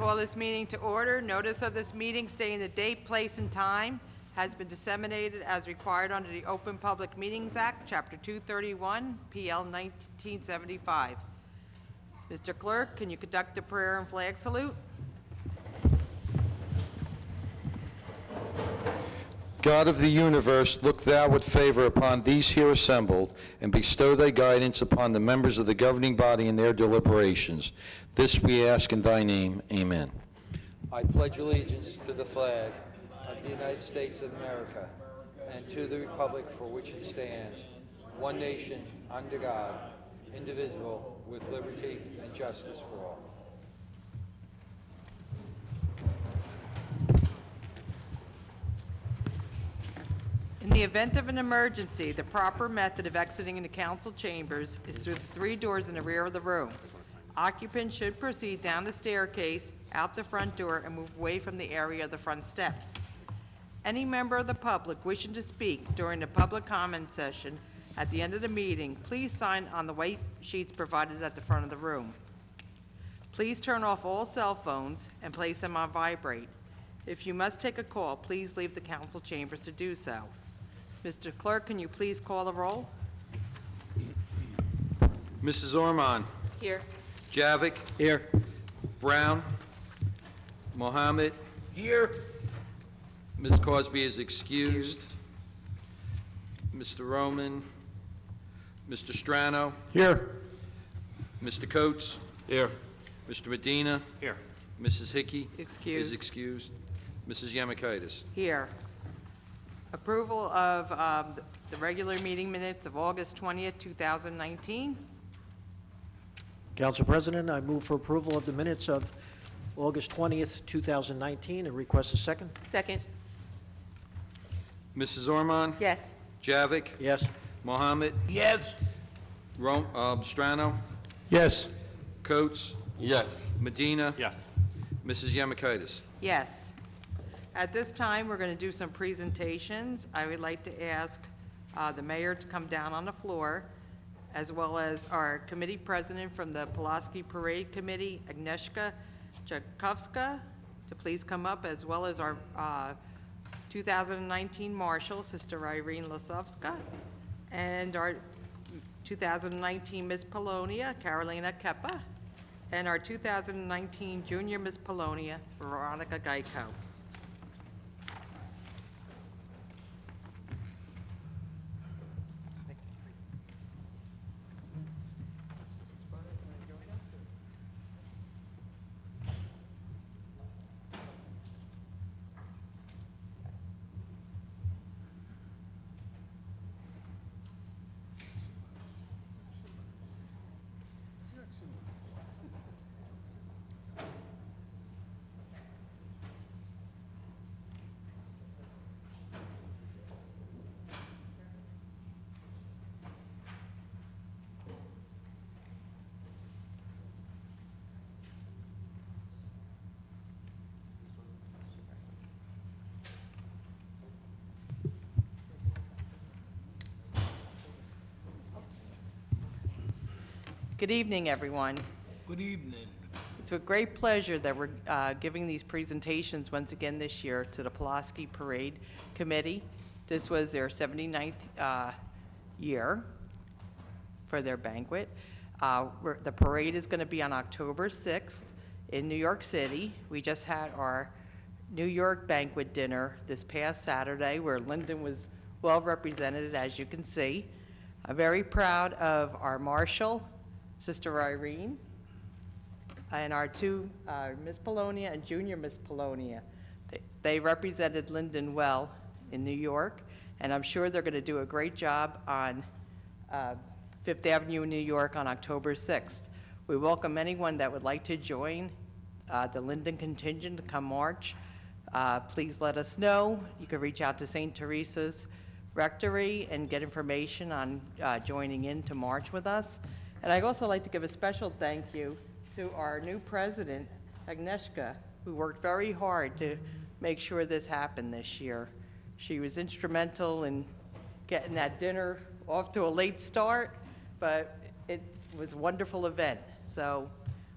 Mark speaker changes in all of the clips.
Speaker 1: call this meeting to order. Notice of this meeting stating the date, place, and time has been disseminated as required under the Open Public Meetings Act, Chapter 231, PL 1975. Mr. Clerk, can you conduct a prayer and flag salute?
Speaker 2: God of the universe, look thou with favor upon these here assembled, and bestow thy guidance upon the members of the governing body in their deliberations. This we ask in thy name. Amen.
Speaker 3: I pledge allegiance to the flag of the United States of America and to the republic for which it stands, one nation, under God, indivisible, with liberty and justice for all.
Speaker 1: In the event of an emergency, the proper method of exiting the council chambers is through the 3 doors in the rear of the room. Occupants should proceed down the staircase, out the front door, and move away from the area of the front steps. Any member of the public wishing to speak during the public comment session at the end of the meeting, please sign on the white sheets provided at the front of the room. Please turn off all cell phones and place them on vibrate. If you must take a call, please leave the council chambers to do so. Mr. Clerk, can you please call the roll?
Speaker 3: Mrs. Orman.
Speaker 1: Here.
Speaker 3: Javik.
Speaker 2: Here.
Speaker 3: Brown. Mohammed.
Speaker 2: Here.
Speaker 3: Ms. Cosby is excused. Mr. Roman. Mr. Strano.
Speaker 2: Here.
Speaker 3: Mr. Coates.
Speaker 2: Here.
Speaker 3: Mr. Medina.
Speaker 2: Here.
Speaker 3: Mrs. Hickey
Speaker 1: Excused.
Speaker 3: is excused. Mrs. Yamakaitis.
Speaker 1: Here. Approval of the regular meeting minutes of August 20th, 2019.
Speaker 4: Council President, I move for approval of the minutes of August 20th, 2019, and request a second.
Speaker 1: Second.
Speaker 3: Mrs. Orman.
Speaker 1: Yes.
Speaker 3: Javik.
Speaker 4: Yes.
Speaker 3: Mohammed.
Speaker 2: Yes.
Speaker 3: Strano.
Speaker 2: Yes.
Speaker 3: Coates.
Speaker 2: Yes.
Speaker 3: Medina.
Speaker 2: Yes.
Speaker 3: Mrs. Yamakaitis.
Speaker 1: Yes. At this time, we're going to do some presentations. I would like to ask the mayor to come down on the floor, as well as our committee president from the Pulaski Parade Committee, Agnieszka Tchaikovska, to please come up, as well as our 2019 marshal, Sister Irene Lasovska, and our 2019 Miss Polonia, Carolina Keppa, and our 2019 Junior Miss Polonia, Veronica Geico. Good evening, everyone.
Speaker 2: Good evening.
Speaker 1: It's with great pleasure that we're giving these presentations once again this year to the Pulaski Parade Committee. This was their 79th year for their banquet. The parade is going to be on October 6th in New York City. We just had our New York banquet dinner this past Saturday, where Linden was well represented, as you can see. I'm very proud of our marshal, Sister Irene, and our 2 Miss Polonia and Junior Miss Polonia. They represented Linden well in New York, and I'm sure they're going to do a great job on Fifth Avenue in New York on October 6th. We welcome anyone that would like to join the Linden contingent to come march. Please let us know. You can reach out to St. Teresa's Rectory and get information on joining in to march with us. And I'd also like to give a special thank you to our new president, Agnieszka, who worked very hard to make sure this happened this year. She was instrumental in getting that dinner off to a late start, but it was a wonderful event. So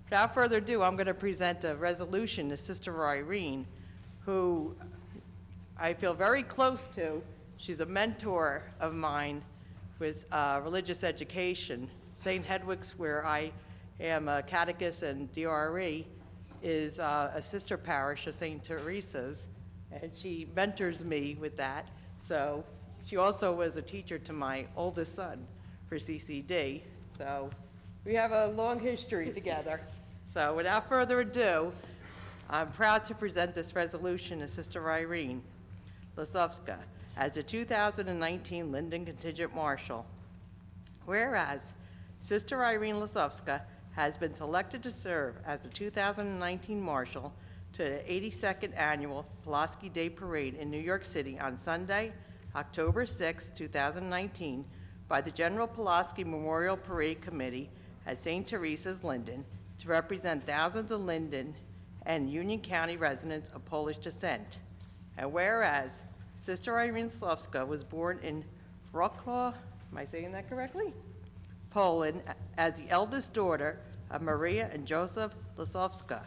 Speaker 1: Without further ado, I'm going to present a resolution to Sister Irene, who I feel very close to. She's a mentor of mine with religious education. St. Hedwig's, where I am a catechist and DRE, is a sister parish of St. Teresa's, and she mentors me with that. So she also was a teacher to my oldest son for CCD. So we have a long history together. So without further ado, I'm proud to present this resolution to Sister Irene Lasovska as the 2019 Linden Contingent Marshal. Whereas Sister Irene Lasovska has been selected to serve as the 2019 Marshal to the 82nd Annual Pulaski Day Parade in New York City on Sunday, October 6, 2019, by the General Pulaski Memorial Parade Committee at St. Teresa's, Linden, to represent thousands of Linden and Union County residents of Polish descent. And whereas Sister Irene Lasovska was born in Wrocław, am I saying that correctly? Poland, as the eldest daughter of Maria and Joseph Lasovska.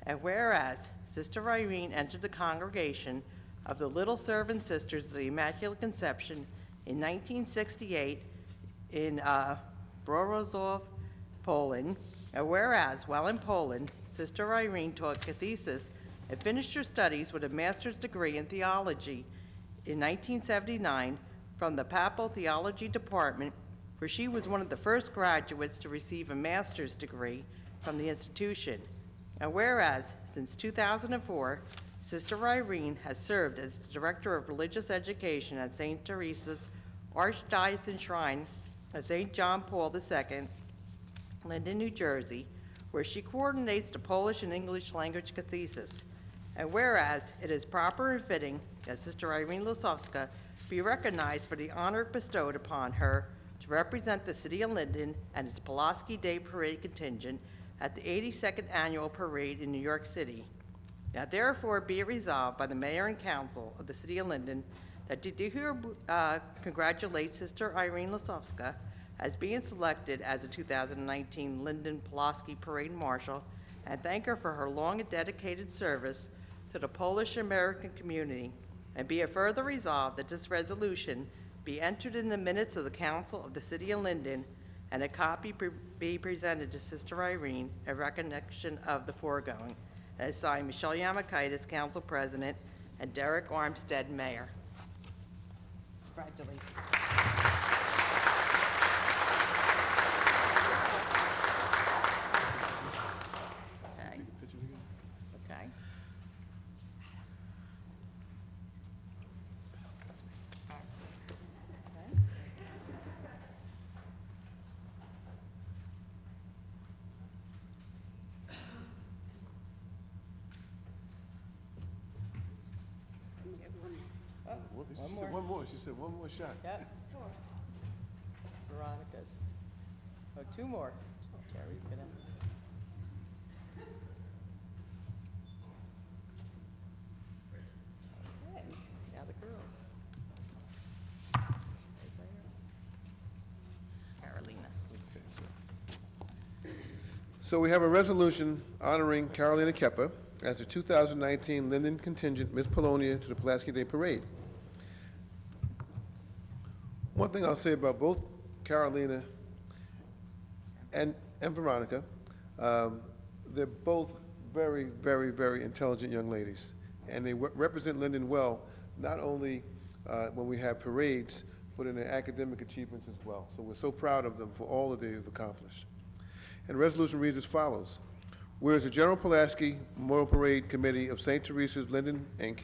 Speaker 1: And whereas Sister Irene entered the congregation of the Little Servant Sisters of the Immaculate Conception in 1968 in Brozov, Poland. And whereas, while in Poland, Sister Irene taught catechesis and finished her studies with a master's degree in theology in 1979 from the Papal Theology Department, where she was one of the first graduates to receive a master's degree from the institution. And whereas, since 2004, Sister Irene has served as the Director of Religious Education at St. Teresa's Archdiocesan Shrine of St. John Paul II, Linden, New Jersey, where she coordinates the Polish and English language catechesis. And whereas it is proper and fitting that Sister Irene Lasovska be recognized for the honor bestowed upon her to represent the city of Linden and its Pulaski Day Parade contingent at the 82nd Annual Parade in New York City. Now therefore be it resolved by the Mayor and Council of the City of Linden that to congratulate Sister Irene Lasovska as being selected as the 2019 Linden Pulaski Parade Marshal, and thank her for her long and dedicated service to the Polish-American community. And be it further resolved that this resolution be entered in the minutes of the Council of the City of Linden, and a copy be presented to Sister Irene in recognition of the foregoing. And signed, Michelle Yamakaitis, Council President, and Derek Armstead, Mayor. Congratulations. Okay. Okay.
Speaker 5: She said one more. She said one more shot.
Speaker 1: Yep. Veronica's. Oh, two more. Jerry's gonna. Okay, now the girls. Carolina.
Speaker 5: So we have a resolution honoring Carolina Kepper as the 2019 Linden Contingent Miss Polonia to the Pulaski Day Parade. One thing I'll say about both Carolina and Veronica, they're both very, very, very intelligent young ladies, and they represent Linden well, not only when we have parades, but in their academic achievements as well. So we're so proud of them for all that they've accomplished. And the resolution reads as follows. Whereas the General Pulaski Memorial Parade Committee of St. Teresa's Linden, Inc.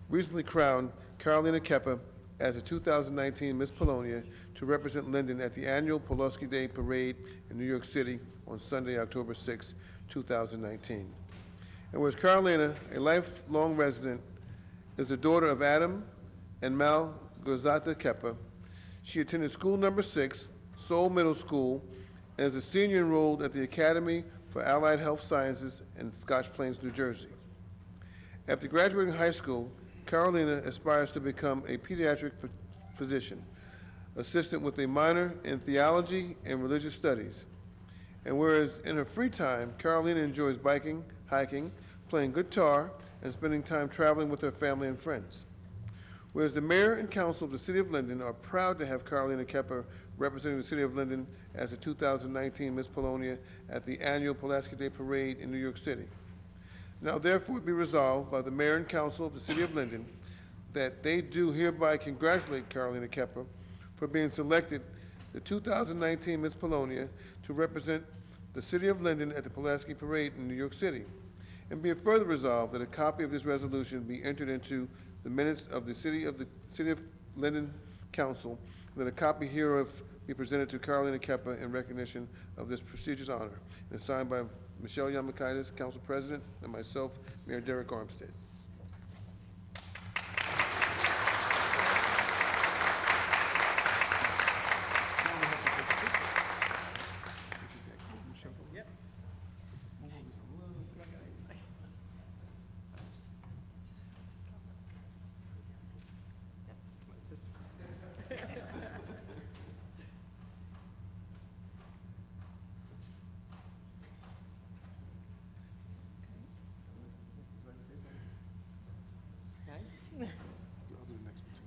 Speaker 5: recently crowned Carolina Kepper as the 2019 Miss Polonia to represent Linden at the annual Pulaski Day Parade in New York City on Sunday, October 6, 2019. And whereas Carolina, a lifelong resident, is the daughter of Adam and Mal Gozata Kepper, she attended school number 6, Seoul Middle School, and is a senior enrolled at the Academy for Allied Health Sciences in Scotch Plains, New Jersey. After graduating high school, Carolina aspires to become a pediatric physician, assistant with a minor in theology and religious studies. And whereas in her free time, Carolina enjoys biking, hiking, playing guitar, and spending time traveling with her family and friends. Whereas the mayor and council of the city of Linden are proud to have Carolina Kepper representing the city of Linden as the 2019 Miss Polonia at the annual Pulaski Day Parade in New York City. Now therefore be resolved by the mayor and council of the city of Linden that they do hereby congratulate Carolina Kepper for being selected the 2019 Miss Polonia to represent the city of Linden at the Pulaski Parade in New York City. And be it further resolved that a copy of this resolution be entered into the minutes of the City of Linden Council, and that a copy hereof be presented to Carolina Kepper in recognition of this prestigious honor. And signed by Michelle Yamakaitis, Council President, and myself, Mayor Derek Armstead.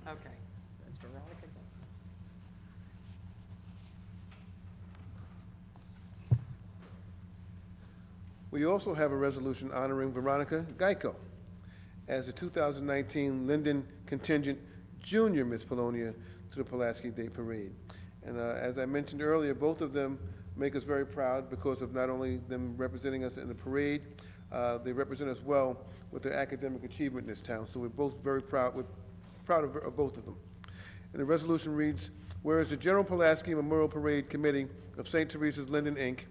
Speaker 1: Okay, that's Veronica.
Speaker 5: We also have a resolution honoring Veronica Geico as the 2019 Linden Contingent Junior Miss Polonia to the Pulaski Day Parade. And as I mentioned earlier, both of them make us very proud because of not only them representing us in the parade, they represent us well with their academic achievement in this town. So we're both very proud. We're proud of both of them. And the resolution reads, whereas the General Pulaski Memorial Parade Committee of St. Teresa's Linden, Inc.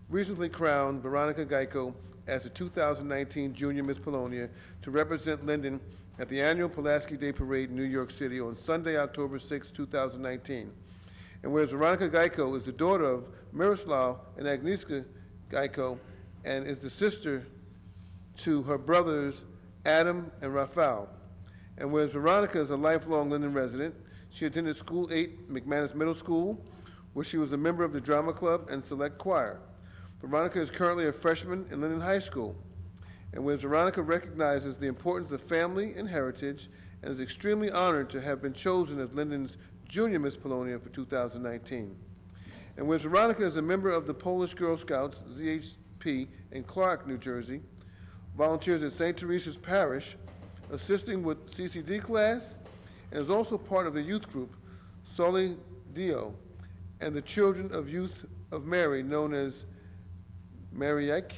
Speaker 5: recently crowned Veronica Geico as the 2019 Junior Miss Polonia to represent Linden at the annual Pulaski Day Parade in New York City on Sunday, October 6, 2019. And whereas Veronica Geico is the daughter of Miroslav and Agnieszka Geico and is the sister to her brothers Adam and Rafael. And whereas Veronica is a lifelong Linden resident, she attended School 8 McManus Middle School, where she was a member of the drama club and select choir. Veronica is currently a freshman in Linden High School. And whereas Veronica recognizes the importance of family and heritage and is extremely honored to have been chosen as Linden's Junior Miss Polonia for 2019. And whereas Veronica is a member of the Polish Girl Scouts, ZHP, in Clark, New Jersey, volunteers at St. Teresa's Parish, assisting with CCD class, and is also part of the youth group, Soli Dio, and the Children of Youth of Mary, known as Mariak.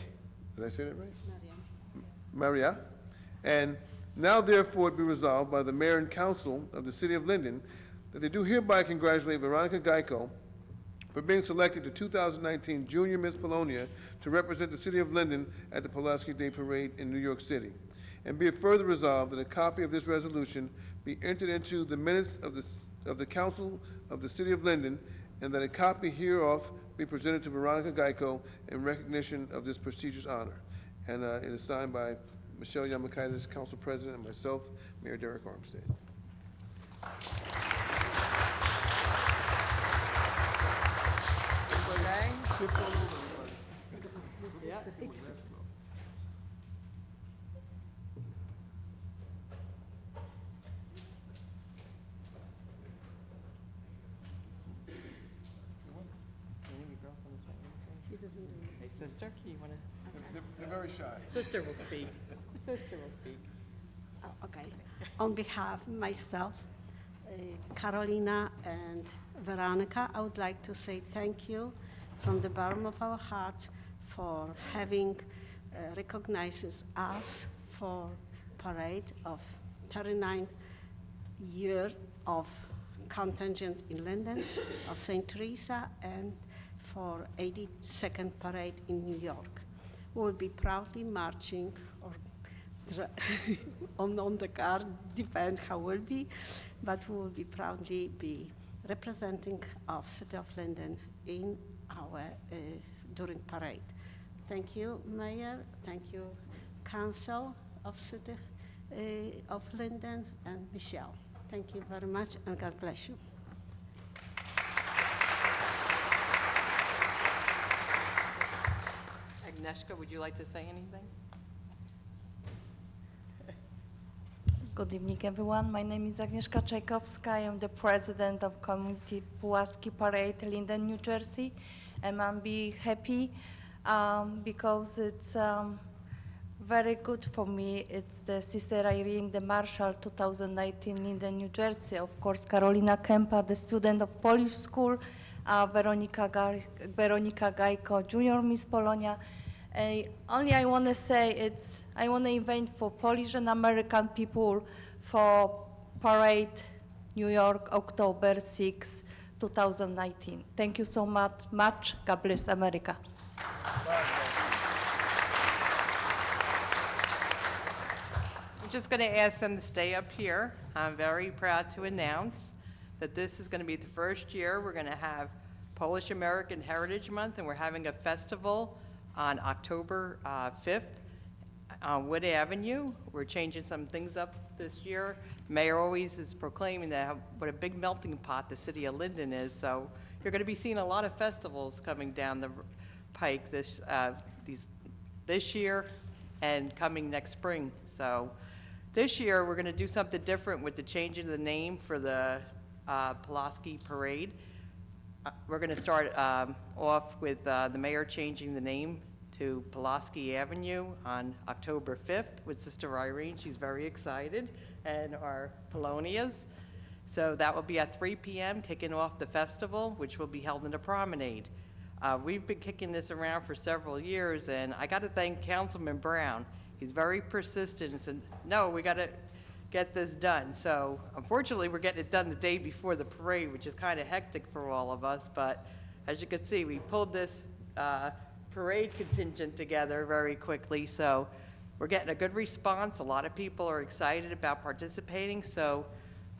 Speaker 5: Did I say that right? Maria. And now therefore it be resolved by the mayor and council of the city of Linden that they do hereby congratulate Veronica Geico for being selected the 2019 Junior Miss Polonia to represent the city of Linden at the Pulaski Day Parade in New York City. And be it further resolved that a copy of this resolution be entered into the minutes of the council of the city of Linden, and that a copy hereof be presented to Veronica Geico in recognition of this prestigious honor. And it is signed by Michelle Yamakaitis, council president, and myself, Mayor Derek Armstead.
Speaker 1: Hey, sister, you want to?
Speaker 5: They're very shy.
Speaker 1: Sister will speak. Sister will speak.
Speaker 6: Oh, okay. On behalf of myself, Carolina and Veronica, I would like to say thank you from the bottom of our hearts for having recognizes us for parade of 39 year of contingent in Linden of St. Teresa and for 82nd parade in New York. We will be proudly marching or on the car, depend how will be, but we will be proudly be representing of City of Linden in our during parade. Thank you, Mayor. Thank you, Council of City of Linden and Michelle. Thank you very much, and God bless you.
Speaker 1: Agnieszka, would you like to say anything?
Speaker 7: Good evening, everyone. My name is Agnieszka Czajkowska. I am the president of Community Pulaski Parade, Linden, New Jersey. And I'm be happy because it's very good for me. It's the Sister Irene, the Marshal 2019 Linden, New Jersey. Of course, Karolina Kępa, the student of Polish school, Weronika Gajko, Junior Miss Polonia. Only I want to say I want to invite for Polish and American people for parade New York, October 6, 2019. Thank you so much. God bless America.
Speaker 1: I'm just going to ask them to stay up here. I'm very proud to announce that this is going to be the first year we're going to have Polish American Heritage Month, and we're having a festival on October 5th on Wood Avenue. We're changing some things up this year. Mayor always is proclaiming that what a big melting pot the city of Linden is, so you're going to be seeing a lot of festivals coming down the pike this year and coming next spring. So this year, we're going to do something different with the changing of the name for the Pulaski Parade. We're going to start off with the mayor changing the name to Pulaski Avenue on October 5th with Sister Irene. She's very excited, and our Polonias. So that will be at 3 p.m., kicking off the festival, which will be held in the promenade. We've been kicking this around for several years, and I got to thank Councilman Brown. He's very persistent and said, no, we got to get this done. So unfortunately, we're getting it done the day before the parade, which is kind of hectic for all of us. But as you can see, we pulled this parade contingent together very quickly. So we're getting a good response. A lot of people are excited about participating. So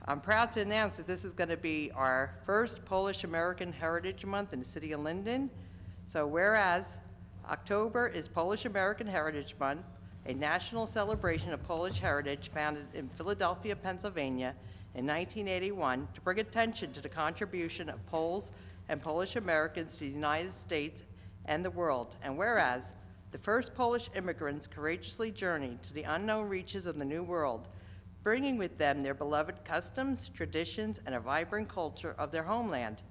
Speaker 1: I'm proud to announce that this is going to be our first Polish American Heritage Month in the city of Linden. So whereas October is Polish American Heritage Month, a national celebration of Polish heritage founded in Philadelphia, Pennsylvania in 1981 to bring attention to the contribution of Poles and Polish Americans to the United States and the world. And whereas the first Polish immigrants courageously journeyed to the unknown reaches of the New World, bringing with them their beloved customs, traditions, and a vibrant culture of their homeland.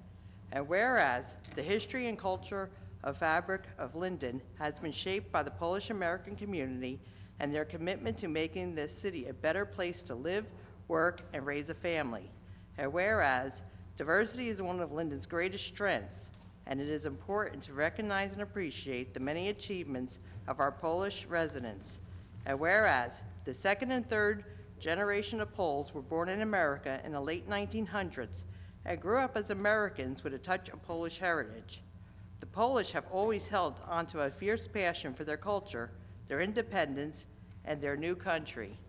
Speaker 1: And whereas the history and culture of fabric of Linden has been shaped by the Polish American community and their commitment to making this city a better place to live, work, and raise a family. And whereas diversity is one of Linden's greatest strengths, and it is important to recognize and appreciate the many achievements of our Polish residents. And whereas the second and third generation of Poles were born in America in the late 1900s and grew up as Americans with a touch of Polish heritage. The Polish have always held onto a fierce passion for their culture, their independence, and their new country.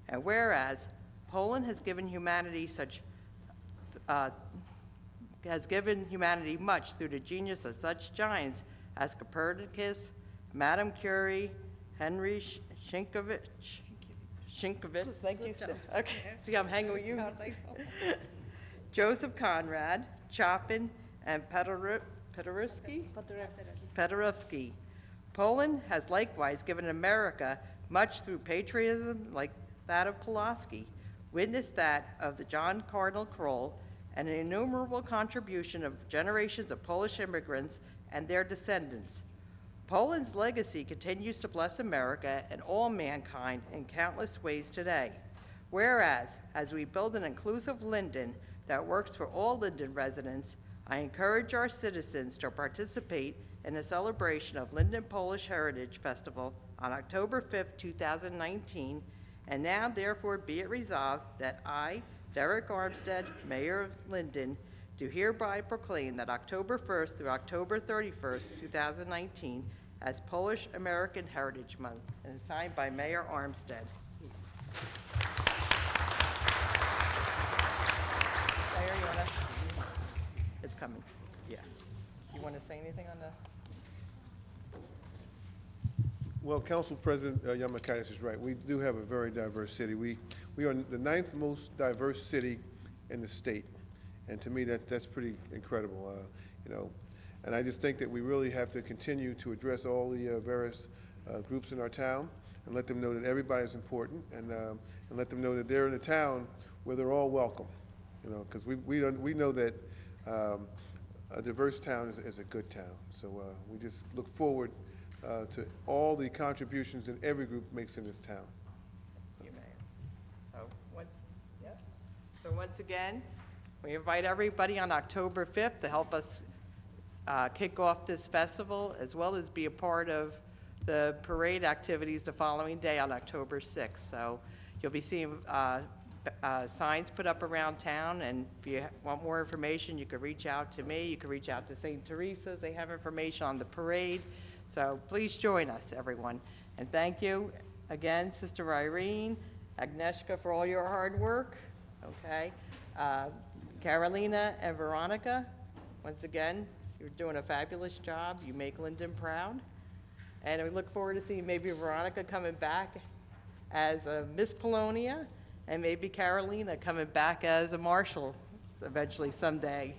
Speaker 1: And whereas Poland has given humanity much through the genius of such giants as Copernicus, Madame Curie, Henry Sienkiewicz. Thank you. Okay, see, I'm hanging with you. Joseph Conrad, Chopin, and Paderewski. Poland has likewise given America much through patriotism like that of Pulaski. Witness that of the John Cardinal Kroll and an innumerable contribution of generations of Polish immigrants and their descendants. Poland's legacy continues to bless America and all mankind in countless ways today. Whereas, as we build an inclusive Linden that works for all Linden residents, I encourage our citizens to participate in the celebration of Linden Polish Heritage Festival on October 5th, 2019, and now therefore be it resolved that I, Derek Armstead, Mayor of Linden, do hereby proclaim that October 1st through October 31st, 2019, as Polish American Heritage Month, and signed by Mayor Armstead. Mayor, you wanna? It's coming, yeah. You wanna say anything on the?
Speaker 5: Well, Council President Yamakaitis is right. We do have a very diverse city. We are the 9th most diverse city in the state, and to me, that's pretty incredible. You know, And I just think that we really have to continue to address all the various groups in our town and let them know that everybody is important, and let them know that they're in a town where they're all welcome, you know, because we know that a diverse town is a good town. So we just look forward to all the contributions that every group makes in this town.
Speaker 1: Thank you, Mayor. So once again, we invite everybody on October 5th to help us kick off this festival, as well as be a part of the parade activities the following day on October 6th. So you'll be seeing signs put up around town, and if you want more information, you could reach out to me. You could reach out to St. Teresa's. They have information on the parade. So please join us, everyone. And thank you again, Sister Irene, Agnieszka, for all your hard work, okay? Carolina and Veronica, once again, you're doing a fabulous job. You make Linden proud. And we look forward to seeing maybe Veronica coming back as a Miss Polonia, and maybe Carolina coming back as a marshal eventually someday.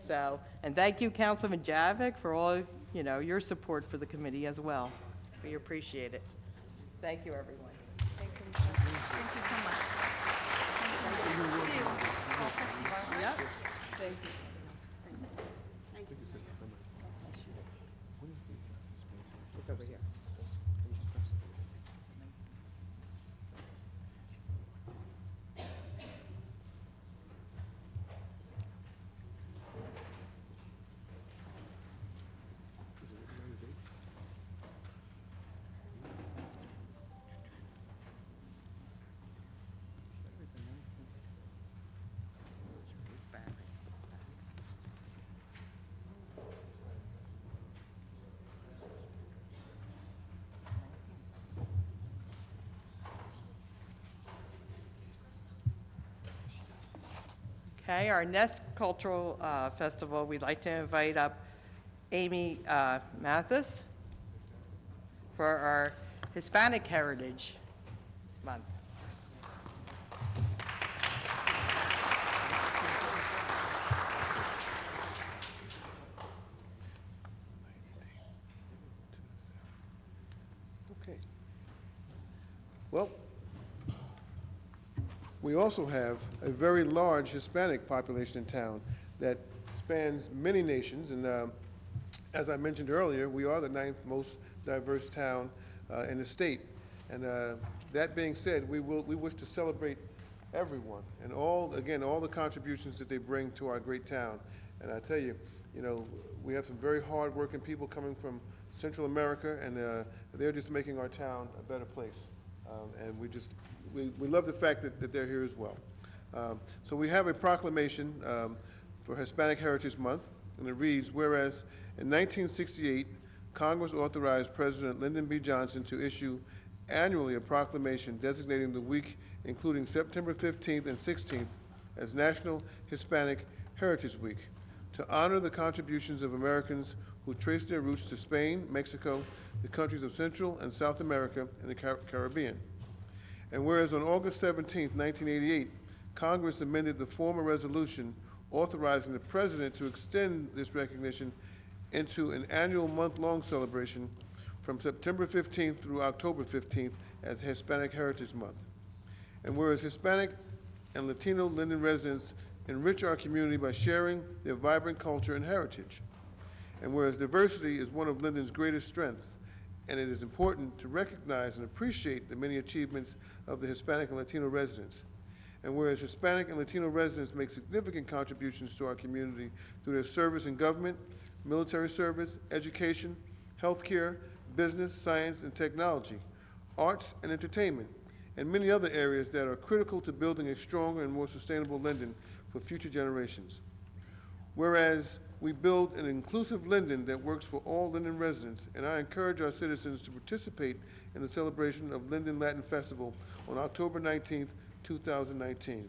Speaker 1: So, and thank you, Councilman Javik, for all, you know, your support for the committee as well. We appreciate it. Thank you, everyone.
Speaker 7: Thank you so much. See you. Fall festival, right?
Speaker 1: Yep. Thank you. It's over here. Okay, our next cultural festival, we'd like to invite up Amy Mathis for our Hispanic Heritage Month.
Speaker 5: Okay. Well, we also have a very large Hispanic population in town that spans many nations, and as I mentioned earlier, we are the 9th most diverse town in the state. And that being said, we wish to celebrate everyone and all the contributions that they bring to our great town. And I tell you, you know, we have some very hard-working people coming from Central America, and they're just making our town a better place. And we love the fact that they're here as well. So we have a proclamation for Hispanic Heritage Month, and it reads, whereas in 1968, Congress authorized President Lyndon B. Johnson to issue annually a proclamation designating the week including September 15th and 16th as National Hispanic Heritage Week to honor the contributions of Americans who trace their roots to Spain, Mexico, the countries of Central and South America, and the Caribbean. And whereas on August 17, 1988, Congress amended the former resolution authorizing the President to extend this recognition into an annual month-long celebration from September 15th through October 15th as Hispanic Heritage Month. And whereas Hispanic and Latino Linden residents enrich our community by sharing their vibrant culture and heritage. And whereas diversity is one of Linden's greatest strengths, and it is important to recognize and appreciate the many achievements of the Hispanic and Latino residents. And whereas Hispanic and Latino residents make significant contributions to our community through their service in government, military service, education, healthcare, business, science, and technology, arts and entertainment, and many other areas that are critical to building a stronger and more sustainable Linden for future generations. Whereas we build an inclusive Linden that works for all Linden residents, and I encourage our citizens to participate in the celebration of Linden Latin Festival on October 19th, 2019.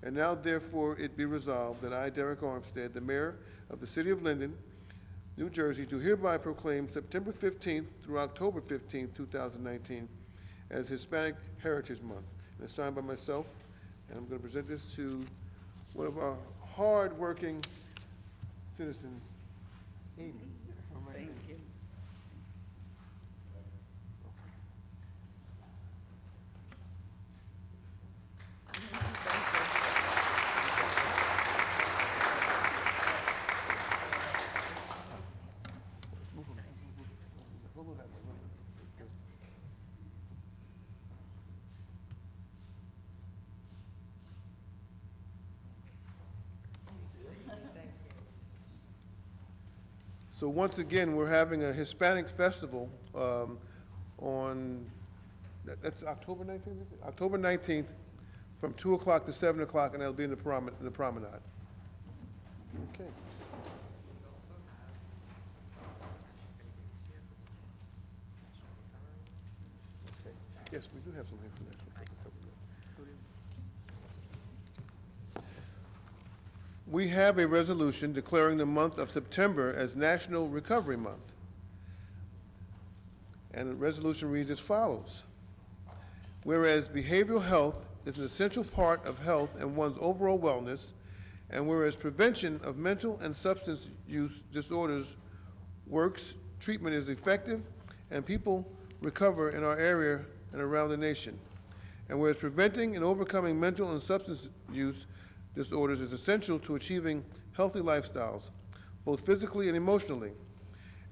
Speaker 5: And now, therefore, it be resolved that I, Derek Armstead, the mayor of the city of Linden, New Jersey, do hereby proclaim September 15th through October 15th, 2019 as Hispanic Heritage Month. And it's signed by myself, and I'm going to present this to one of our hard-working citizens, So once again, we're having a Hispanic festival on, that's October 19th, is it? October 19th, from 2 o'clock to 7 o'clock, and that'll be in the promenade. Okay. Okay. Yes, we do have some information. We have a resolution declaring the month of September as National Recovery Month. And the resolution reads as follows. Whereas behavioral health is an essential part of health and one's overall wellness, and whereas prevention of mental and substance use disorders works, treatment is effective, and people recover in our area and around the nation. And whereas preventing and overcoming mental and substance use disorders is essential to achieving healthy lifestyles, both physically and emotionally.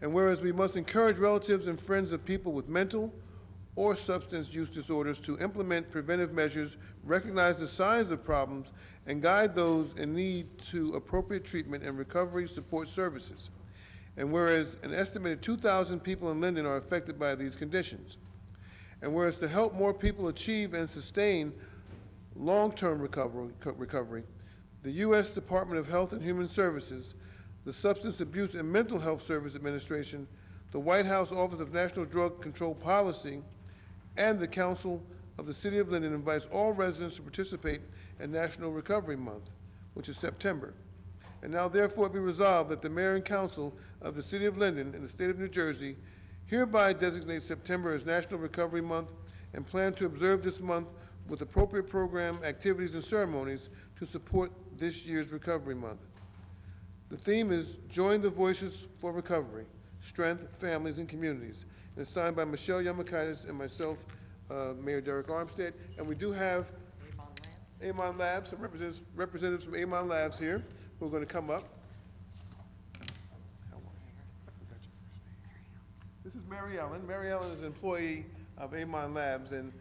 Speaker 5: And whereas we must encourage relatives and friends of people with mental or substance use disorders to implement preventive measures, recognize the signs of problems, and guide those in need to appropriate treatment and recovery support services. And whereas an estimated 2,000 people in Linden are affected by these conditions. And whereas to help more people achieve and sustain long-term recovery, the U.S. Department of Health and Human Services, the Substance Abuse and Mental Health Service Administration, the White House Office of National Drug Control Policy, and the Council of the City of Linden invites all residents to participate in National Recovery Month, which is September. And now therefore be resolved that the Mayor and Council of the City of Linden and the State of New Jersey hereby designate September as National Recovery Month and plan to observe this month with appropriate program, activities, and ceremonies to support this year's Recovery Month. The theme is Join the Voices for Recovery, Strength, Families, and Communities. And it's signed by Michelle Yamakaitis and myself, Mayor Derek Armstead. And we do have Amon Labs, some representatives from Amon Labs here who are going to come up. This is Mary Ellen. Mary Ellen is an employee of Amon Labs, and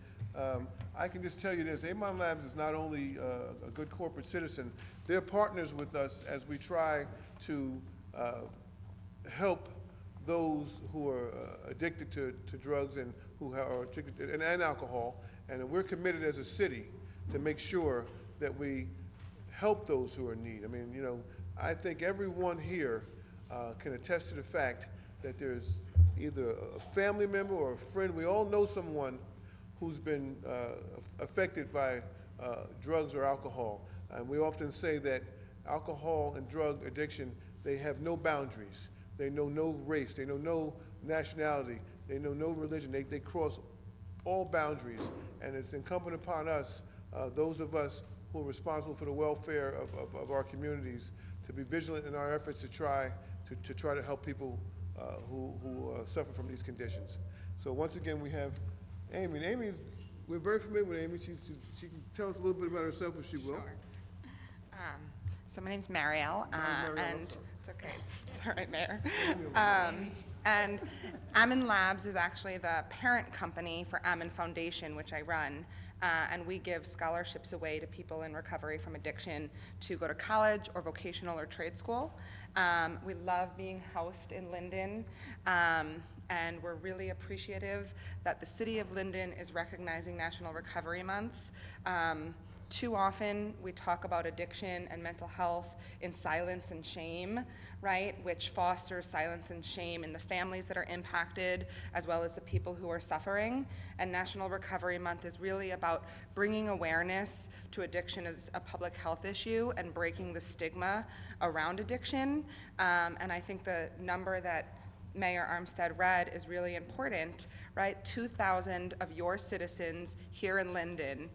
Speaker 5: I can just tell you this, Amon Labs is not only a good corporate citizen, they're partners with us as we try to help those who are addicted to drugs and who are addicted and alcohol, and we're committed as a city to make sure that we help those who are in need. I mean, you know, I think everyone here can attest to the fact that there's either a family member or a friend, we all know someone who's been affected by drugs or alcohol. And we often say that alcohol and drug addiction, they have no boundaries. They know no race, they know no nationality, they know no religion. They cross all boundaries, and it's incumbent upon us, those of us who are responsible for the welfare of our communities, to be vigilant in our efforts to try to help people who suffer from these conditions. So once again, we have Amy. And Amy we're very familiar with Amy. She can tell us a little bit about herself if she will.
Speaker 8: Sure. So my name's Marielle,
Speaker 5: Marielle,
Speaker 8: and it's okay. It's all right, Mayor. And Ammon Labs is actually the parent company for Ammon Foundation, which I run. And we give scholarships away to people in recovery from addiction to go to college or vocational or trade school. We love being housed in Linden. And we're really appreciative that the City of Linden is recognizing National Recovery Month. Too often, we talk about addiction and mental health in silence and shame, right? Which fosters silence and shame in the families that are impacted, as well as the people who are suffering. And National Recovery Month is really about bringing awareness to addiction as a public health issue and breaking the stigma around addiction. And I think the number that Mayor Armstead read is really important, right? 2,000 of your citizens here in Linden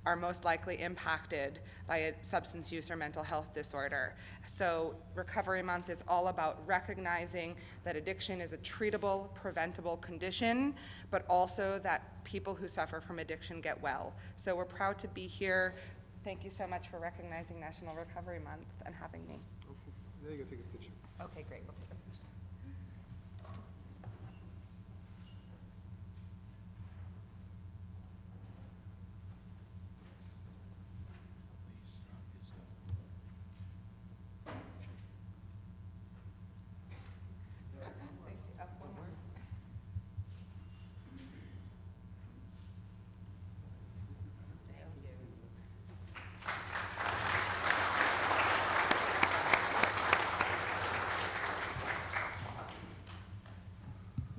Speaker 8: are most likely impacted by a substance use or mental health disorder. So Recovery Month is all about recognizing that addiction is a treatable, preventable condition, but also that people who suffer from addiction get well. So we're proud to be here. Thank you so much for recognizing National Recovery Month and having me.
Speaker 5: Now you gotta take a picture.
Speaker 8: Okay, great, we'll take a picture.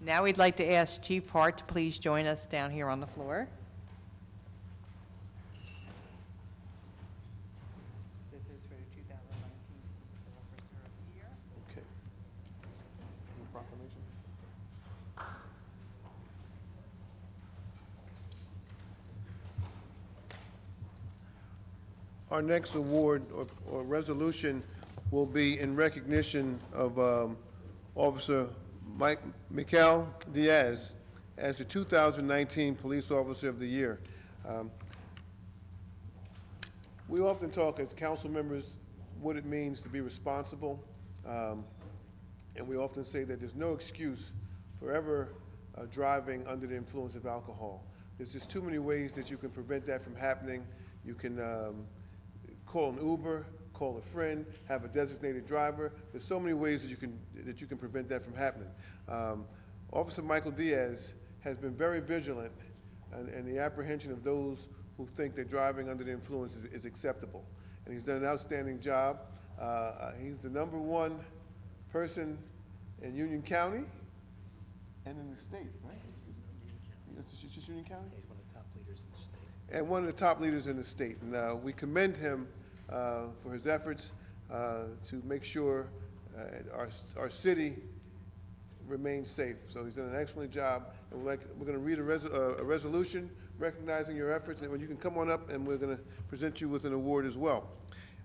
Speaker 1: Now we'd like to ask Chief Hart to please join us down here on the floor. This is for the 2019 Police Officer of the Year.
Speaker 5: Okay. Any proclamation? Our next award or resolution will be in recognition of Officer Mikael Diaz as the 2019 Police Officer of the Year. We often talk as council members what it means to be responsible, and we often say that there's no excuse for ever driving under the influence of alcohol. There's just too many ways that you can prevent that from happening. You can call an Uber, call a friend, have a designated driver. There's so many ways that you can prevent that from happening. Officer Michael Diaz has been very vigilant in the apprehension of those who think that driving under the influence is acceptable. And he's done an outstanding job. He's the #1 person in Union County and in the state, right? It's just Union County?
Speaker 4: He's one of the top leaders in the state.
Speaker 5: And one of the top leaders in the state. And we commend him for his efforts to make sure our city remains safe. So he's done an excellent job. And we're going to read a resolution recognizing your efforts, and you can come on up and we're going to present you with an award as well.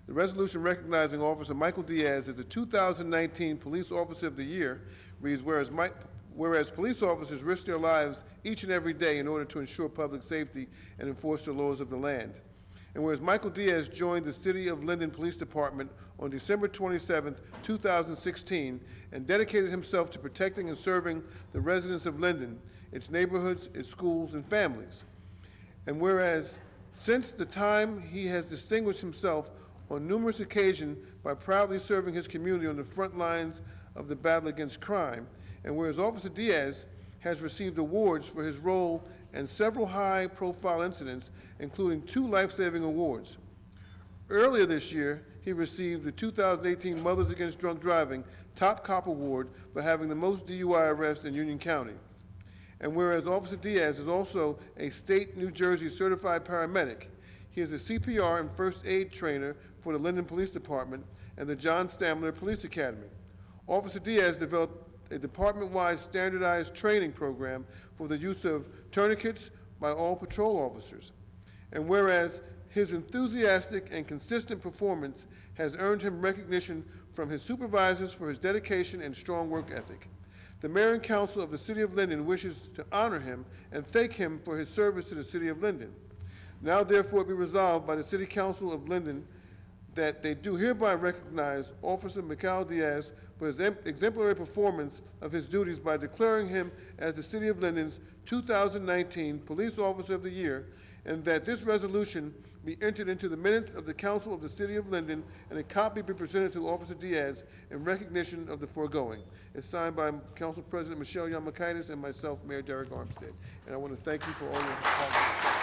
Speaker 5: The resolution recognizing Officer Michael Diaz as the 2019 Police Officer of the Year reads, whereas police officers risk their lives each and every day in order to ensure public safety and enforce the laws of the land. And whereas Michael Diaz joined the City of Linden Police Department on December 27, 2016, and dedicated himself to protecting and serving the residents of Linden, its neighborhoods, its schools, and families. And whereas since the time he has distinguished himself on numerous occasions by proudly serving his community on the front lines of the battle against crime, and whereas Officer Diaz has received awards for his role in several high-profile incidents, including 2 life-saving awards. Earlier this year, he received the 2018 Mothers Against Drunk Driving Top Cop Award for having the most DUI arrests in Union County. And whereas Officer Diaz is also a state New Jersey certified paramedic, he is a CPR and first aid trainer for the Linden Police Department and the John Stamler Police Academy. Officer Diaz developed a department-wide standardized training program for the use of tourniquets by all patrol officers. And whereas his enthusiastic and consistent performance has earned him recognition from his supervisors for his dedication and strong work ethic. The Mayor and Council of the City of Linden wishes to honor him and thank him for his service to the City of Linden. Now therefore be resolved by the City Council of Linden that they do hereby recognize Officer Mikael Diaz for his exemplary performance of his duties by declaring him as the City of Linden's 2019 Police Officer of the Year, and that this resolution be entered into the minutes of the Council of the City of Linden, and a copy be presented to Officer Diaz in recognition of the foregoing. It's signed by Council President Michelle Yamakaitis and myself, Mayor Derek Armstead. And I want to thank you for all your hard work.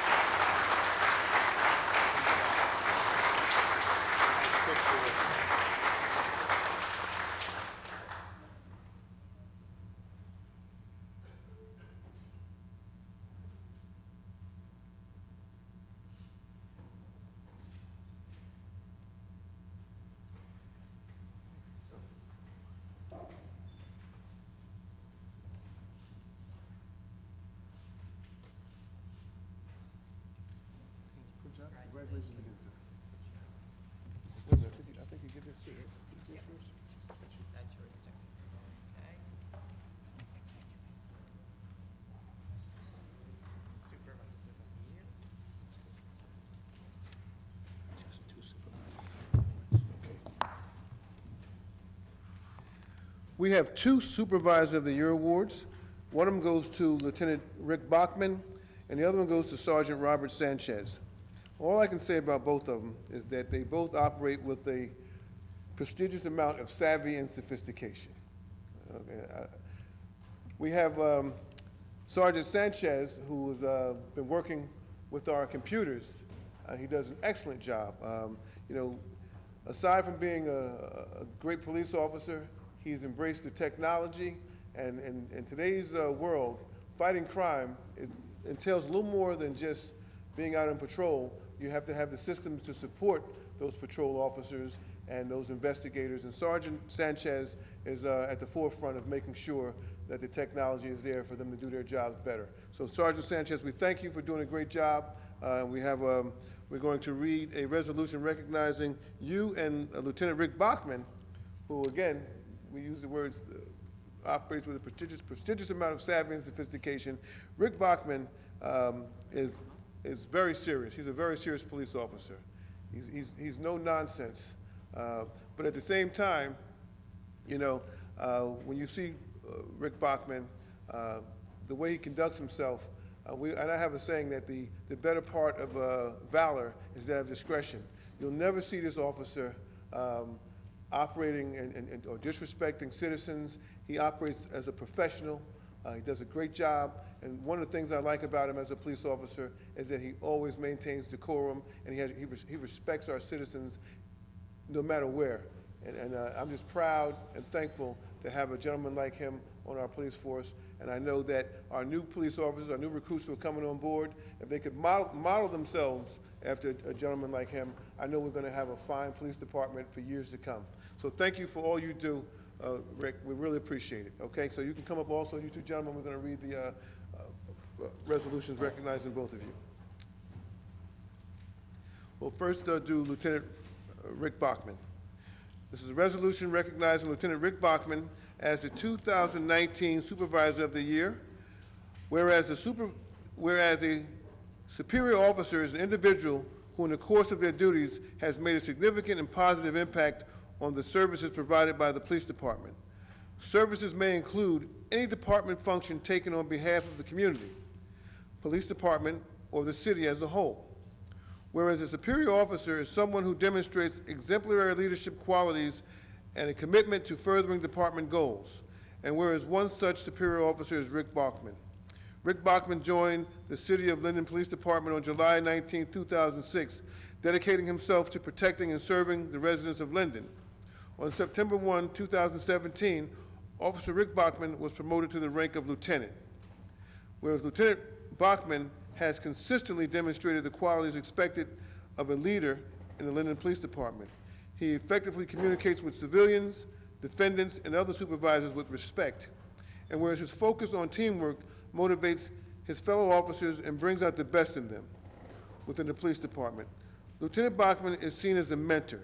Speaker 5: Good job. Congratulations again, sir. Wait a minute, I think you give this to yours.
Speaker 1: That's yours, too. Okay. Supervisors of the year.
Speaker 5: We have two Supervisor of the Year awards. One of them goes to Lieutenant Rick Bachman, and the other one goes to Sergeant Robert Sanchez. All I can say about both of them is that they both operate with a prestigious amount of savvy and sophistication. Okay, we have Sergeant Sanchez, who has been working with our computers. He does an excellent job. You know, aside from being a great police officer, he's embraced the technology, and in today's world, fighting crime entails a little more than just being out on patrol. You have to have the systems to support those patrol officers and those investigators, and Sergeant Sanchez is at the forefront of making sure that the technology is there for them to do their jobs better. So Sergeant Sanchez, we thank you for doing a great job. We're going to read a resolution recognizing you and Lieutenant Rick Bachman, who, again, we use the words, operates with a prestigious amount of savvy and sophistication. Rick Bachman is very serious. He's a very serious police officer. He's no nonsense. But at the same time, you know, when you see Rick Bachman, the way he conducts himself, and I have a saying that the better part of valor is that of discretion. You'll never see this officer operating or disrespecting citizens. He operates as a professional. He does a great job. And one of the things I like about him as a police officer is that he always maintains decorum, and he respects our citizens no matter where. And I'm just proud and thankful to have a gentleman like him on our police force. And I know that our new police officers, our new recruits who are coming on board, if they could model themselves after a gentleman like him, I know we're going to have a fine police department for years to come. So thank you for all you do, Rick. We really appreciate it. Okay, so you can come up also, you two gentlemen. We're going to read the resolutions recognizing both of you. We'll first do Lieutenant Rick Bachman. This is a resolution recognizing Lieutenant Rick Bachman as the 2019 Supervisor of the Year. Whereas a superior officer is an individual who in the course of their duties has made a significant and positive impact on the services provided by the police department. Services may include any department function taken on behalf of the community, police department, or the city as a whole. Whereas a superior officer is someone who demonstrates exemplary leadership qualities and a commitment to furthering department goals. And whereas one such superior officer is Rick Bachman. Rick Bachman joined the City of Linden Police Department on July 19, 2006, dedicating himself to protecting and serving the residents of Linden. On September 1, 2017, Officer Rick Bachman was promoted to the rank of lieutenant. Whereas Lieutenant Bachman has consistently demonstrated the qualities expected of a leader in the Linden Police Department. He effectively communicates with civilians, defendants, and other supervisors with respect. And whereas his focus on teamwork motivates his fellow officers and brings out the best in them within the police department, Lieutenant Bachman is seen as a mentor.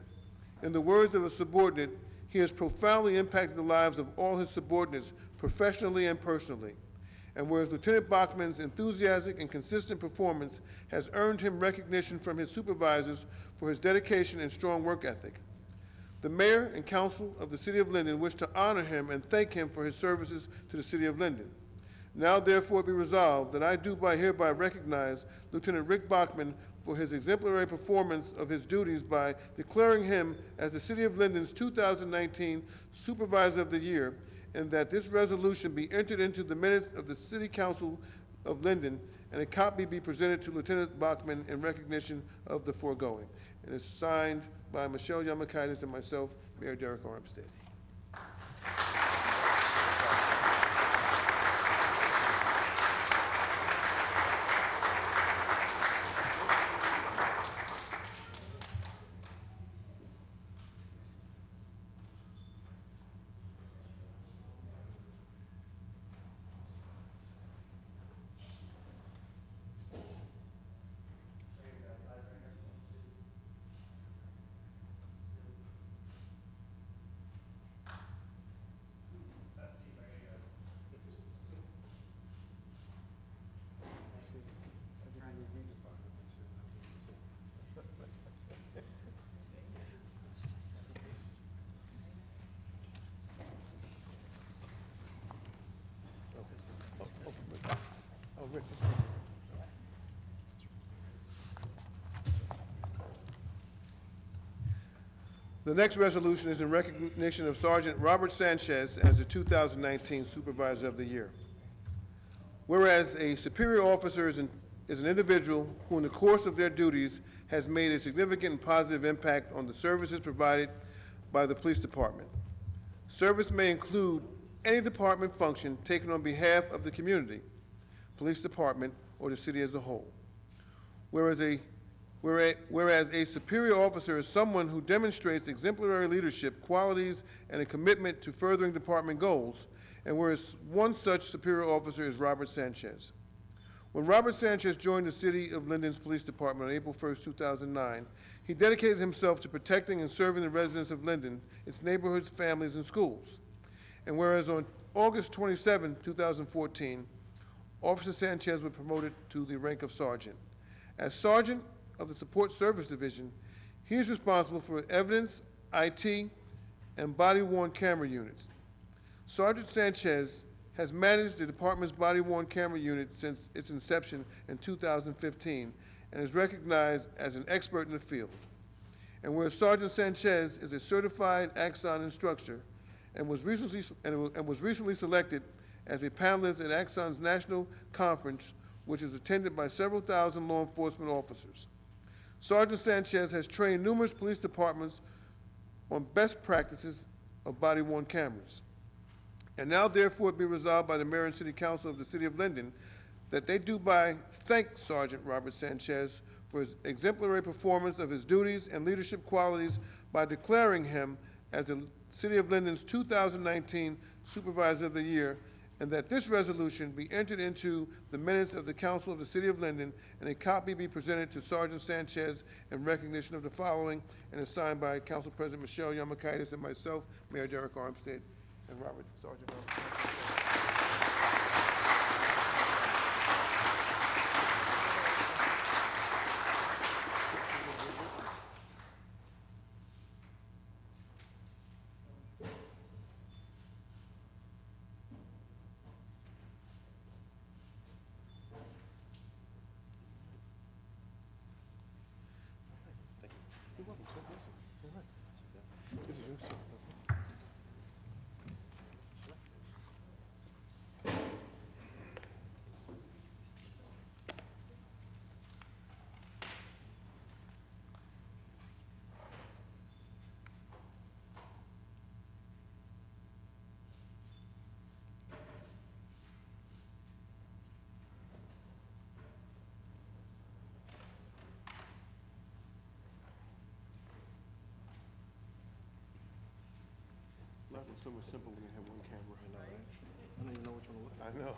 Speaker 5: In the words of a subordinate, he has profoundly impacted the lives of all his subordinates, professionally and personally. And whereas Lieutenant Bachman's enthusiastic and consistent performance has earned him recognition from his supervisors for his dedication and strong work ethic, the mayor and council of the City of Linden wish to honor him and thank him for his services to the City of Linden. Now therefore be resolved that I do hereby recognize Lieutenant Rick Bachman for his exemplary performance of his duties by declaring him as the City of Linden's 2019 Supervisor of the Year, and that this resolution be entered into the minutes of the City Council of Linden, and a copy be presented to Lieutenant Bachman in recognition of the foregoing. And it's signed by Michelle Yamakaitis and myself, Mayor Derek Armstead. The next resolution is in recognition of Sergeant Robert Sanchez as the 2019 Supervisor of the Year. Whereas a superior officer is an individual who in the course of their duties has made a significant and positive impact on the services provided by the police department. Service may include any department function taken on behalf of the community, police department, or the city as a whole. Whereas a superior officer is someone who demonstrates exemplary leadership qualities and a commitment to furthering department goals, and whereas one such superior officer is Robert Sanchez. When Robert Sanchez joined the City of Linden's Police Department on April 1st, 2009, he dedicated himself to protecting and serving the residents of Linden, its neighborhoods, families, and schools. And whereas on August 27, 2014, Officer Sanchez was promoted to the rank of sergeant. As sergeant of the Support Service Division, he is responsible for evidence, IT, and body-worn camera units. Sergeant Sanchez has managed the department's body-worn camera unit since its inception in 2015 and is recognized as an expert in the field. And where Sergeant Sanchez is a certified Axon instructor and was recently selected as a panelist at Axon's national conference, which is attended by several thousand law enforcement officers. Sergeant Sanchez has trained numerous police departments on best practices of body-worn cameras. And now therefore it be resolved by the Mayor and City Council of the City of Linden that they do by thank Sergeant Robert Sanchez for his exemplary performance of his duties and leadership qualities by declaring him as the City of Linden's 2019 Supervisor of the Year, and that this resolution be entered into the minutes of the Council of the City of Linden, and a copy be presented to Sergeant Sanchez in recognition of the following, and is signed by Council President Michelle Yamakaitis and myself, Mayor Derek Armstead, and Robert Sergeant Robert. It's so much simpler when you have one camera. I know, right? I don't even know which one to look at. I know.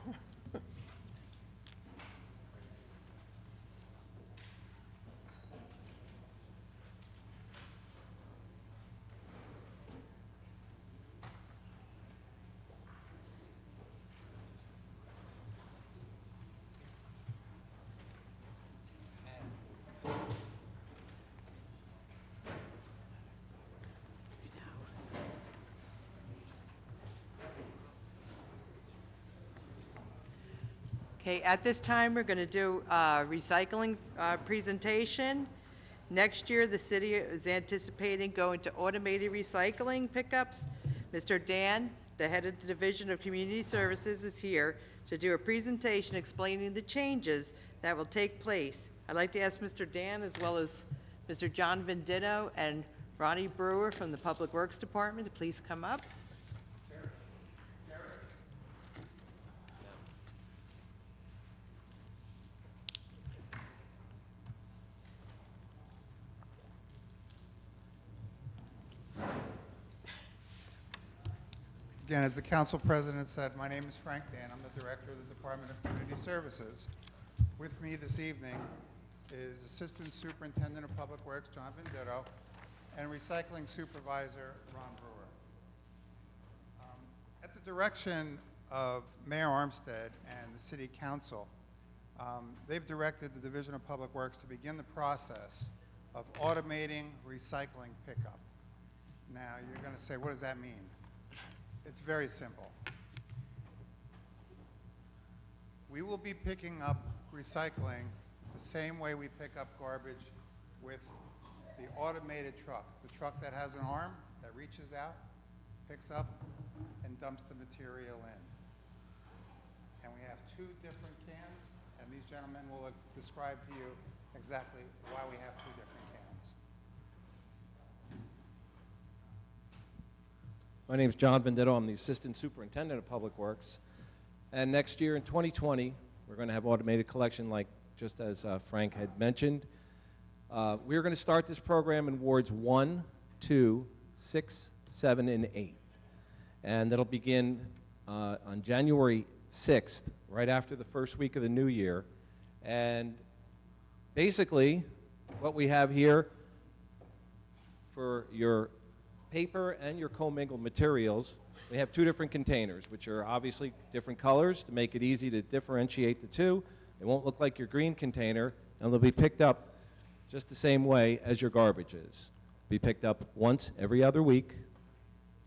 Speaker 1: Okay, at this time, we're going to do a recycling presentation. Next year, the city is anticipating going to automated recycling pickups. Mr. Dan, the head of the Division of Community Services, is here to do a presentation explaining the changes that will take place. I'd like to ask Mr. Dan, as well as Mr. John Venditto and Ronnie Brewer from the Public Works Department, to please come up.
Speaker 9: Again, as the council president said, my name is Frank Dan. I'm the director of the Department of Community Services. With me this evening is Assistant Superintendent of Public Works, John Venditto, and Recycling Supervisor, Ron Brewer. At the direction of Mayor Armstead and the City Council, they've directed the Division of Public Works to begin the process of automating recycling pickup. Now, you're going to say, what does that mean? It's very simple. We will be picking up recycling the same way we pick up garbage with the automated truck, the truck that has an arm that reaches out, picks up, and dumps the material in. And we have two different cans, and these gentlemen will describe to you exactly why we have two different cans.
Speaker 10: My name is John Vendetto. I'm the Assistant Superintendent of Public Works. And next year in 2020, we're going to have automated collection like just as Frank had mentioned. We're going to start this program in wards 1, 2, 6, 7, and 8. And that'll begin on January 6th, right after the first week of the new year. And basically, what we have here for your paper and your commingled materials, we have two different containers, which are obviously different colors to make it easy to differentiate the two. It won't look like your green container, and they'll be picked up just the same way as your garbage is. Be picked up once every other week,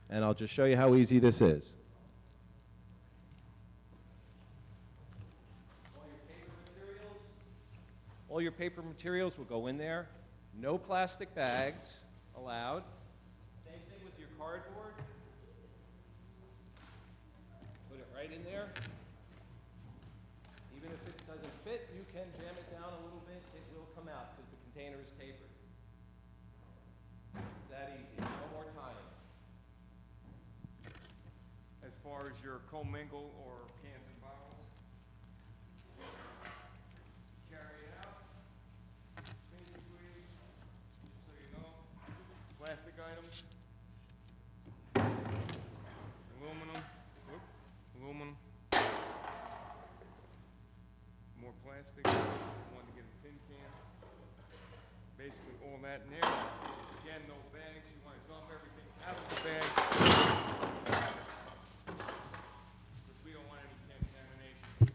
Speaker 10: and I'll just show you how easy this is. All your paper materials will go in there. No plastic bags allowed. Same thing with your cardboard. Put it right in there. Even if it doesn't fit, you can jam it down a little bit. It will come out because the container is tapered. It's that easy. No more tying.
Speaker 11: As far as your commingle or cans and bottles, carry it out. Basically, just so you know, plastic items, aluminum, aluminum, more plastic, one to get a tin can, basically all that in there. Again, no bags, you want to dump everything out of the bag. Because we don't want any contamination.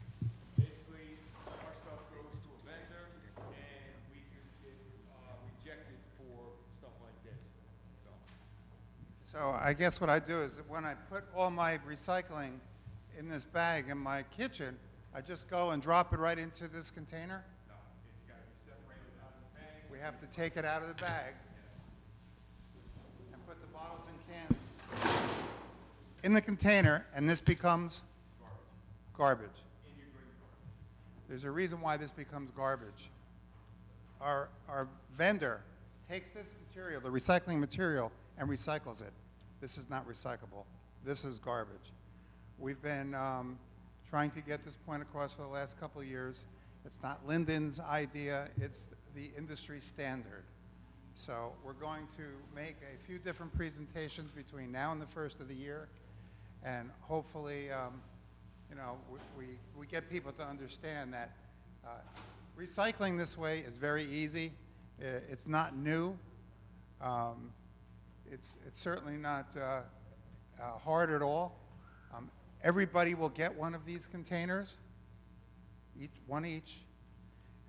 Speaker 11: Basically, our stuff goes to a vendor and we can get rejected for stuff like this.
Speaker 9: So I guess what I do is that when I put all my recycling in this bag in my kitchen, I just go and drop it right into this container?
Speaker 11: No, it's got to be separated out of the bag.
Speaker 9: We have to take it out of the bag and put the bottles and cans in the container, and this becomes garbage. There's a reason why this becomes garbage. Our vendor takes this material, the recycling material, and recycles it. This is not recyclable. This is garbage. We've been trying to get this point across for the last couple of years. It's not Linden's idea, it's the industry standard. So we're going to make a few different presentations between now and the first of the year, and hopefully, you know, we get people to understand that recycling this way is very easy. It's not new. It's certainly not hard at all. Everybody will get one of these containers, one each.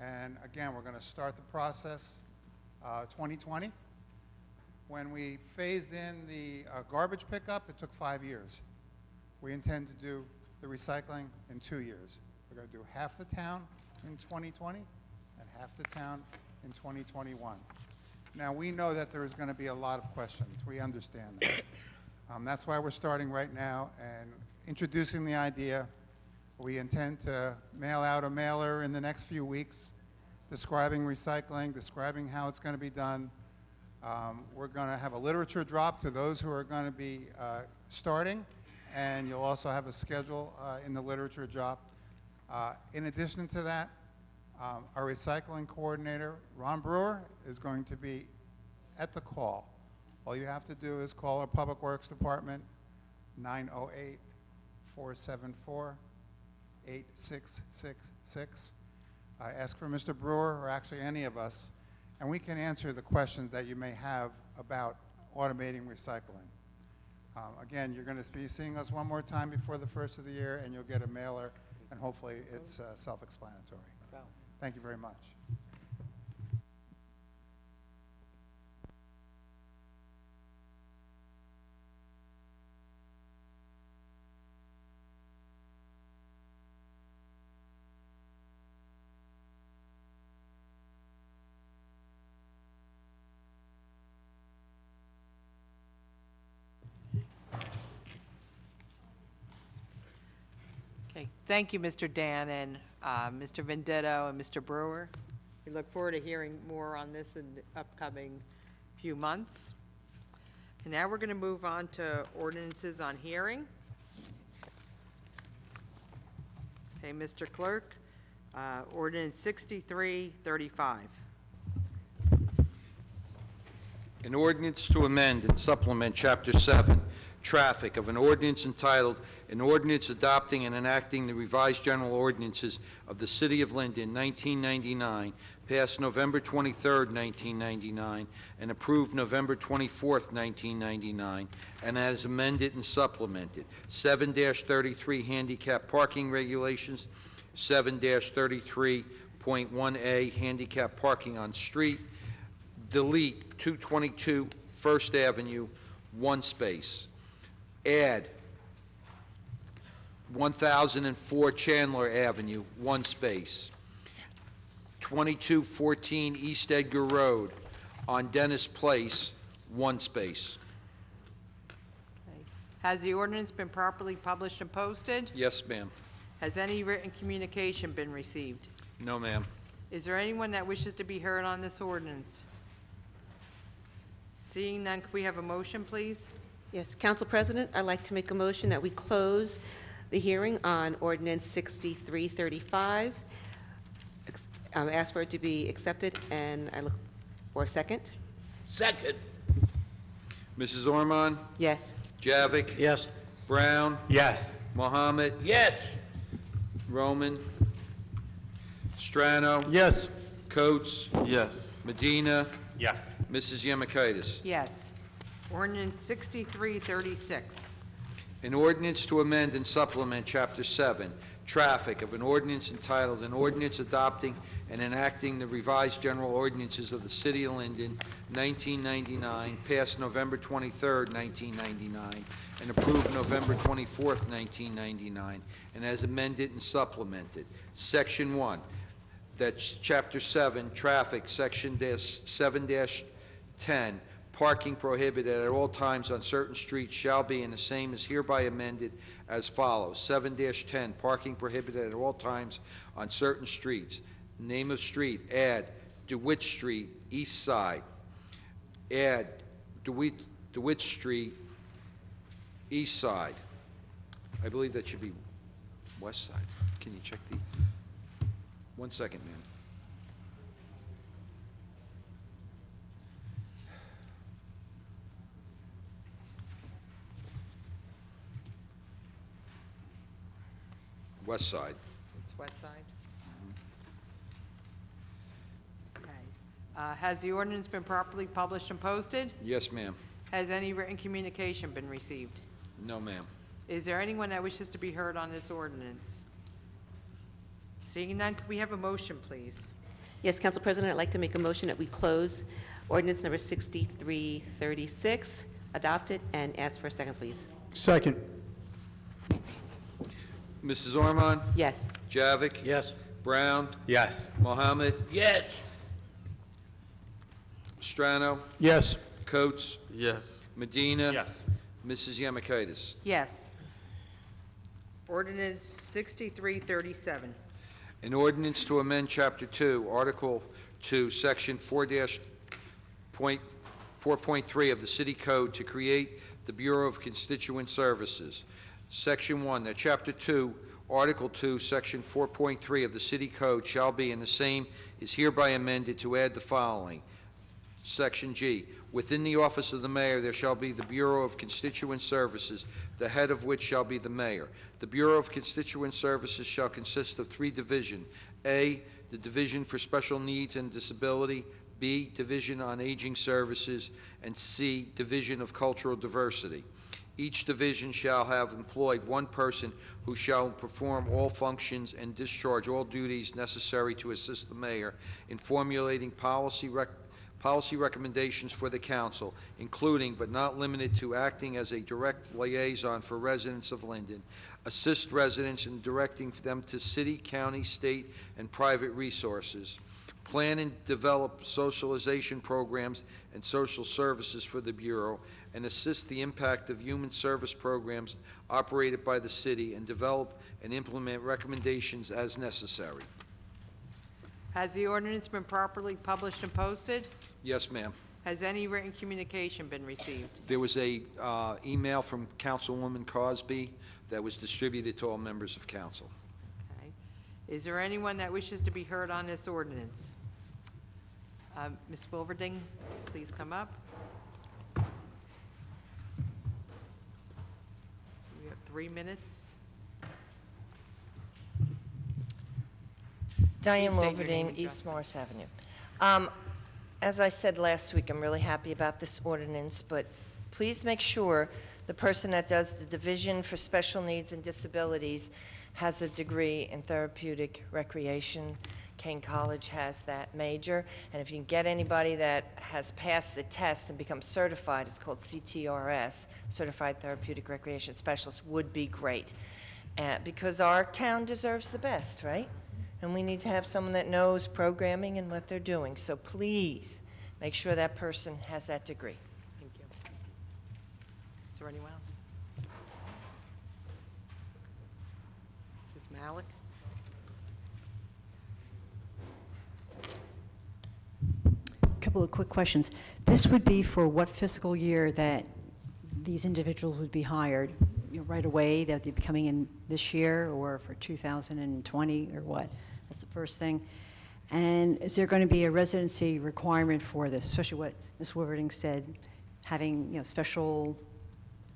Speaker 9: And again, we're going to start the process 2020. When we phased in the garbage pickup, it took 5 years. We intend to do the recycling in 2 years. We're going to do half the town in 2020 and half the town in 2021. Now, we know that there is going to be a lot of questions. We understand that. That's why we're starting right now and introducing the idea. We intend to mail out a mailer in the next few weeks describing recycling, describing how it's going to be done. We're going to have a literature drop to those who are going to be starting, and you'll also have a schedule in the literature drop. In addition to that, our recycling coordinator, Ron Brewer, is going to be at the call. All you have to do is call our Public Works Department, 908-474-8666. Ask for Mr. Brewer or actually any of us, and we can answer the questions that you may have about automating recycling. Again, you're going to be seeing us one more time before the first of the year, and you'll get a mailer, and hopefully it's self-explanatory. Thank you very much.
Speaker 1: Okay, thank you, Mr. Dan and Mr. Vendetto and Mr. Brewer. We look forward to hearing more on this in the upcoming few months. And now we're going to move on to ordinances on hearing. Okay, Mr. Clerk, ordinance 6335.
Speaker 2: An ordinance to amend and supplement Chapter 7, Traffic, of an ordinance entitled, "An Ordinance Adopting and Enacting the Revised General Ordinances of the City of Linden, 1999, passed November 23, 1999, and approved November 24, 1999, and as amended and supplemented, 7-33 handicap parking regulations, 7-33.1A handicap parking on street, delete 222 First Avenue, one space. Add 1004 Chandler Avenue, one space. 2214 East Edgar Road on Dennis Place, one space.
Speaker 1: Okay. Has the ordinance been properly published and posted?
Speaker 2: Yes, ma'am.
Speaker 1: Has any written communication been received?
Speaker 2: No, ma'am.
Speaker 1: Is there anyone that wishes to be heard on this ordinance? Seeing none, can we have a motion, please?
Speaker 12: Yes, Council President, I'd like to make a motion that we close the hearing on ordinance 6335. Ask for it to be accepted, and I look for a second.
Speaker 13: Second.
Speaker 2: Mrs. Ormond?
Speaker 12: Yes.
Speaker 2: Javik?
Speaker 4: Yes.
Speaker 2: Brown?
Speaker 13: Yes.
Speaker 2: Mohammed?
Speaker 13: Yes.
Speaker 2: Roman? Strano?
Speaker 13: Yes.
Speaker 2: Coates?
Speaker 13: Yes.
Speaker 2: Medina?
Speaker 13: Yes.
Speaker 2: Mrs. Yemakaitis?
Speaker 1: Yes. Ordinance 6336.
Speaker 2: An ordinance to amend and supplement Chapter 7, Traffic, of an ordinance entitled, "An Ordinance Adopting and Enacting the Revised General Ordinances of the City of Linden, 1999, passed November 23, 1999, and approved November 24, 1999, and as amended and supplemented. Section 1, that's Chapter 7, Traffic, Section 7-10, parking prohibited at all times on certain streets shall be, and the same is hereby amended as follows. 7-10, parking prohibited at all times on certain streets. Name of street, add DeWitt Street, east side. Add DeWitt Street, east side. I believe that should be west side. Can you check the, 1 second, ma'am. West side.
Speaker 1: It's west side. Okay. Has the ordinance been properly published and posted?
Speaker 2: Yes, ma'am.
Speaker 1: Has any written communication been received?
Speaker 2: No, ma'am.
Speaker 1: Is there anyone that wishes to be heard on this ordinance? Seeing none, can we have a motion, please?
Speaker 12: Yes, Council President, I'd like to make a motion that we close ordinance number 6336, adopt it, and ask for a second, please.
Speaker 13: Second.
Speaker 2: Mrs. Ormond?
Speaker 12: Yes.
Speaker 2: Javik?
Speaker 4: Yes.
Speaker 2: Brown?
Speaker 13: Yes.
Speaker 2: Mohammed?
Speaker 13: Yes.
Speaker 2: Strano?
Speaker 13: Yes.
Speaker 2: Coates?
Speaker 13: Yes.
Speaker 2: Medina?
Speaker 13: Yes.
Speaker 2: Mrs. Yemakaitis?
Speaker 1: Yes. Ordinance 6337.
Speaker 2: An ordinance to amend Chapter 2, Article 2, Section 4.3 of the City Code to create the Bureau of Constituent Services. Section 1, that Chapter 2, Article 2, Section 4.3 of the City Code shall be, and the same is hereby amended to add the following. Section G, within the office of the mayor, there shall be the Bureau of Constituent Services, the head of which shall be the mayor. The Bureau of Constituent Services shall consist of 3 divisions. A, the Division for Special Needs and Disability, B, Division on Aging Services, and C, Division of Cultural Diversity. Each division shall have employed 1 person who shall perform all functions and discharge all duties necessary to assist the mayor in formulating policy recommendations for the council, including but not limited to acting as a direct liaison for residents of Linden, assist residents in directing them to city, county, state, and private resources, plan and develop socialization programs and social services for the Bureau, and assist the impact of human service programs operated by the city, and develop and implement recommendations as necessary.
Speaker 1: Has the ordinance been properly published and posted?
Speaker 2: Yes, ma'am.
Speaker 1: Has any written communication been received?
Speaker 2: There was a email from Councilwoman Cosby that was distributed to all members of council.
Speaker 1: Okay. Is there anyone that wishes to be heard on this ordinance? Ms. Wilverding, please come up. We have 3 minutes.
Speaker 13: Diane
Speaker 1: Please state your name
Speaker 13: Wilverding,
Speaker 1: and
Speaker 13: East Morris Avenue. As I said last week, I'm really happy about this ordinance, but please make sure the person that does the Division for Special Needs and Disabilities has a degree in therapeutic recreation. Kane College has that major, and if you can get anybody that has passed the test and become certified, it's called CTRS, Certified Therapeutic Recreation Specialist, would be great. Because our town deserves the best, right? And we need to have someone that knows programming and what they're doing. So please, make sure that person has that degree.
Speaker 1: Thank you. Is there anyone else? Mrs. Malik?
Speaker 14: Couple of quick questions. This would be for what fiscal year that these individuals would be hired? You know, right away, that they'd be coming in this year, or for 2020, or what? That's the first thing. And is there going to be a residency requirement for this, especially what Ms. Wilverding said, having, you know, special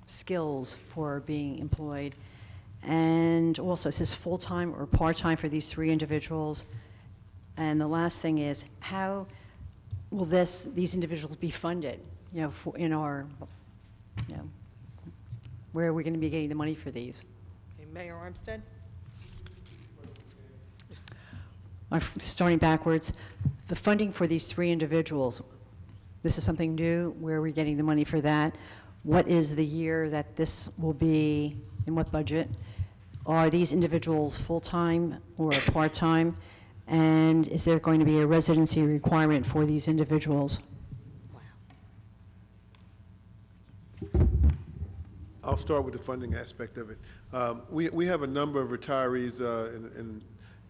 Speaker 14: skills for being employed? And also, is this full-time or part-time for these 3 individuals? And the last thing is, how will these individuals be funded, you know, in our, you know, where are we going to be getting the money for these?
Speaker 1: Okay, Mayor Armstead?
Speaker 14: Starting backwards, the funding for these 3 individuals, this is something new. Where are we getting the money for that? What is the year that this will be, in what budget? Are these individuals full-time or part-time? And is there going to be a residency requirement for these individuals?
Speaker 5: I'll start with the funding aspect of it. We have a number of retirees in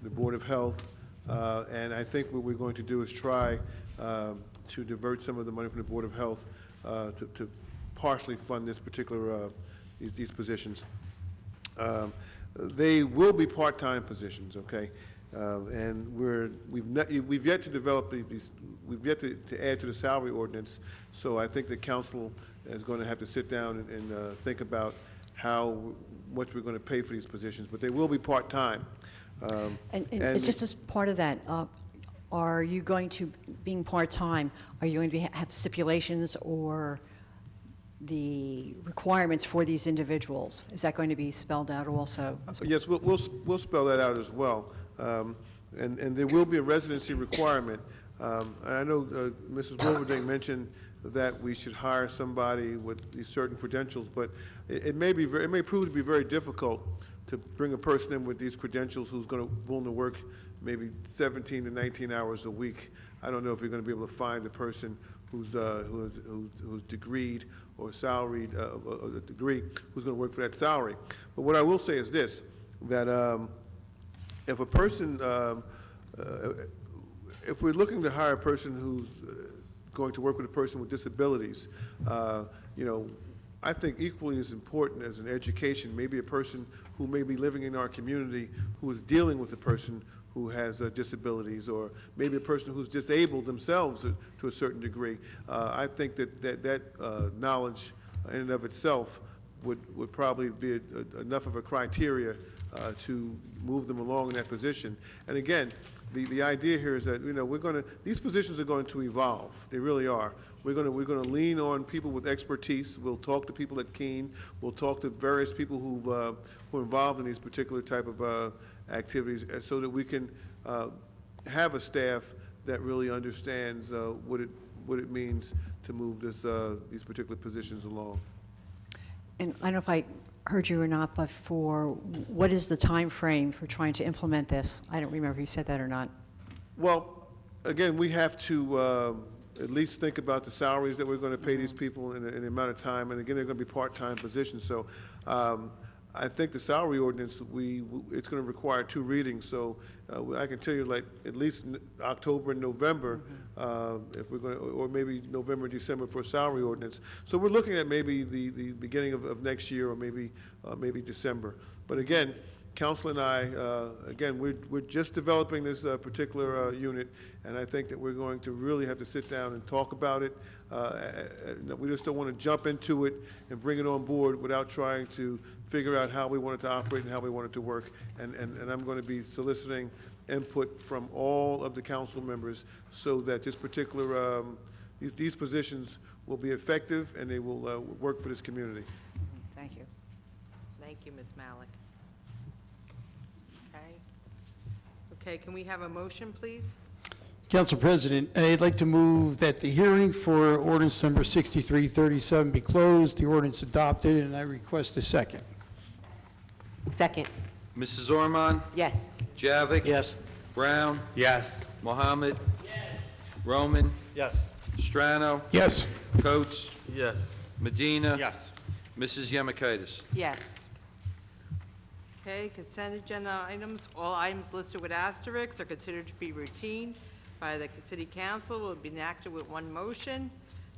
Speaker 5: the Board of Health, and I think what we're going to do is try to divert some of the money from the Board of Health to partially fund this particular, these positions. They will be part-time positions, okay? And we've yet to develop we've yet to add to the salary ordinance, so I think the council is going to have to sit down and think about how much we're going to pay for these positions, but they will be part-time.
Speaker 14: And it's just as part of that, are you going to, being part-time, are you going to have stipulations or the requirements for these individuals? Is that going to be spelled out also?
Speaker 5: Yes, we'll spell that out as well. And there will be a residency requirement. I know Mrs. Wilverding mentioned that we should hire somebody with these certain credentials, but it may prove to be very difficult to bring a person in with these credentials who's willing to work maybe 17 to 19 hours a week. I don't know if you're going to be able to find the person who's degreed or salaried, a degree, who's going to work for that salary. But what I will say is this, that if a person, if we're looking to hire a person who's going to work with a person with disabilities, you know, I think equally as important as an education, maybe a person who may be living in our community who is dealing with a person who has disabilities, or maybe a person who's disabled themselves to a certain degree. I think that knowledge in and of itself would probably be enough of a criteria to move them along in that position. And again, the idea here is that, you know, these positions are going to evolve. They really are. We're going to lean on people with expertise. We'll talk to people at Keene. We'll talk to various people who are involved in these particular type of activities, so that we can have a staff that really understands what it means to move these particular positions along.
Speaker 14: And I don't know if I heard you or not, but what is the time frame for trying to implement this? I don't remember if you said that or not.
Speaker 5: Well, again, we have to at least think about the salaries that we're going to pay these people in the amount of time, and again, they're going to be part-time positions, so I think the salary ordinance, it's going to require 2 readings, so I can tell you, like, at least October and November, if we're going to, or maybe November, December for a salary ordinance. So we're looking at maybe the beginning of next year, or maybe December. But again, Council and I, again, we're just developing this particular unit, and I think that we're going to really have to sit down and talk about it. We just don't want to jump into it and bring it on board without trying to figure out how we want it to operate and how we want it to work. And I'm going to be soliciting input from all of the council members so that this particular, these positions will be effective and they will work for this community.
Speaker 14: Thank you.
Speaker 1: Thank you, Ms. Malik. Okay, can we have a motion, please?
Speaker 15: Council President, I'd like to move that the hearing for ordinance number 6337 be closed, the ordinance adopted, and I request a second.
Speaker 12: Second.
Speaker 2: Mrs. Ormond?
Speaker 12: Yes.
Speaker 2: Javik?
Speaker 4: Yes.
Speaker 2: Brown?
Speaker 11: Yes.
Speaker 2: Mohammed? Yes. Roman?
Speaker 11: Yes.
Speaker 2: Strano?
Speaker 15: Yes.
Speaker 2: Coates?
Speaker 11: Yes.
Speaker 2: Medina?
Speaker 11: Yes.
Speaker 2: Mrs. Yemakaitis?
Speaker 1: Yes. Okay, consent agenda items, all items listed with asterisks are considered to be routine by the city council, will be enacted with one motion.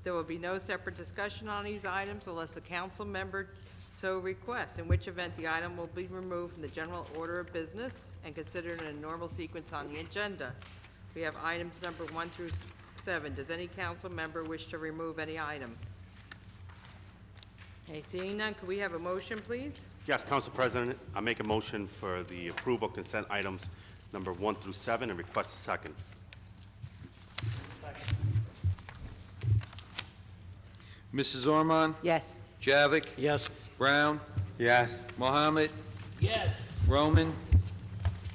Speaker 1: There will be no separate discussion on these items unless a council member so requests, in which event the item will be removed from the general order of business and considered in a normal sequence on the agenda. We have items number 1 through 7. Does any council member wish to remove any item? Okay, seeing none, could we have a motion, please?
Speaker 16: Yes, Council President, I make a motion for the approval of consent items number 1 through 7 and request a second.
Speaker 2: Mrs. Ormond?
Speaker 12: Yes.
Speaker 2: Javik?
Speaker 4: Yes.
Speaker 2: Brown?
Speaker 11: Yes.
Speaker 2: Mohammed?
Speaker 11: Yes.
Speaker 2: Roman?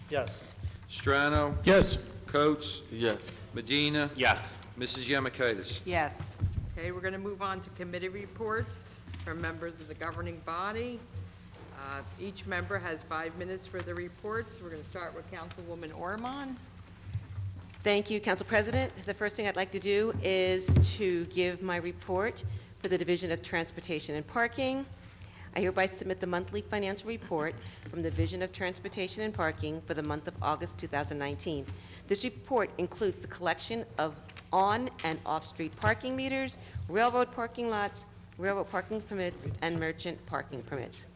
Speaker 11: Yes.
Speaker 2: Strano?
Speaker 15: Yes.
Speaker 2: Coates?
Speaker 11: Yes.
Speaker 2: Medina?
Speaker 16: Yes.
Speaker 2: Mrs. Yemakaitis?
Speaker 1: Yes. Okay, we're going to move on to committee reports from members of the governing body. Each member has 5 minutes for the reports. We're going to start with Councilwoman Ormond.
Speaker 12: Thank you, Council President. The first thing I'd like to do is to give my report for the Division of Transportation and Parking. I hereby submit the monthly financial report from the Division of Transportation and Parking for the month of August 2019. This report includes the collection of on- and off-street parking meters, railroad parking lots, railroad parking permits, and merchant parking permits.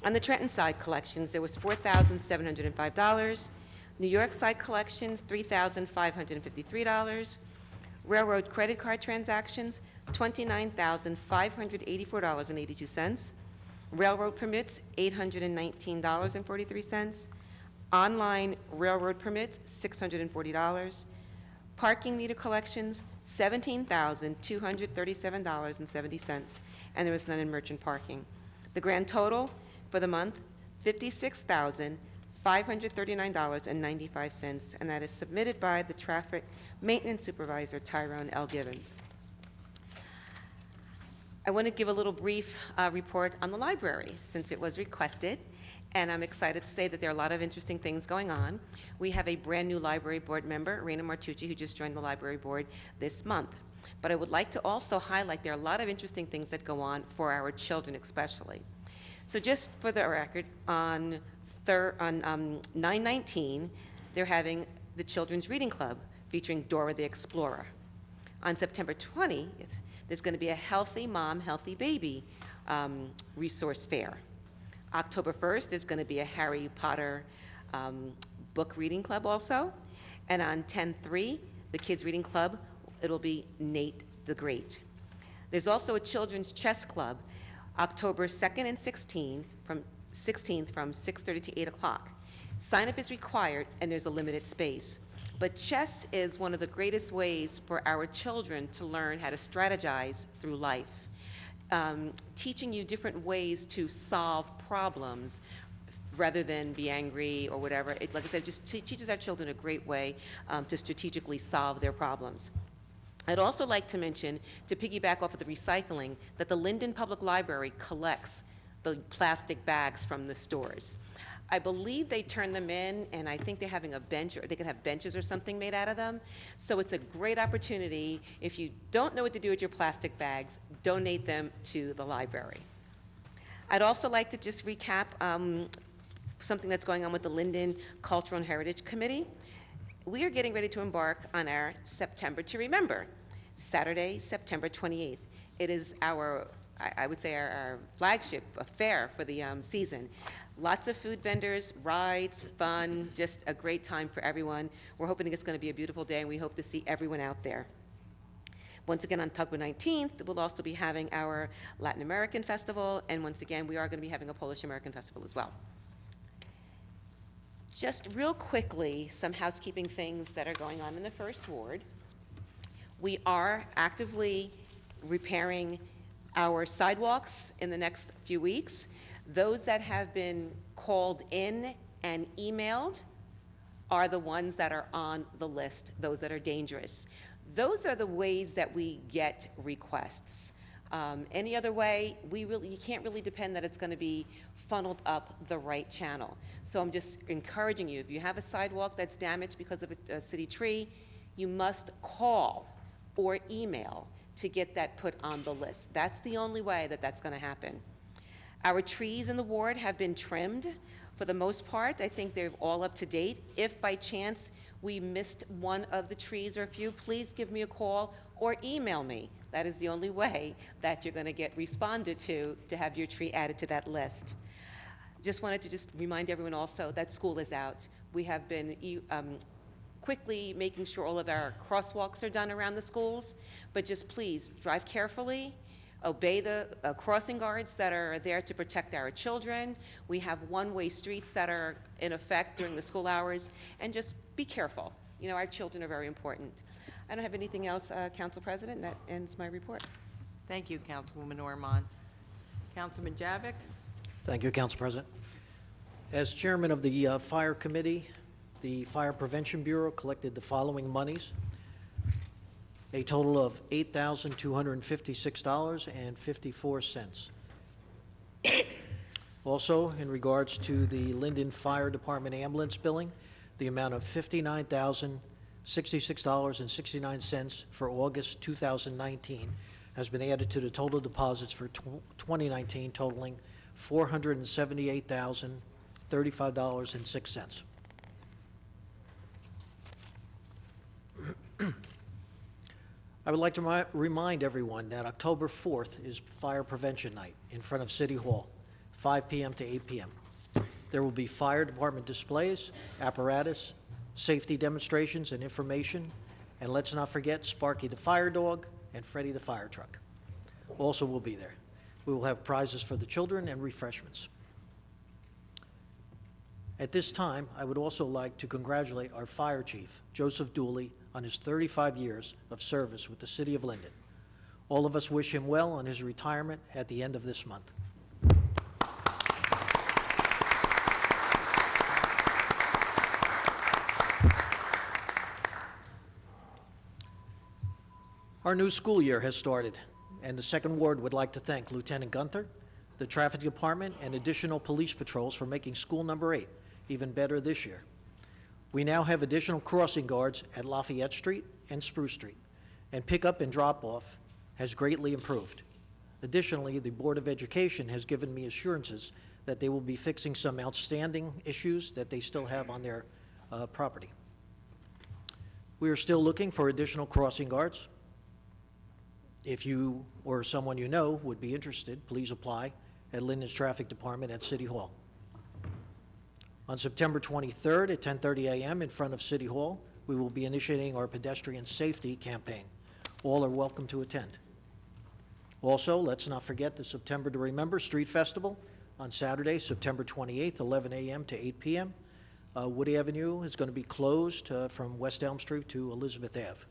Speaker 12: On the Trenton side collections, there was $4,705. New York side collections, $3,553. Railroad credit card transactions, $29,584.82. Railroad permits, $819.43. Online railroad permits, $640. Parking meter collections, $17,237.70, and there was none in merchant parking. The grand total for the month, $56,539.95, and that is submitted by the Traffic Maintenance Supervisor, Tyrone L. Gibbons. I want to give a little brief report on the library, since it was requested, and I'm excited to say that there are a lot of interesting things going on. We have a brand-new library board member, Raina Martucci, who just joined the library board this month. But I would like to also highlight there are a lot of interesting things that go on for our children especially. So just for the record, on 9/19, they're having the Children's Reading Club featuring Dora the Explorer. On September 20th, there's going to be a Healthy Mom, Healthy Baby resource fair. October 1st, there's going to be a Harry Potter book reading club also. And on 10/3, the Kids Reading Club, it'll be Nate the Great. There's also a Children's Chess Club, October 2nd and 16th from 6:30 to 8 o'clock. Sign-up is required, and there's a limited space. But chess is one of the greatest ways for our children to learn how to strategize through life, teaching you different ways to solve problems rather than be angry or whatever. Like I said, it just teaches our children a great way to strategically solve their problems. I'd also like to mention, to piggyback off of the recycling, that the Linden Public Library collects the plastic bags from the stores. I believe they turn them in, and I think they're having a bench, or they can have benches or something made out of them. So it's a great opportunity. If you don't know what to do with your plastic bags, donate them to the library. I'd also like to just recap something that's going on with the Linden Cultural and Heritage Committee. We are getting ready to embark on our September to Remember, Saturday, September 28th. It is our, I would say, our flagship affair for the season. Lots of food vendors, rides, fun, just a great time for everyone. We're hoping it's going to be a beautiful day, and we hope to see everyone out there. Once again, on October 19th, we'll also be having our Latin American Festival, and once again, we are going to be having a Polish American Festival as well. Just real quickly, some housekeeping things that are going on in the First Ward. We are actively repairing our sidewalks in the next few weeks. Those that have been called in and emailed are the ones that are on the list, those that are dangerous. Those are the ways that we get requests. Any other way, you can't really depend that it's going to be funneled up the right channel. So I'm just encouraging you, if you have a sidewalk that's damaged because of a city tree, you must call or email to get that put on the list. That's the only way that that's going to happen. Our trees in the ward have been trimmed. For the most part, I think they're all up to date. If by chance we missed one of the trees or a few, please give me a call or email me. That is the only way that you're going to get responded to have your tree added to that list. Just wanted to remind everyone also that school is out. We have been quickly making sure all of our crosswalks are done around the schools, but just please drive carefully, obey the crossing guards that are there to protect our children. We have one-way streets that are in effect during the school hours, and just be careful. You know, our children are very important. I don't have anything else, Council President, and that ends my report.
Speaker 1: Thank you, Councilwoman Ormond. Councilman Javik?
Speaker 4: Thank you, Council President. As chairman of the Fire Committee, the Fire Prevention Bureau collected the following monies: a total of $8,256.54. Also, in regards to the Linden Fire Department ambulance billing, the amount of $59,066.69 for August 2019 has been added to the total deposits for 2019, totaling $478,035.06. I would like to remind everyone that October 4th is Fire Prevention Night in front of City Hall, 5 p.m. to 8 p.m. There will be fire department displays, apparatus, safety demonstrations, and information. And let's not forget Sparky the Fire Dog and Freddie the Fire Truck. Also will be there. We will have prizes for the children and refreshments. At this time, I would also like to congratulate our fire chief, Joseph Dooley, on his 35 years of service with the City of Linden. All of us wish him well on his retirement at the end of this month. Our new school year has started, and the Second Ward would like to thank Lieutenant Gunther, the Traffic Department, and additional police patrols for making school number 8 even better this year. We now have additional crossing guards at Lafayette Street and Spruce Street, and pickup and drop-off has greatly improved. Additionally, the Board of Education has given me assurances that they will be fixing some outstanding issues that they still have on their property. We are still looking for additional crossing guards. If you or someone you know would be interested, please apply at Linden's Traffic Department at City Hall. On September 23rd at 10:30 a.m. in front of City Hall, we will be initiating our pedestrian safety campaign. All are welcome to attend. Also, let's not forget the September to Remember Street Festival on Saturday, September 28th, 11 a.m. to 8 p.m. Woody Avenue is going to be closed from West Elm Street to Elizabeth Ave.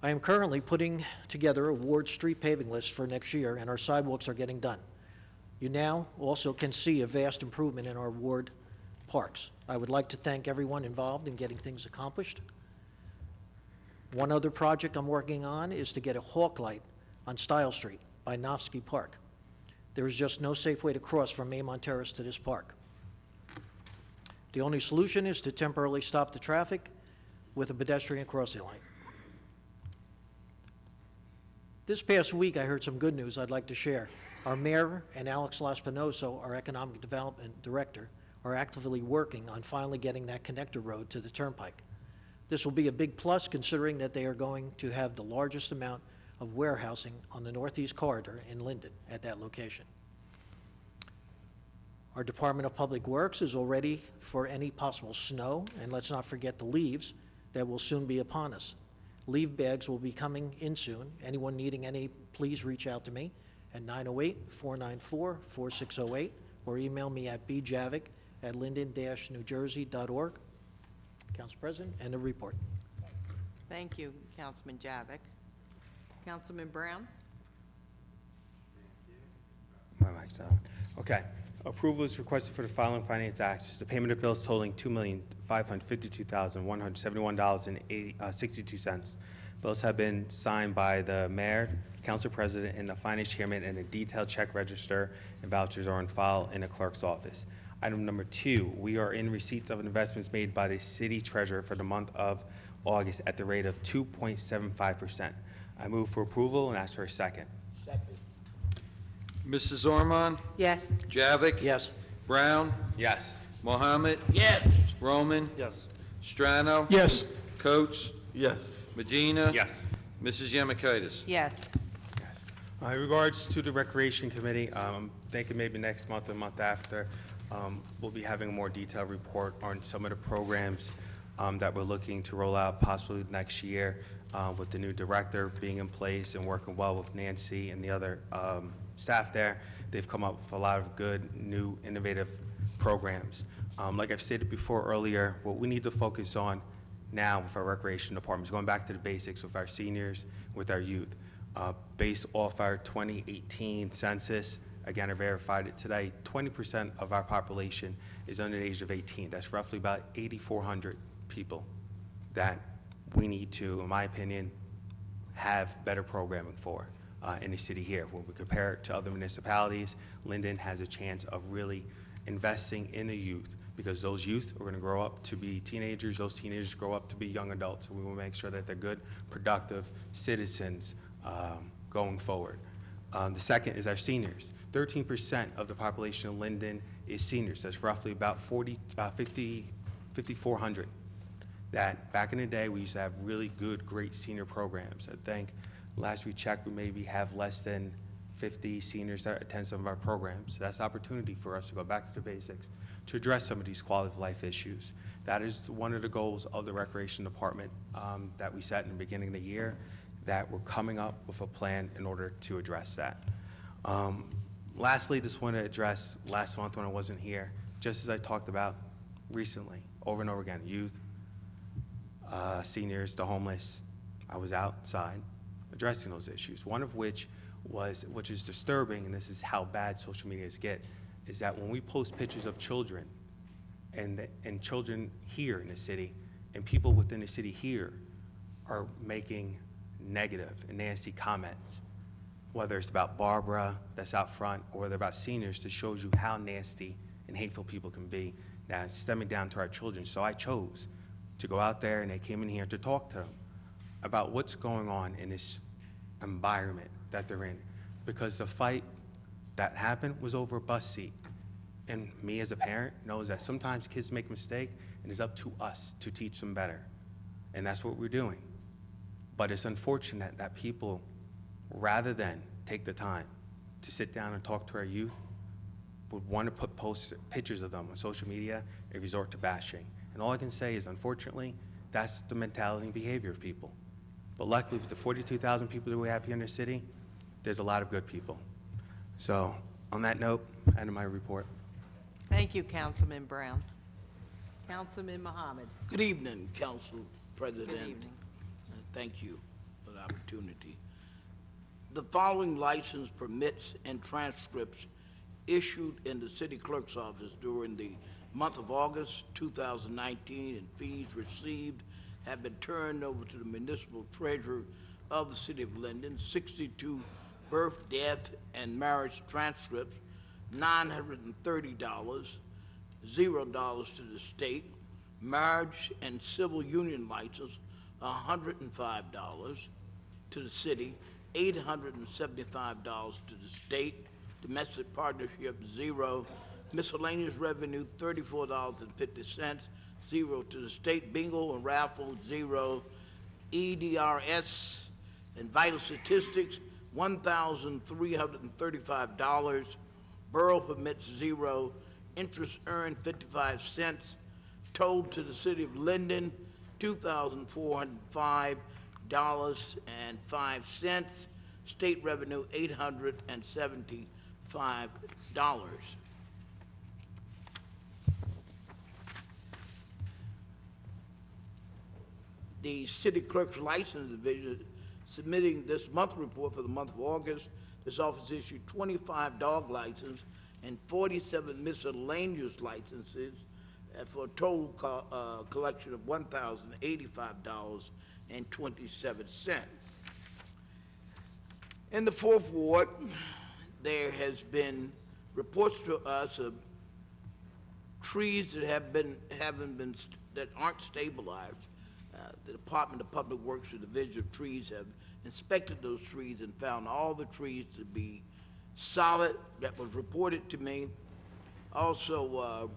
Speaker 4: I am currently putting together a ward street paving list for next year, and our sidewalks are getting done. You now also can see a vast improvement in our ward parks. I would like to thank everyone involved in getting things accomplished. One other project I'm working on is to get a hawk light on Stile Street by Nofsky Park. There is just no safe way to cross from Maymont Terrace to this park. The only solution is to temporarily stop the traffic with a pedestrian crossing lane. This past week, I heard some good news I'd like to share. Our mayor and Alex Laspinoso, our economic development director, are actively working on finally getting that connector road to the turnpike. This will be a big plus considering that they are going to have the largest amount of warehousing on the northeast corridor in Linden at that location. Our Department of Public Works is all ready for any possible snow, and let's not forget the leaves that will soon be upon us. Leave bags will be coming in soon. Anyone needing any, please reach out to me at 908-494-4608 or email me at bjavick@linden-newjersey.org. Council President, and the report.
Speaker 1: Thank you, Councilman Javik. Councilman Brown?
Speaker 17: My mic's on. Okay. Approval is requested for the following finance actions. The payment of bills totaling $2,552,171.62. Bills have been signed by the mayor, council president, and the finance chairman, and a detailed check register and vouchers are on file in the clerk's office. Item number 2, we are in receipts of investments made by the city treasurer for the month of August at the rate of 2.75%. I move for approval and ask for a second.
Speaker 2: Mrs. Ormond?
Speaker 12: Yes.
Speaker 2: Javik?
Speaker 4: Yes.
Speaker 2: Brown?
Speaker 17: Yes.
Speaker 2: Mohammed?
Speaker 15: Yes.
Speaker 2: Roman?
Speaker 17: Yes.
Speaker 2: Strano?
Speaker 15: Yes.
Speaker 2: Coates?
Speaker 17: Yes.
Speaker 2: Medina?
Speaker 16: Yes.
Speaker 2: Mrs. Yemakaitis?
Speaker 1: Yes.
Speaker 17: In regards to the Recreation Committee, thinking maybe next month or the month after, we'll be having a more detailed report on some of the programs that we're looking to roll out possibly next year with the new director being in place and working well with Nancy and the other staff there. They've come up with a lot of good, new, innovative programs. Like I've stated before earlier, what we need to focus on now with our recreation department is going back to the basics with our seniors, with our youth. Based off our 2018 census, again, I verified it today, 20% of our population is under the age of 18. That's roughly about 8,400 people that we need to, in my opinion, have better programming for in the city here. When we compare it to other municipalities, Linden has a chance of really investing in the youth because those youth are going to grow up to be teenagers, those teenagers grow up to be young adults. So we will make sure that they're good, productive citizens going forward. The second is our seniors. 13% of the population of Linden is seniors. That's roughly about 5,400. That back in the day, we used to have really good, great senior programs. I think last we checked, we maybe have less than 50 seniors that attend some of our programs. So that's an opportunity for us to go back to the basics, to address some of these quality of life issues. That is one of the goals of the Recreation Department that we set in the beginning of the year, that we're coming up with a plan in order to address that. Lastly, just want to address last month when I wasn't here, just as I talked about recently, over and over again, youth, seniors, the homeless. I was outside addressing those issues, one of which is disturbing, and this is how bad social medias get, is that when we post pictures of children and children here in the city, and people within the city here are making negative and nasty comments, whether it's about Barbara that's out front or whether about seniors, that shows you how nasty and hateful people can be. Now it's stemming down to our children. So I chose to go out there, and they came in here to talk to them about what's going on in this environment that they're in, because the fight that happened was over a bus seat. And me as a parent knows that sometimes kids make mistakes, and it's up to us to teach them better. And that's what we're doing. But it's unfortunate that people, rather than take the time to sit down and talk to our youth, would want to post pictures of them on social media and resort to bashing. And all I can say is, unfortunately, that's the mentality and behavior of people. But luckily, with the 42,000 people that we have here in the city, there's a lot of good people. So on that note, end of my report.
Speaker 1: Thank you, Councilman Brown. Councilman Mohammed.
Speaker 18: Good evening, Council President.
Speaker 1: Good evening.
Speaker 18: Thank you for the opportunity. The following license permits and transcripts issued in the city clerk's office during the month of August 2019 and fees received have been turned over to the municipal treasurer of the city of Linden. 62 birth, death, and marriage transcripts, $930, $0 to the state. Marriage and civil union license, $105 to the city, $875 to the state. Domestic partnership, 0. Miscellaneous revenue, $34.50, 0 to the state. Bingo and raffle, 0. EDRS and vital statistics, $1,335. Borough permits, 0. Interest earned, 55 cents. Toll to the city of Linden, $2,405.05. State revenue, $875. The city clerk's license division submitting this monthly report for the month of August. This office issued 25 dog licenses and 47 miscellaneous licenses for a total collection of $1,085.27. In the Fourth Ward, there has been reports to us of trees that that aren't stabilized. The Department of Public Works and Division of Trees have inspected those trees and found all the trees to be solid. That was reported to me. Also,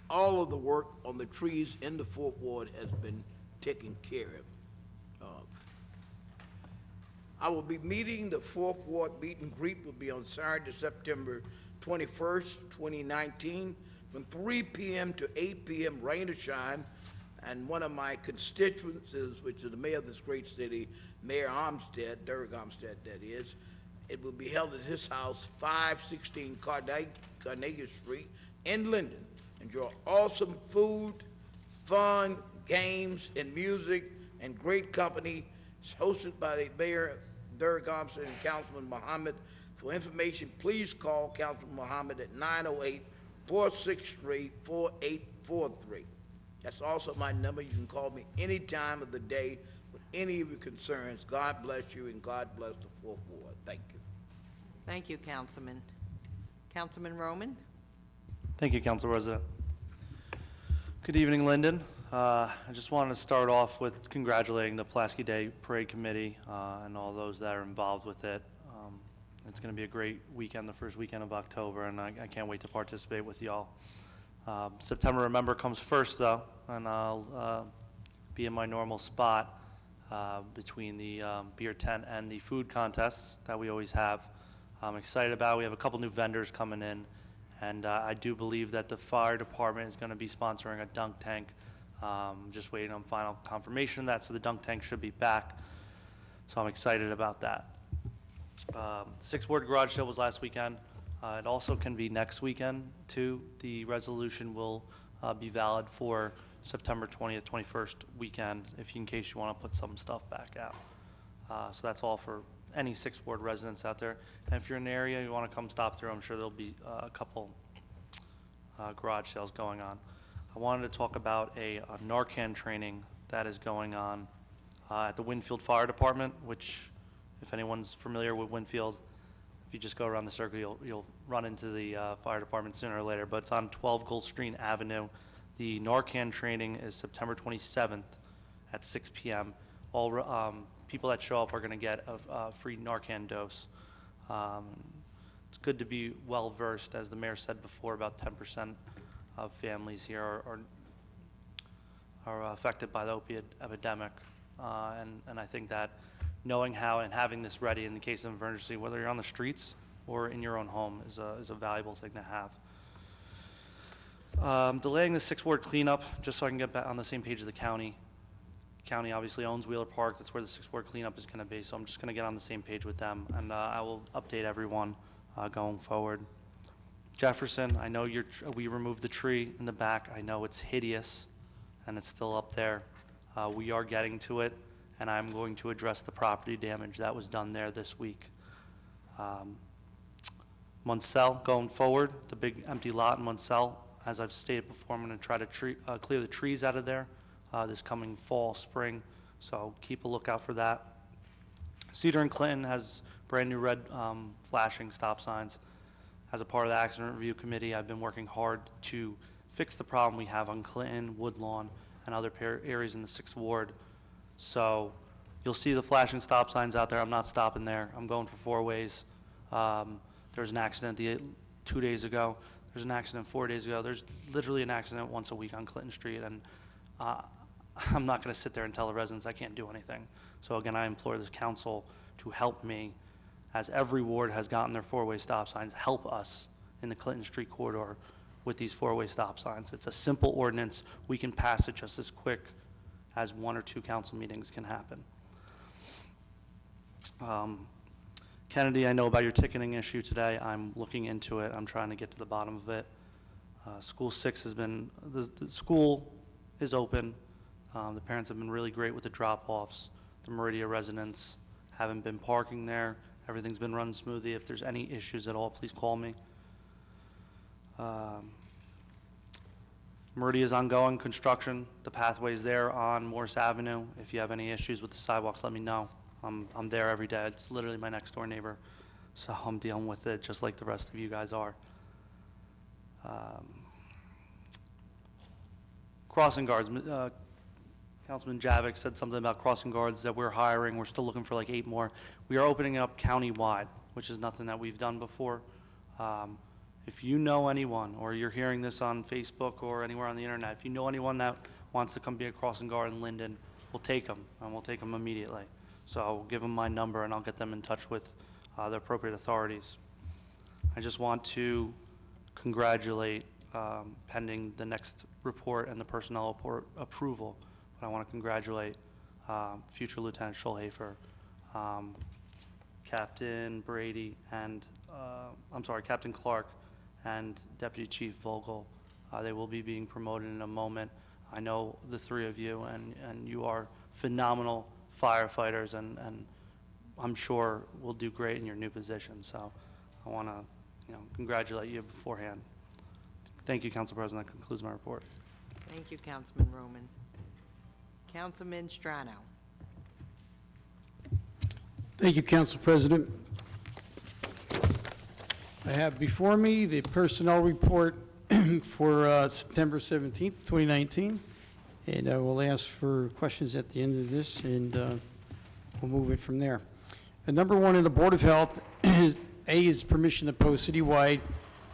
Speaker 18: all of the work on the trees in the Fourth Ward has been taken care of. I will be meeting, the Fourth Ward meet and greet will be on Saturday, September 21st, 2019, from 3 p.m. to 8 p.m., rain or shine. And one of my constituents, which is the mayor of this great city, Mayor Armstead, Derek Armstead, that is, it will be held at his house, 516 Carnegie Street in Linden. Enjoy awesome food, fun, games, and music, and great company. It's hosted by the Mayor Derek Armstead and Councilman Muhammad. For information, please call Councilman Muhammad at 908-463-4843. That's also my number. You can call me any time of the day with any of your concerns. God bless you, and God bless the Fourth Ward. Thank you.
Speaker 1: Thank you, Councilman. Councilman Roman?
Speaker 19: Thank you, Council President. Good evening, Linden. I just wanted to start off with congratulating the Pulaski Day Parade Committee and all those that are involved with it. It's going to be a great weekend, the first weekend of October, and I can't wait to participate with y'all. September, remember, comes first, though, and I'll be in my normal spot between the beer tent and the food contests that we always have. I'm excited about it. We have a couple new vendors coming in, and I do believe that the fire department is going to be sponsoring a dunk tank. Just waiting on final confirmation of that, so the dunk tank should be back. So I'm excited about that. Sixth Ward Garage Sale was last weekend. It also can be next weekend, too. The resolution will be valid for September 20th, 21st weekend, in case you want to put some stuff back out. So that's all for any Sixth Ward residents out there. And if you're in the area, you want to come stop through, I'm sure there'll be a couple garage sales going on. I wanted to talk about a Narcan training that is going on at the Winfield Fire Department, which, if anyone's familiar with Winfield, if you just go around the circle, you'll run into the fire department sooner or later. But it's on 12 Gulfstream Avenue. The Narcan training is September 27th at 6 p.m. All people that show up are going to get a free Narcan dose. It's good to be well-versed. As the mayor said before, about 10% of families here are affected by the opiate epidemic. And I think that knowing how and having this ready in the case of emergency, whether you're on the streets or in your own home, is a valuable thing to have. Delaying the Sixth Ward cleanup, just so I can get back on the same page as the county. County obviously owns Wheeler Park. That's where the Sixth Ward cleanup is going to be. So I'm just going to get on the same page with them, and I will update everyone going forward. Jefferson, I know we removed the tree in the back. I know it's hideous, and it's still up there. We are getting to it, and I'm going to address the property damage that was done there this week. Munsell, going forward, the big empty lot in Munsell, as I've stated before, I'm going to try to clear the trees out of there this coming fall, spring, so keep a lookout for that. Cedar and Clinton has brand-new red flashing stop signs. As a part of the accident review committee, I've been working hard to fix the problem we have on Clinton, Woodlawn, and other areas in the 6th Ward. So you'll see the flashing stop signs out there. I'm not stopping there. I'm going for 4 ways. There was an accident 2 days ago. There's an accident 4 days ago. There's literally an accident once a week on Clinton Street, and I'm not going to sit there and tell the residents I can't do anything. So again, I implore this council to help me, as every ward has gotten their 4-way stop signs, help us in the Clinton Street corridor with these 4-way stop signs. It's a simple ordinance. We can pass it just as quick as 1 or 2 council meetings can happen. Kennedy, I know about your ticketing issue today. I'm looking into it. I'm trying to get to the bottom of it. School 6 has been, the school is open. The parents have been really great with the drop-offs. The Meridia residents haven't been parking there. Everything's been run smoothly. If there's any issues at all, please call me. Meridia is ongoing construction. The pathway's there on Morse Avenue. If you have any issues with the sidewalks, let me know. I'm there every day. It's literally my next door neighbor. So I'm dealing with it just like the rest of you guys are. Crossing guards. Councilman Javik said something about crossing guards that we're hiring. We're still looking for like 8 more. We are opening it up county-wide, which is nothing that we've done before. If you know anyone, or you're hearing this on Facebook or anywhere on the internet, if you know anyone that wants to come be a crossing guard in Linden, we'll take them, and we'll take them immediately. So I'll give them my number, and I'll get them in touch with the appropriate authorities. I just want to congratulate, pending the next report and the personnel report approval, but I want to congratulate future Lieutenant Schulhafer, Captain Brady, and Captain Clark, and Deputy Chief Vogel. They will be being promoted in a moment. I know the 3 of you, and you are phenomenal firefighters, and I'm sure will do great in your new position. So I want to, congratulate you beforehand. Thank you, Council President. That concludes my report.
Speaker 1: Thank you, Councilman Roman. Councilman Strano.
Speaker 15: Thank you, Council President. I have before me the personnel report for September 17th, 2019, and I will ask for questions at the end of this, and we'll move it from there. Number 1 in the Board of Health is permission to post citywide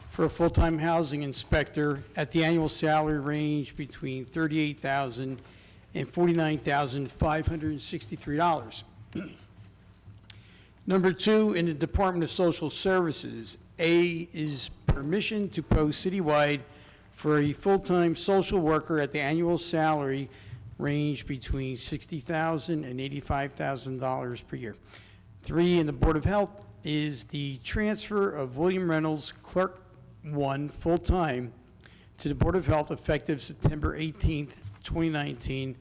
Speaker 15: for a full-time housing inspector at the annual salary range between $38,000 and $49,563. Number 2, in the Department of Social Services, A is permission to post citywide for a full-time social worker at the annual salary range between $60,000 and $85,000 per year. 3, in the Board of Health, is the transfer of William Reynolds, Clerk 1, full-time to the Board of Health effective September 18th, 2019,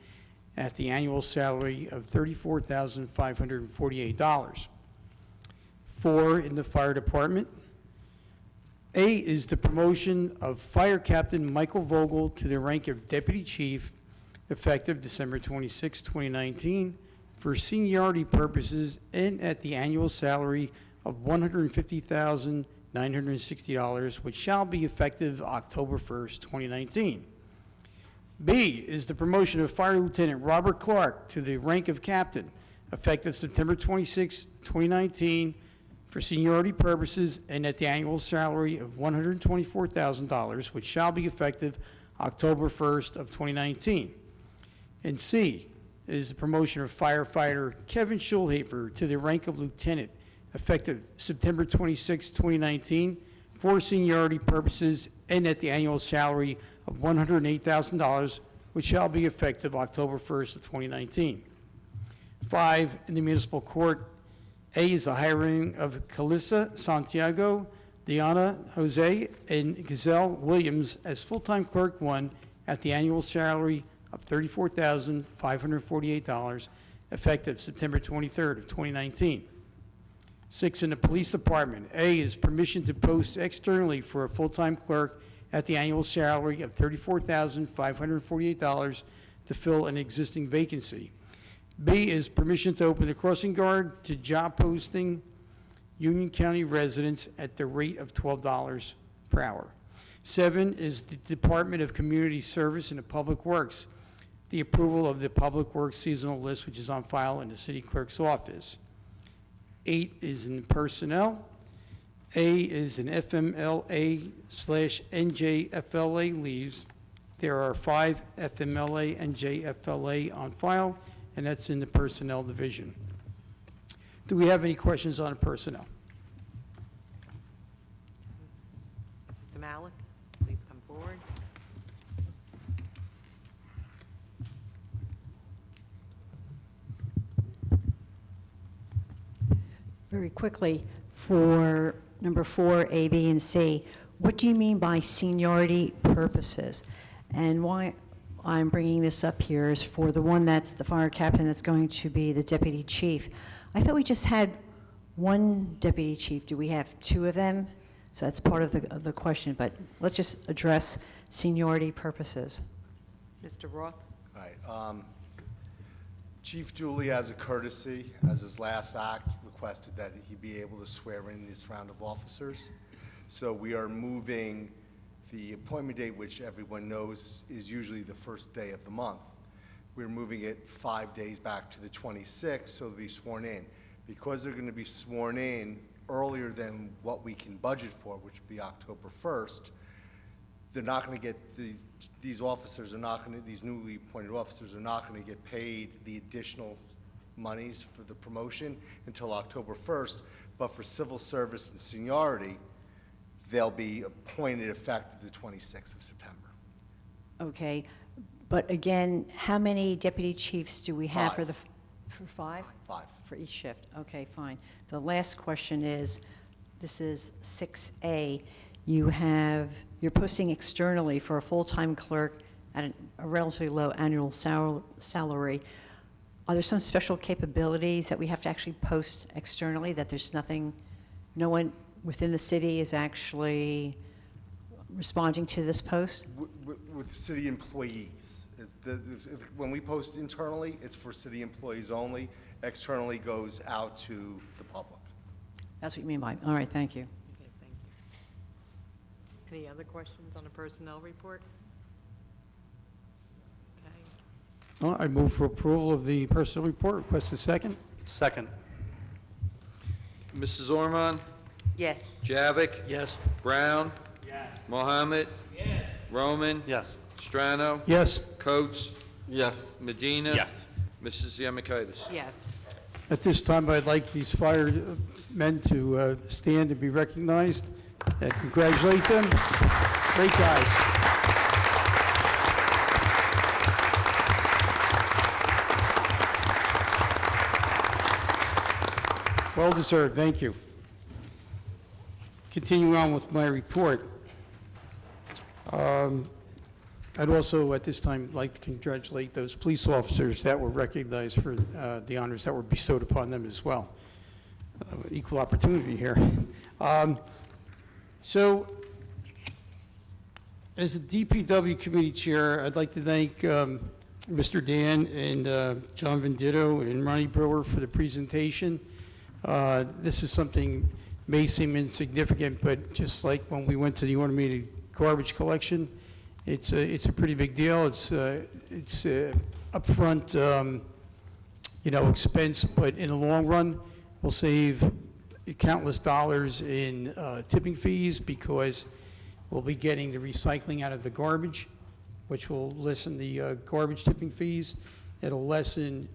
Speaker 15: at the annual salary of $34,548. 4, in the Fire Department, A is the promotion of Fire Captain Michael Vogel to the rank of Deputy Chief effective December 26, 2019, for seniority purposes and at the annual salary of $150,960, which shall be effective October 1st, 2019. B is the promotion of Fire Lieutenant Robert Clark to the rank of Captain effective September 26, 2019, for seniority purposes and at the annual salary of $124,000, which shall be effective October 1st of 2019. And C is the promotion of firefighter Kevin Schulhafer to the rank of lieutenant effective September 26, 2019, for seniority purposes and at the annual salary of $108,000, which shall be effective October 1st of 2019. 5, in the municipal court, A is the hiring of Calissa Santiago, Diana Jose, and Gazelle Williams as full-time clerk 1 at the annual salary of $34,548, effective September 23rd of 2019. 6, in the police department, A is permission to post externally for a full-time clerk at the annual salary of $34,548 to fill an existing vacancy. B is permission to open the crossing guard to job posting Union County residents at the rate of $12 per hour. 7 is the Department of Community Service and the Public Works, the approval of the Public Works seasonal list, which is on file in the city clerk's office. 8 is in personnel. A is an FMLA/NJFLA leaves. There are 5 FMLA and JFLA on file, and that's in the Personnel Division. Do we have any questions on personnel?
Speaker 1: Mrs. Malik, please come forward.
Speaker 14: Very quickly, for number 4, A, B, and C, what do you mean by seniority purposes? And why I'm bringing this up here is for the one that's the fire captain that's going to be the deputy chief. I thought we just had one deputy chief. Do we have 2 of them? So that's part of the question, but let's just address seniority purposes.
Speaker 1: Mr. Roth?
Speaker 20: All right. Chief Dooley, as a courtesy, as his last act, requested that he be able to swear in this round of officers. So we are moving the appointment date, which everyone knows is usually the first day of the month. We're moving it 5 days back to the 26th, so they'll be sworn in. Because they're going to be sworn in earlier than what we can budget for, which would be October 1st, they're not going to get, these officers are not going to, these newly appointed officers are not going to get paid the additional monies for the promotion until October 1st, but for civil service and seniority, they'll be appointed effective the 26th of September.
Speaker 14: Okay, but again, how many deputy chiefs do we have
Speaker 20: 5.
Speaker 14: for 5?
Speaker 20: 5.
Speaker 14: For each shift, okay, fine. The last question is, this is 6A, you're posting externally for a full-time clerk at a relatively low annual salary. Are there some special capabilities that we have to actually post externally, that there's no one within the city is actually responding to this post?
Speaker 20: With city employees. When we post internally, it's for city employees only. Externally goes out to the public.
Speaker 14: That's what you mean by, all right, thank you.
Speaker 1: Okay, thank you. Any other questions on the personnel report? Okay.
Speaker 15: Well, I move for approval of the personnel report. Request a second.
Speaker 19: Second.
Speaker 2: Mrs. Ormond?
Speaker 1: Yes.
Speaker 2: Javik?
Speaker 15: Yes.
Speaker 2: Brown? Yes. Mohammed? Yes. Roman?
Speaker 19: Yes.
Speaker 2: Strano?
Speaker 15: Yes.
Speaker 2: Coates?
Speaker 16: Yes.
Speaker 2: Medina?
Speaker 16: Yes.
Speaker 2: Mrs. Yemekaitis?
Speaker 1: Yes.
Speaker 15: At this time, I'd like these firemen to stand and be recognized and congratulate them. Great guys. Well deserved, thank you. Continuing on with my report. I'd also, at this time, like to congratulate those police officers that were recognized for the honors that were bestowed upon them as well. Equal opportunity here. So, as the DPW committee chair, I'd like to thank Mr. Dan and John Venditto and Ronnie Brewer for the presentation. This is something may seem insignificant, but just like when we went to the automated garbage collection, it's a pretty big deal. It's upfront, expense, but in the long run, we'll save countless dollars in tipping fees because we'll be getting the recycling out of the garbage, which will lessen the garbage tipping fees. It'll lessen,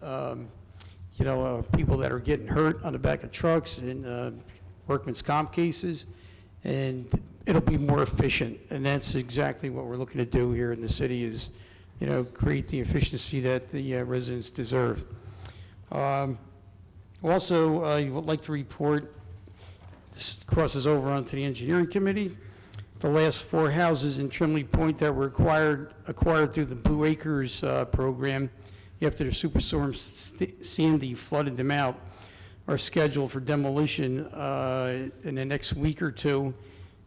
Speaker 15: people that are getting hurt on the back of trucks and workman's comp cases, and it'll be more efficient, and that's exactly what we're looking to do here in the city is, create the efficiency that the residents deserve. Also, I would like to report, this crosses over onto the engineering committee, the last 4 houses in Trimley Point that were acquired through the Blue Acres program after the Superstorm Sandy flooded them out are scheduled for demolition in the next week or 2.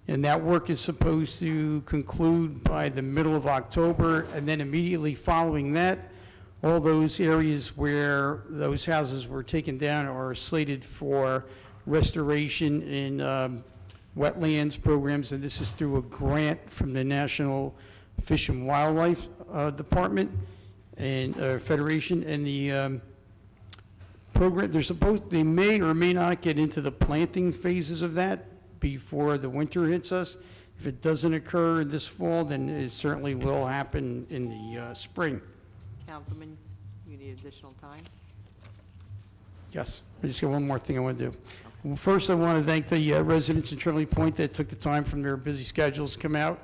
Speaker 15: And that work is supposed to conclude by the middle of October, and then immediately following that, all those areas where those houses were taken down are slated for restoration in wetlands programs, and this is through a grant from the National Fish and Wildlife Department and Federation. And the program, they may or may not get into the planting phases of that before the winter hits us. If it doesn't occur this fall, then it certainly will happen in the spring.
Speaker 1: Councilman, you need additional time?
Speaker 15: Yes, I just got one more thing I want to do. Well, first, I want to thank the residents in Trinity Point that took the time from their busy schedules to come out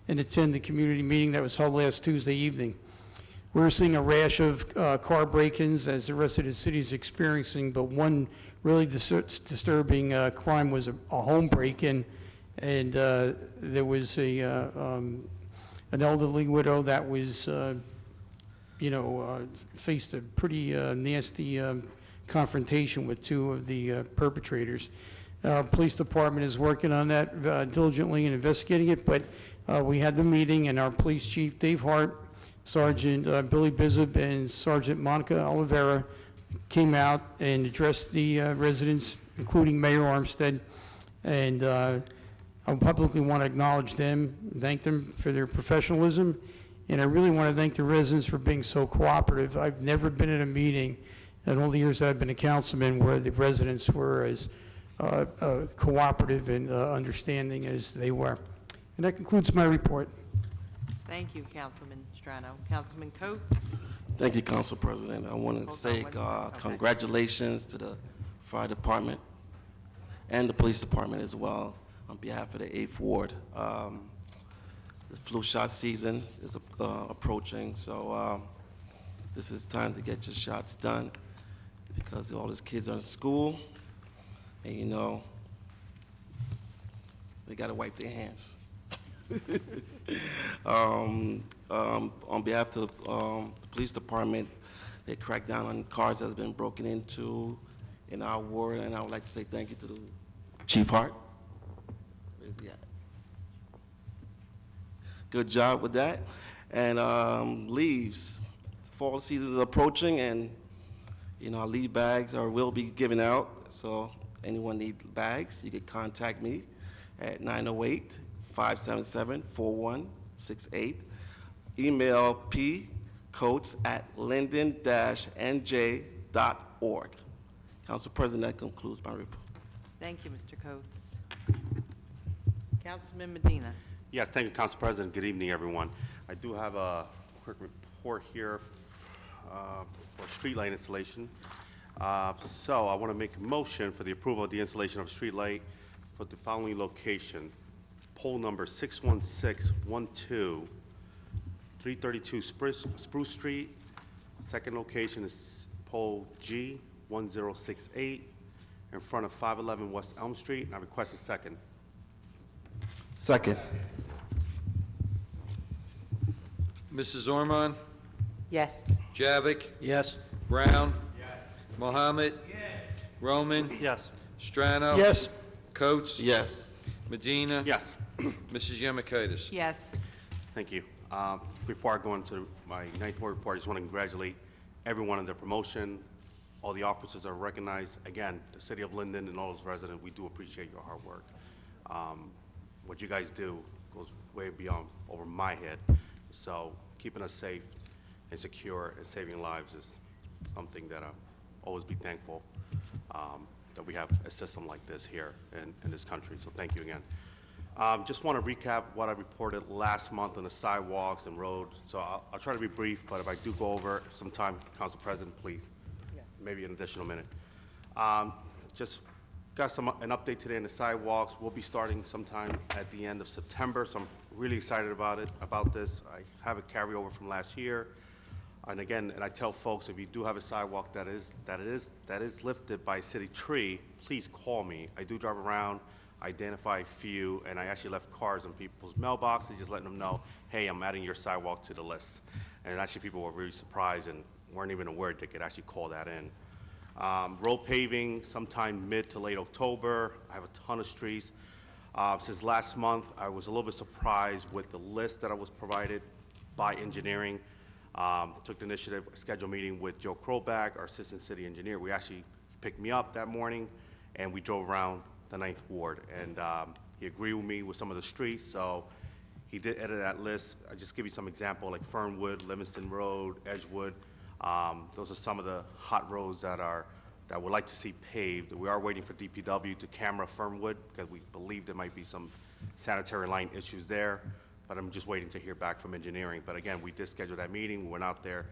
Speaker 15: and attend the community meeting that was held last Tuesday evening. We're seeing a rash of car break-ins as the rest of the city is experiencing, but one really disturbing crime was a home break-in, and there was an elderly widow that was, faced a pretty nasty confrontation with two of the perpetrators. Our police department is working on that diligently and investigating it, but we had the meeting, and our police chief, Dave Hart, Sergeant Billy Bizzub, and Sergeant Monica Oliveira came out and addressed the residents, including Mayor Armstead, and I publicly want to acknowledge them, thank them for their professionalism, and I really want to thank the residents for being so cooperative. I've never been at a meeting in all the years that I've been a councilman where the residents were as cooperative and understanding as they were. And that concludes my report.
Speaker 1: Thank you, Councilman Strano. Councilman Coates?
Speaker 21: Thank you, Council President. I want to
Speaker 1: Hold on
Speaker 21: say
Speaker 1: one second. Okay.
Speaker 21: congratulations to the fire department and the police department as well on behalf of the 8th Ward. The flu shot season is approaching, so this is time to get your shots done because all these kids are in school, and they got to wipe their hands. On behalf of the police department, they cracked down on cars that have been broken into in our ward, and I would like to say thank you to the Chief Hart. Where's he at? Good job with that. And leaves. Fall season is approaching, and our leave bags will be given out. So anyone need bags, you can contact me at 908-577-4168. Email pcoates@linden-nj.org. Council President, that concludes my report.
Speaker 1: Thank you, Mr. Coates. Councilman Medina?
Speaker 16: Yes, thank you, Council President. Good evening, everyone. I do have a quick report here for streetlight installation. So I want to make a motion for the approval of the installation of a streetlight for the following location. Pole number 61612, 332 Spruce Street. Second location is pole G1068 in front of 511 West Elm Street, and I request a second.
Speaker 21: Second.
Speaker 2: Mrs. Ormond?
Speaker 12: Yes.
Speaker 2: Javik?
Speaker 15: Yes.
Speaker 2: Brown? Mohammed? Roman?
Speaker 19: Yes.
Speaker 2: Strano?
Speaker 15: Yes.
Speaker 2: Coates?
Speaker 21: Yes.
Speaker 2: Medina?
Speaker 16: Yes.
Speaker 2: Mrs. Yemakaitis?
Speaker 1: Yes.
Speaker 16: Thank you. Before I go into my ninth ward report, I just want to congratulate everyone on their promotion. All the officers are recognized. Again, the city of Linden and all those residents, we do appreciate your hard work. What you guys do goes way beyond over my head. So keeping us safe and secure and saving lives is something that I'll always be thankful that we have a system like this here in this country. So thank you again. Just want to recap what I reported last month on the sidewalks and road. So I'll try to be brief, but if I do go over some time, Council President, please, maybe an additional minute. Just got an update today on the sidewalks. We'll be starting sometime at the end of September, so I'm really excited about this. I have a carryover from last year. And again, and I tell folks, if you do have a sidewalk that is lifted by a city tree, please call me. I do drive around, identify a few, and I actually left cards on people's mailboxes, just letting them know, hey, I'm adding your sidewalk to the list. And actually, people were really surprised and weren't even aware they could actually call that in. Road paving, sometime mid to late October. I have a ton of streets. Since last month, I was a little bit surprised with the list that I was provided by engineering. Took the initiative, scheduled a meeting with Joe Kroback, our assistant city engineer. We actually picked me up that morning, and we drove around the 9th Ward. And he agreed with me with some of the streets, so he did edit that list. I'll just give you some example, like Fernwood, Livingston Road, Edgewood. Those are some of the hot roads that would like to see paved. We are waiting for DPW to camera Fernwood because we believe there might be some sanitary line issues there, but I'm just waiting to hear back from engineering. But again, we did schedule that meeting. We went out there.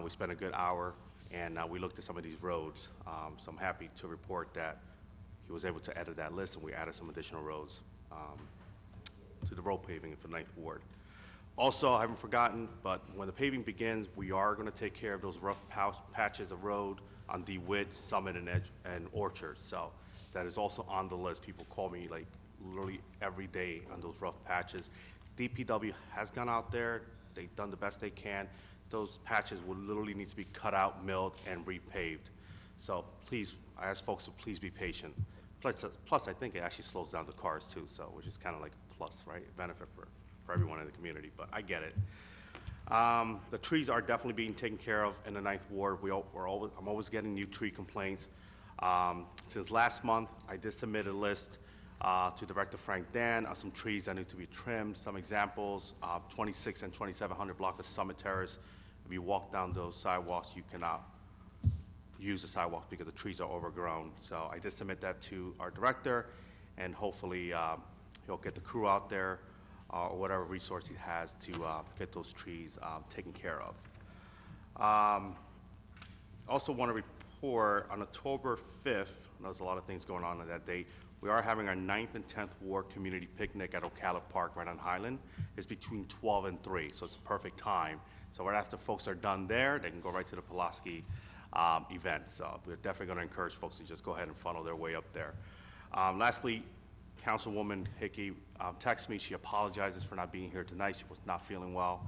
Speaker 16: We spent a good hour, and we looked at some of these roads. So I'm happy to report that he was able to edit that list, and we added some additional roads to the road paving for 9th Ward. Also, I haven't forgotten, but when the paving begins, we are going to take care of those rough patches of road on DeWitt, Summit, and Orchard. So that is also on the list. People call me like literally every day on those rough patches. DPW has gone out there. They've done the best they can. Those patches will literally need to be cut out, milled, and repaved. So please, I ask folks to please be patient. Plus, I think it actually slows down the cars too, so which is kind of like a plus, right? A benefit for everyone in the community, but I get it. The trees are definitely being taken care of in the 9th Ward. I'm always getting new tree complaints. Since last month, I did submit a list to Director Frank Dan of some trees that need to be trimmed. Some examples, 26 and 2700 block of Summit Terrace. If you walk down those sidewalks, you cannot use the sidewalks because the trees are overgrown. So I did submit that to our director, and hopefully he'll get the crew out there or whatever resource he has to get those trees taken care of. Also want to report on October 5th, there's a lot of things going on that date, we are having our 9th and 10th Ward community picnic at Ocala Park right on Highland. It's between 12 and 3, so it's a perfect time. So right after folks are done there, they can go right to the Pulaski event. So we're definitely going to encourage folks to just go ahead and funnel their way up there. Lastly, Councilwoman Hickey texted me. She apologizes for not being here tonight. She was not feeling well,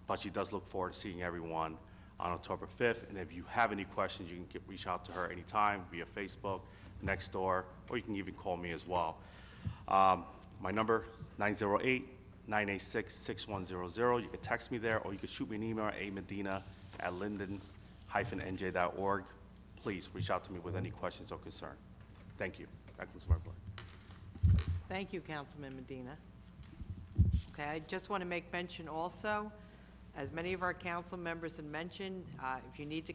Speaker 16: but she does look forward to seeing everyone on October 5th. And if you have any questions, you can reach out to her anytime via Facebook, next door, or you can even call me as well. My number, 908-986-6100. You can text me there, or you can shoot me an email at amedina@linden-nj.org. Please reach out to me with any questions or concern. Thank you. That concludes my report.
Speaker 1: Thank you, Councilman Medina. Okay, I just want to make mention also, as many of our council members have mentioned, if you need to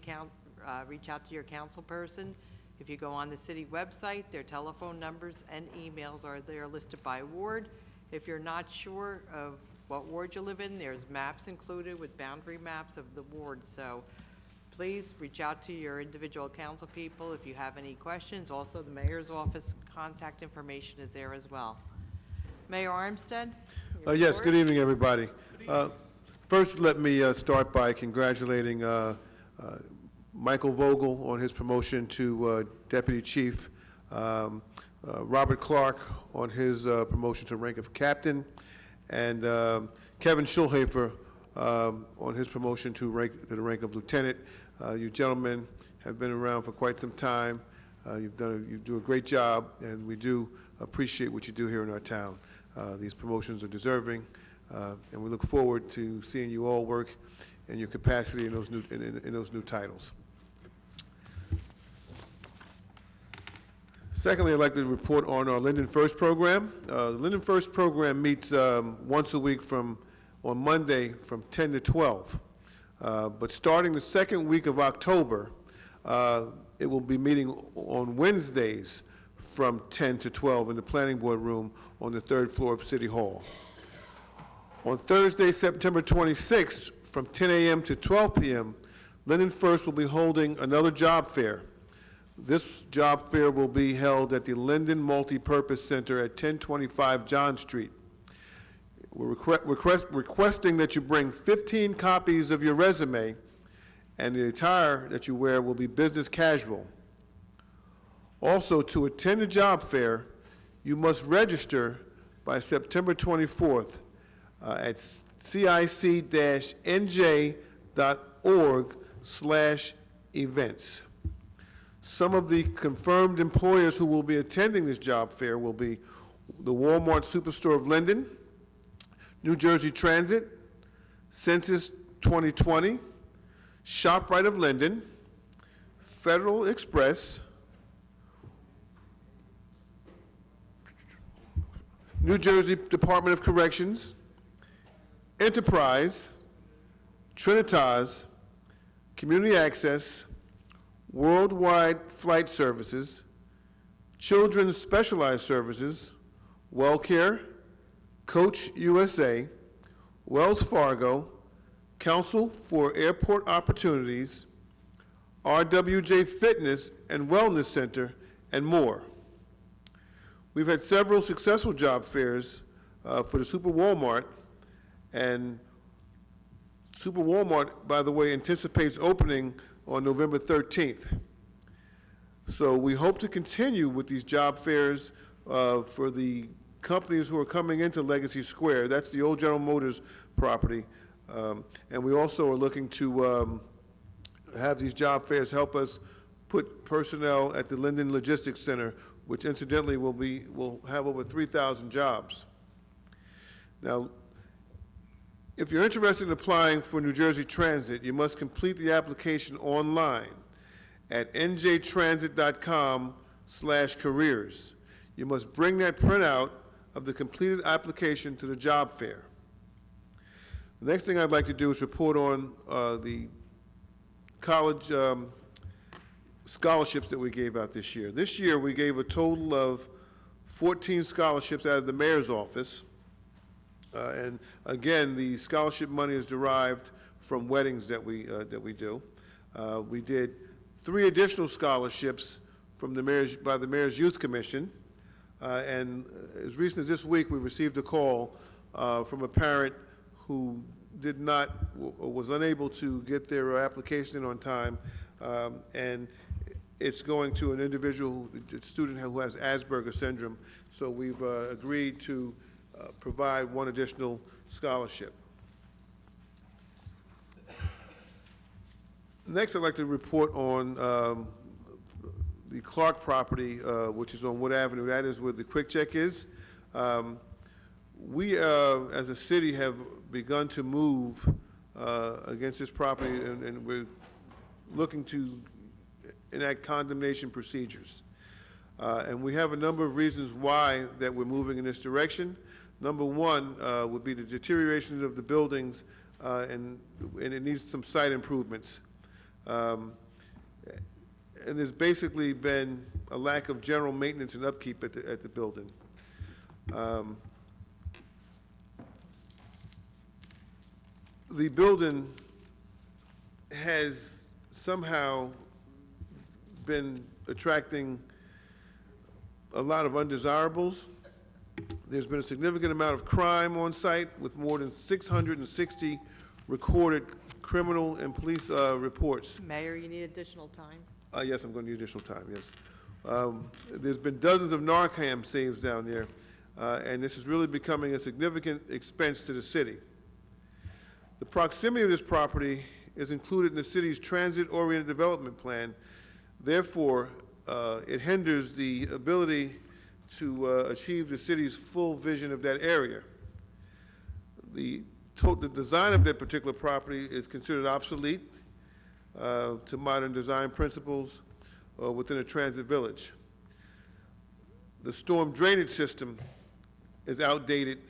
Speaker 1: reach out to your council person, if you go on the city website, their telephone numbers and emails are there listed by ward. If you're not sure of what ward you live in, there's maps included with boundary maps of the ward. So please reach out to your individual council people if you have any questions. Also, the mayor's office contact information is there as well. Mayor Armstead? your
Speaker 5: Yes,
Speaker 1: report.
Speaker 5: good evening, everybody. First, let me start by congratulating Michael Vogel on his promotion to Deputy Chief, Robert Clark on his promotion to rank of Captain, and Kevin Schulhafer on his promotion to the rank of Lieutenant. You gentlemen have been around for quite some time. You do a great job, and we do appreciate what you do here in our town. These promotions are deserving, and we look forward to seeing you all work in your capacity in those new titles. Secondly, I'd like to report on our Linden First program. The Linden First program meets once a week on Monday from 10 to 12. But starting the second week of October, it will be meeting on Wednesdays from 10 to 12 in the planning board room on the 3rd floor of City Hall. On Thursday, September 26th, from 10 a.m. to 12 p.m., Linden First will be holding another job fair. This job fair will be held at the Linden Multipurpose Center at 1025 John Street. We're requesting that you bring 15 copies of your resume, and the attire that you wear will be business casual. Also, to attend the job fair, you must register by September 24th at cic-nj.org/events. Some of the confirmed employers who will be attending this job fair will be the Walmart Superstore of Linden, New Jersey Transit, Census 2020, ShopRite of Linden, Federal Express, New Jersey Department of Corrections, Enterprise, Trinitas, Community Access, Worldwide Flight Services, Children's Specialized Services, WellCare, Coach USA, Wells Fargo, Council for Airport Opportunities, RWJ Fitness and Wellness Center, and more. We've had several successful job fairs for the Super Walmart, and Super Walmart, by the way, anticipates opening on November 13th. So we hope to continue with these job fairs for the companies who are coming into Legacy Square. That's the old General Motors property. And we also are looking to have these job fairs help us put personnel at the Linden Logistics Center, which incidentally will have over 3,000 jobs. Now, if you're interested in applying for New Jersey Transit, you must complete the application online at njtransit.com/careers. You must bring that printout of the completed application to the job fair. The next thing I'd like to do is report on the college scholarships that we gave out this year. This year, we gave a total of 14 scholarships out of the mayor's office. And again, the scholarship money is derived from weddings that we do. We did 3 additional scholarships from by the Mayor's Youth Commission. And as recent as this week, we received a call from a parent who was unable to get their application in on time, and it's going to an individual, a student who has Asperger's syndrome. So we've agreed to provide 1 additional scholarship. Next, I'd like to report on the Clark property, which is on Wood Avenue. That is where the Quick Check is. We, as a city, have begun to move against this property, and we're looking to enact condemnation procedures. And we have a number of reasons why that we're moving in this direction. Number 1 would be the deterioration of the buildings, and it needs some site improvements. And there's basically been a lack of general maintenance and upkeep at the building. The building has somehow been attracting a lot of undesirables. There's been a significant amount of crime on site, with more than 660 recorded criminal and police reports.
Speaker 1: Mayor, you need additional time?
Speaker 5: Yes, I'm going to need additional time, yes. There's been dozens of Narcan saves down there, and this is really becoming a significant expense to the city. The proximity of this property is included in the city's transit-oriented development plan. Therefore, it hinders the ability to achieve the city's full vision of that area. The design of that particular property is considered obsolete to modern design principles within a transit village. The storm drainage system is outdated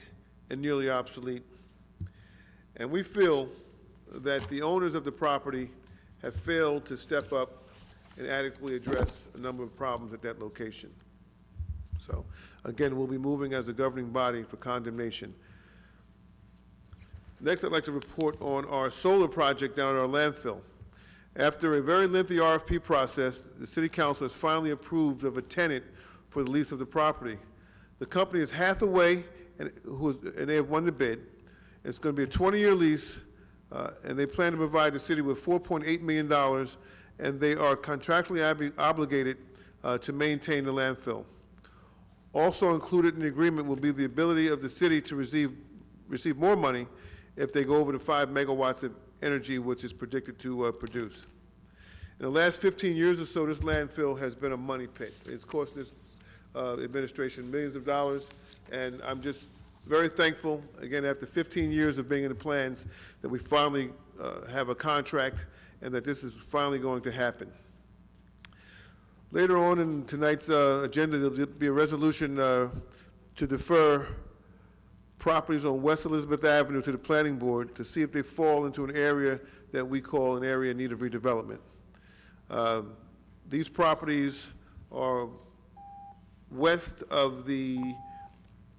Speaker 5: and nearly obsolete. And we feel that the owners of the property have failed to step up and adequately address a number of problems at that location. So, again, we'll be moving as a governing body for condemnation. Next, I'd like to report on our solar project down at our landfill. After a very lengthy RFP process, the City Council has finally approved of a tenant for the lease of the property. The company is Hathaway, and they have won the bid. It's going to be a 20-year lease, and they plan to provide the city with $4.8 million, and they are contractually obligated to maintain the landfill. Also included in the agreement will be the ability of the city to receive more money if they go over the 5 megawatts of energy which is predicted to produce. In the last 15 years or so, this landfill has been a money pit. It's cost this administration millions of dollars, and I'm just very thankful, again, after 15 years of being in the plans, that we finally have a contract and that this is finally going to happen. Later on in tonight's agenda, there'll be a resolution to defer properties on West Elizabeth Avenue to the planning board to see if they fall into an area that we call an area in need of redevelopment. These properties are west of the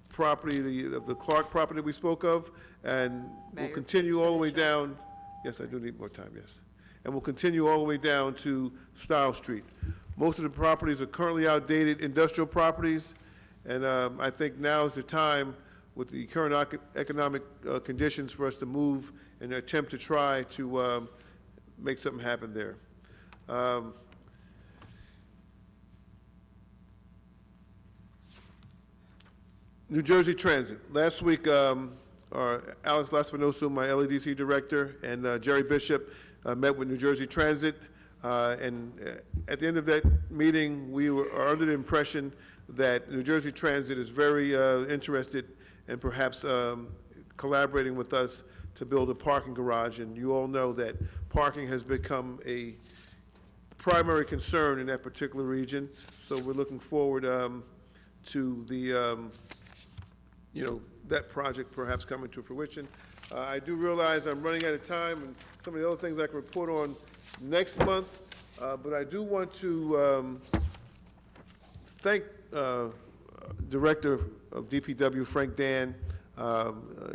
Speaker 5: property, of the Clark property we spoke of, and will
Speaker 1: Mayor,
Speaker 5: continue
Speaker 1: please
Speaker 5: all the way
Speaker 1: finish up.
Speaker 5: down. Yes, I do need more time, yes. And will continue all the way down to Style Street. Most of the properties are currently outdated industrial properties, and I think now is the time, with the current economic conditions, for us to move and attempt to try to make something happen there. New Jersey Transit. Last week, Alex Laspinoso, my LEDC director, and Jerry Bishop met with New Jersey Transit. And at the end of that meeting, we are under the impression that New Jersey Transit is very interested in perhaps collaborating with us to build a parking garage. And you all know that parking has become a primary concern in that particular region. So we're looking forward to the that project perhaps coming to fruition. I do realize I'm running out of time, and some of the other things I can report on next month, but I do want to thank Director of DPW, Frank Dan.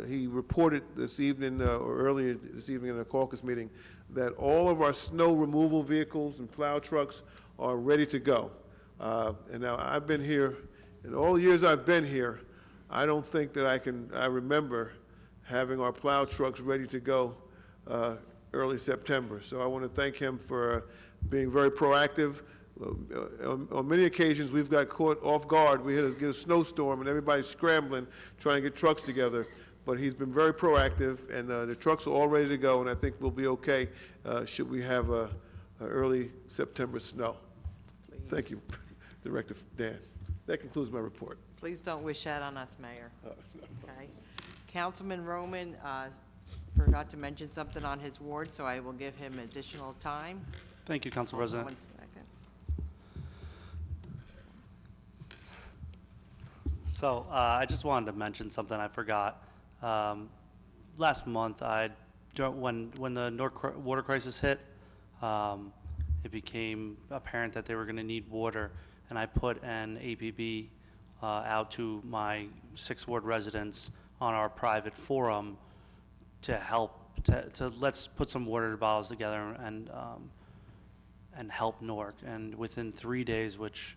Speaker 5: He reported this evening, or earlier this evening in a caucus meeting, that all of our snow removal vehicles and plow trucks are ready to go. And now I've been here, in all the years I've been here, I don't think that I remember having our plow trucks ready to go early September. So I want to thank him for being very proactive. On many occasions, we've got caught off guard. We had to get a snowstorm, and everybody's scrambling, trying to get trucks together. But he's been very proactive, and the trucks are all ready to go, and I think we'll be okay should we have a early September snow. Thank you, Director Dan. That concludes my report.
Speaker 1: Please don't wish that on us, Mayor. Okay. Councilman Roman forgot to mention something on his ward, so I will give him additional time.
Speaker 19: Thank you, Council
Speaker 1: Hold on
Speaker 19: President.
Speaker 1: 1 second.
Speaker 19: So I just wanted to mention something I forgot. Last month, when the North water crisis hit, it became apparent that they were going to need water, and I put an APB out to my 6th Ward residents on our private forum to help, to let's put some water bottles together and help Newark. And within 3 days, which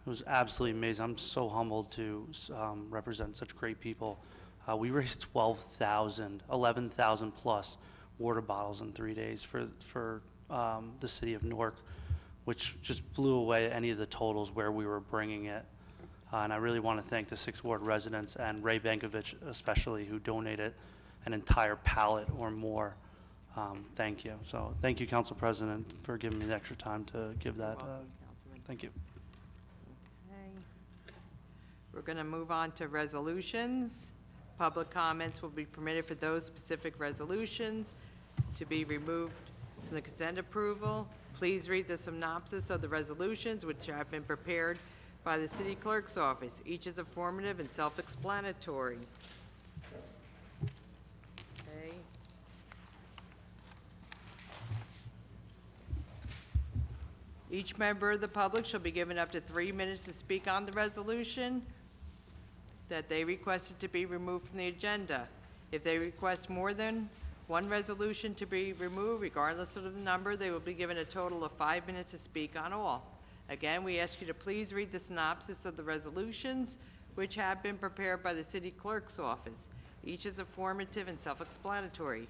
Speaker 19: was absolutely amazing, I'm so humbled to represent such great people. We raised 11,000 plus water bottles in 3 days for the city of Newark, which just blew away any of the totals where we were bringing it. And I really want to thank the 6th Ward residents and Ray Bankovich especially, who donated an entire pallet or more. Thank you. So thank you, Council President, for giving me the extra time to give that. Thank you.
Speaker 1: Okay. We're going to move on to resolutions. Public comments will be permitted for those specific resolutions to be removed from the consent approval. Please read the synopsis of the resolutions, which have been prepared by the city clerk's office. Each is informative and self-explanatory. Okay. Each member of the public shall be given up to 3 minutes to speak on the resolution that they requested to be removed from the agenda. If they request more than one resolution to be removed, regardless of the number, they will be given a total of 5 minutes to speak on all. Again, we ask you to please read the synopsis of the resolutions, which have been prepared by the city clerk's office. Each is informative and self-explanatory.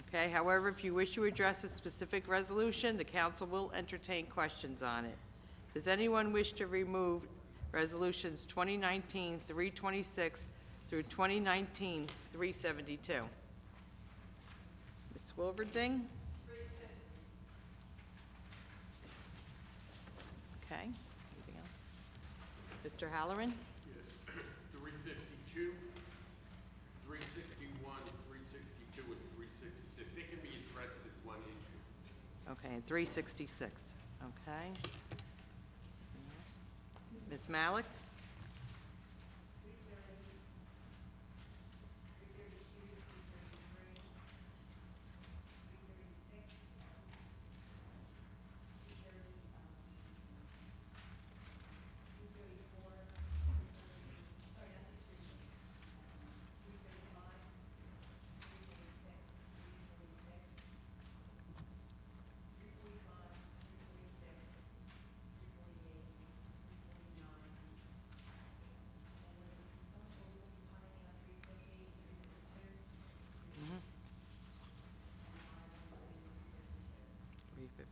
Speaker 1: Okay, however, if you wish to address a specific resolution, the council will entertain questions on it. Does anyone wish to remove resolutions 2019-326 through 2019-372? Ms. Wilverding? Okay, anything else? Mr. Halloran?
Speaker 11: Yes, 352, 361, 362, and 366. They can be addressed as one issue.
Speaker 1: Okay, and 366, okay. Ms. Malik?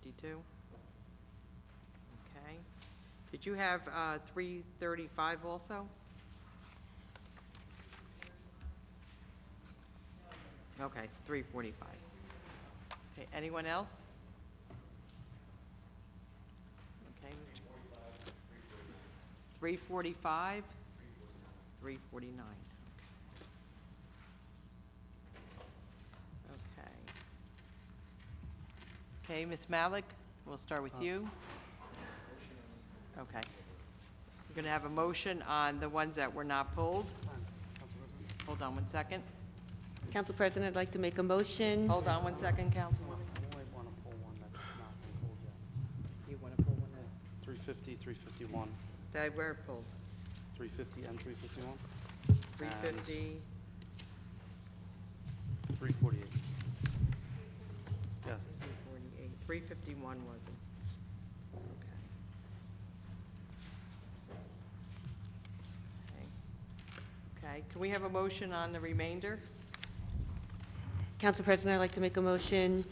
Speaker 1: 352. Okay. Did you have 335 also? Okay, it's 345. Okay, anyone else? Okay. 345, 349. Okay. Okay, Ms. Malik, we'll start with you. Okay. We're going to have a motion on the ones that were not pulled. Hold on one second.
Speaker 12: Council President, I'd like to make a motion.
Speaker 1: Hold on one second, Councilwoman. You want to pull one out?
Speaker 19: 350, 351,
Speaker 1: They were pulled.
Speaker 19: 350 and 351,
Speaker 1: 350,
Speaker 19: 348. Yeah.
Speaker 1: 348, 351 wasn't. Okay. Okay, can we have a motion on the remainder?
Speaker 12: Council President, I'd like to make a motion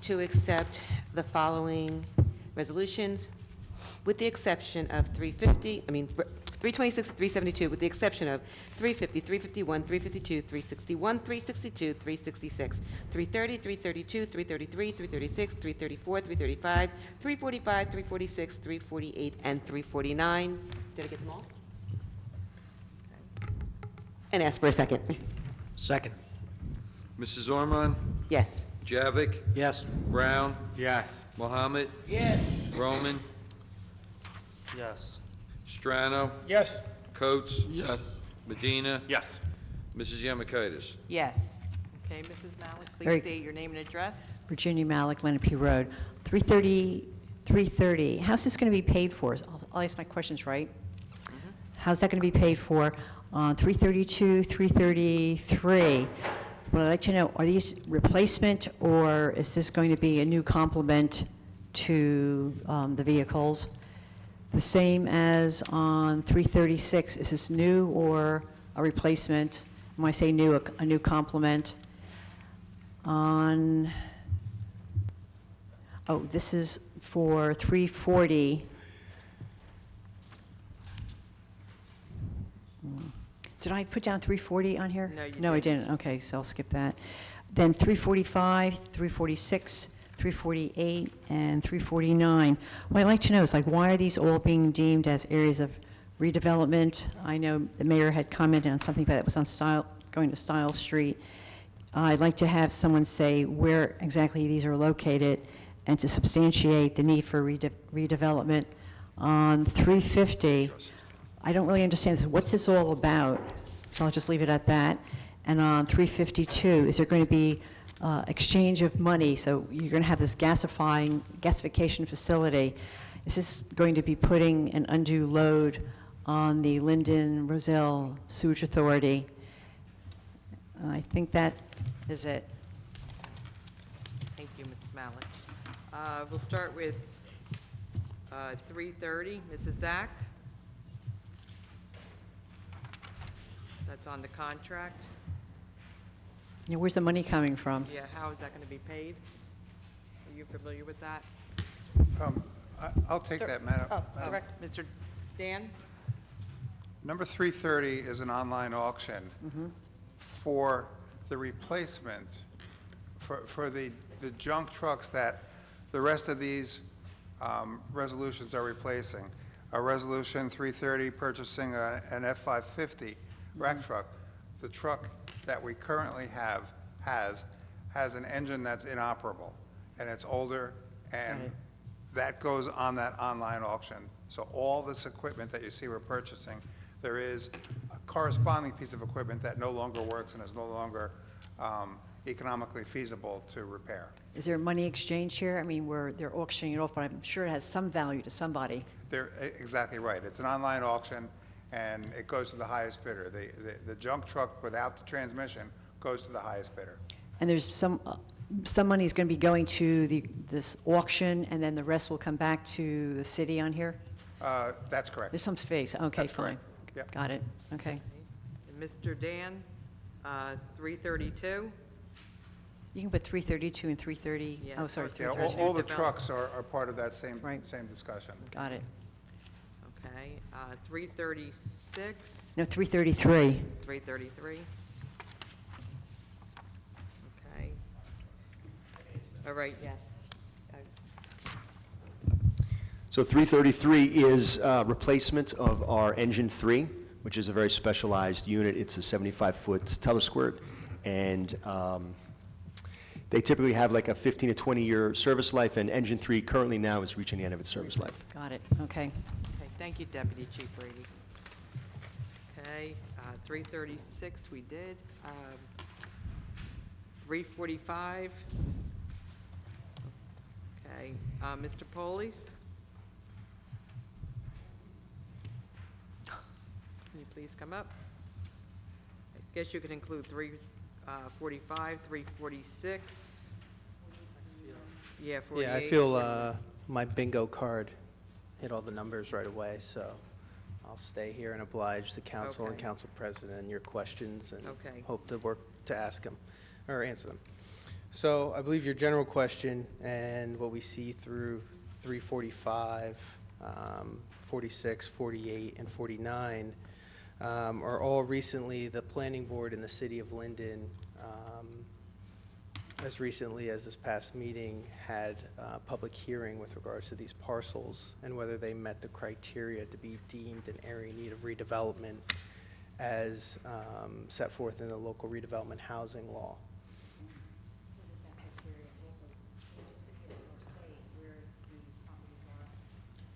Speaker 12: to accept the following resolutions with the exception of 326 and 372, with the exception of 350, 351, 352, 361, 362, 366, 330, 332, 333, 336, 334, 335, 345, 346, 348, and 349. Did I get them all? And ask for a second.
Speaker 4: Second.
Speaker 2: Mrs. Ormond?
Speaker 12: Yes.
Speaker 2: Javik?
Speaker 4: Yes.
Speaker 2: Brown?
Speaker 9: Yes.
Speaker 2: Mohammed?
Speaker 18: Yes.
Speaker 2: Roman?
Speaker 19: Yes.
Speaker 2: Strano?
Speaker 18: Yes.
Speaker 2: Coates?
Speaker 21: Yes.
Speaker 2: Medina?
Speaker 9: Yes.
Speaker 2: Mrs. Yamakitis?
Speaker 1: Yes. Okay, Mrs. Malik,
Speaker 14: Very-
Speaker 1: please state your name and address.
Speaker 14: Virginia Malik, Lenape Road. 330, how's this going to be paid for? I'll ask my questions right. How's that going to be paid for? 332, 333, what I'd like to know, are these replacement, or is this going to be a new complement to the vehicles? The same as on 336, is this new or a replacement? When I say new, a new complement? On, oh, this is for 340. Did I put down 340 on here?
Speaker 1: No, you
Speaker 14: No, I
Speaker 1: didn't.
Speaker 14: didn't. Okay, so I'll skip that. Then 345, 346, 348, and 349. What I'd like to know is, like, why are these all being deemed as areas of redevelopment? I know the mayor had commented on something that was on Style, going to Style Street. I'd like to have someone say where exactly these are located and to substantiate the need for redevelopment. On 350, I don't really understand this. What's this all about? So I'll just leave it at that. And on 352, is there going to be exchange of money? So you're going to have this gasification facility. Is this going to be putting an undue load on the Linden Roselle Sewage Authority? I think that is it.
Speaker 1: Thank you, Ms. Malik. We'll start with 330, Mrs. Zach. That's on the contract.
Speaker 14: Yeah, where's the money coming from?
Speaker 1: Yeah, how is that going to be paid? Are you familiar with that?
Speaker 9: I'll take that, Madam.
Speaker 1: Direct, Mr. Dan?
Speaker 9: Number 330 is an online auction for the replacement, for the junk trucks that the rest of these resolutions are replacing. A resolution 330 purchasing an F-550 rack truck. The truck that we currently have has an engine that's inoperable, and it's older, and that goes on that online auction. So all this equipment that you see we're purchasing, there is a corresponding piece of equipment that no longer works and is no longer economically feasible to repair.
Speaker 14: Is there money exchange here? I mean, they're auctioning it off, but I'm sure it has some value to somebody.
Speaker 9: They're exactly right. It's an online auction, and it goes to the highest bidder. The junk truck without the transmission goes to the highest bidder.
Speaker 14: And there's some money is going to be going to this auction, and then the rest will come back to the city on here?
Speaker 9: That's correct.
Speaker 14: There's some space. Okay,
Speaker 9: That's
Speaker 14: fine.
Speaker 9: correct. Yep.
Speaker 14: Got it. Okay.
Speaker 1: And Mr. Dan, 332?
Speaker 14: You can put 332 and 330,
Speaker 1: Yeah.
Speaker 14: oh, sorry,
Speaker 9: Yeah,
Speaker 14: 332.
Speaker 9: all the trucks are part of that same
Speaker 14: Right.
Speaker 9: discussion.
Speaker 14: Got it.
Speaker 1: Okay, 336,
Speaker 14: No, 333.
Speaker 1: 333. Okay. All right, yes.
Speaker 3: So 333 is replacement of our Engine 3, which is a very specialized unit. It's a 75-foot telesquirt, and they typically have like a 15 to 20-year service life, and Engine 3 currently now is reaching the end of its service life.
Speaker 14: Got it, okay.
Speaker 1: Okay, thank you, Deputy Chief Brady. Okay, 336 we did. 345. Okay, Mr. Polis? Can you please come up? I guess you can include 345, 346. Yeah, 48.
Speaker 22: Yeah, I feel my bingo card hit all the numbers right away, so I'll stay here and oblige the council and
Speaker 1: Okay.
Speaker 22: council president and your questions and
Speaker 1: Okay.
Speaker 22: hope to work to ask them, or answer them. So I believe your general question and what we see through 345, 46, 48, and 49 are all recently the planning board in the city of Linden, as recently as this past meeting, had a public hearing with regards to these parcels and whether they met the criteria to be deemed an area in need of redevelopment as set forth in the local redevelopment housing law.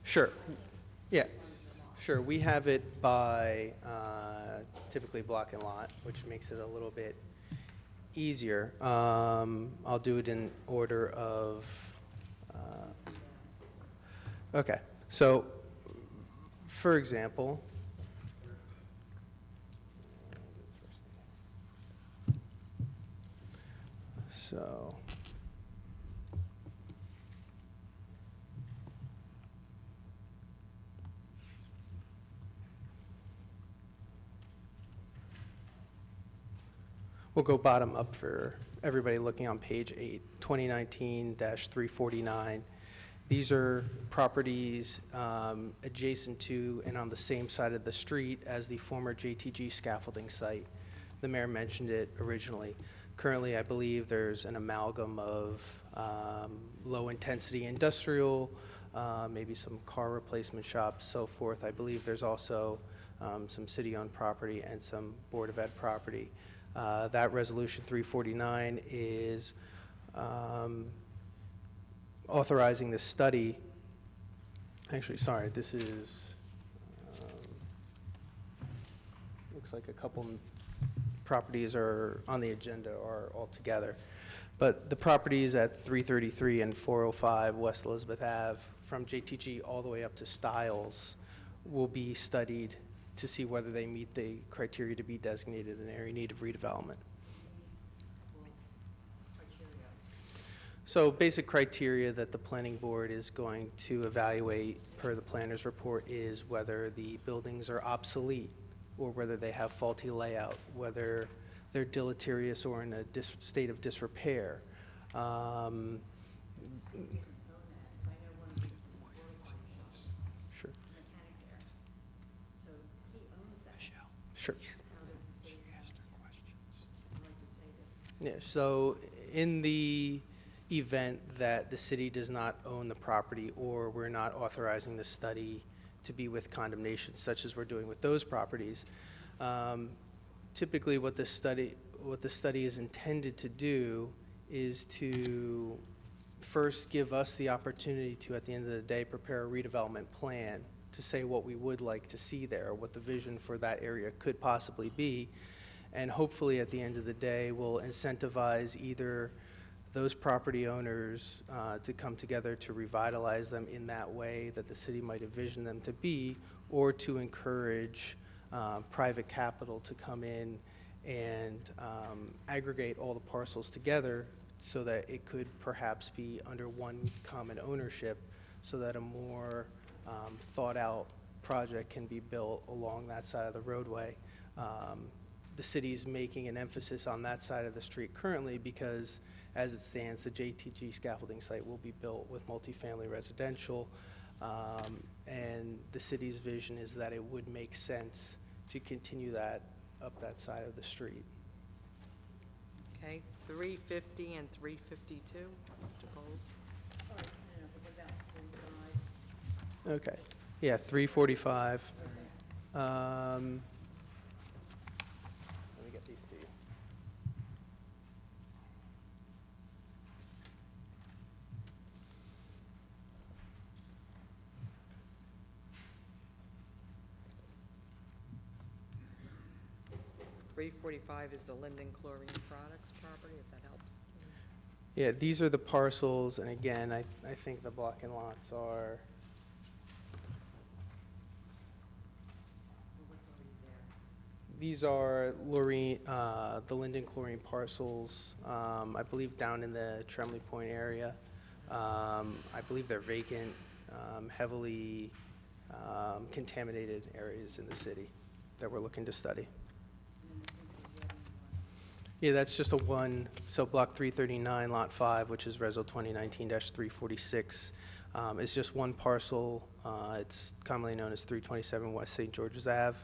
Speaker 22: Sure. Yeah. Sure. We have it by typically block and lot, which makes it a little bit easier. I'll do it in order of. Okay. So, for example, so. We'll go bottom up for everybody looking on page 8, 2019-349. These are properties adjacent to and on the same side of the street as the former JTG scaffolding site. The mayor mentioned it originally. Currently, I believe there's an amalgam of low-intensity industrial, maybe some car replacement shops, so forth. I believe there's also some city-owned property and some Board of Ed property. That resolution 349 is authorizing the study. Actually, sorry, this is, looks like a couple properties are on the agenda are all together. But the properties at 333 and 405 West Elizabeth Ave, from JTG all the way up to Stiles, will be studied to see whether they meet the criteria to be designated an area in need of redevelopment. So basic criteria that the planning board is going to evaluate per the planner's report is whether the buildings are obsolete or whether they have faulty layout, whether they're deleterious or in a state of disrepair. Sure. Sure. Yeah, so in the event that the city does not own the property or we're not authorizing the study to be with condemnation, such as we're doing with those properties, typically what the study is intended to do is to first give us the opportunity to, at the end of the day, prepare a redevelopment plan to say what we would like to see there, what the vision for that area could possibly be. And hopefully, at the end of the day, we'll incentivize either those property owners to come together to revitalize them in that way that the city might envision them to be, or to encourage private capital to come in and aggregate all the parcels together so that it could perhaps be under one common ownership, so that a more thought-out project can be built along that side of the roadway. The city's making an emphasis on that side of the street currently because as it stands, the JTG scaffolding site will be built with multifamily residential, and the city's vision is that it would make sense to continue that up that side of the street.
Speaker 1: Okay, 350 and 352, Mr. Bowles?
Speaker 22: Okay, yeah, 345. Let me get these to you.
Speaker 1: .345 is the Linden Chlorine Products property, if that helps.
Speaker 22: Yeah, these are the parcels, and again, I think the block and lots are, these are the Linden Chlorine parcels, I believe down in the Tremley Point area. I believe they're vacant, heavily contaminated areas in the city that we're looking to study. Yeah, that's just a one, so block 339, lot 5, which is Reso 2019-346, is just one parcel. It's commonly known as 327 West St. George's Ave.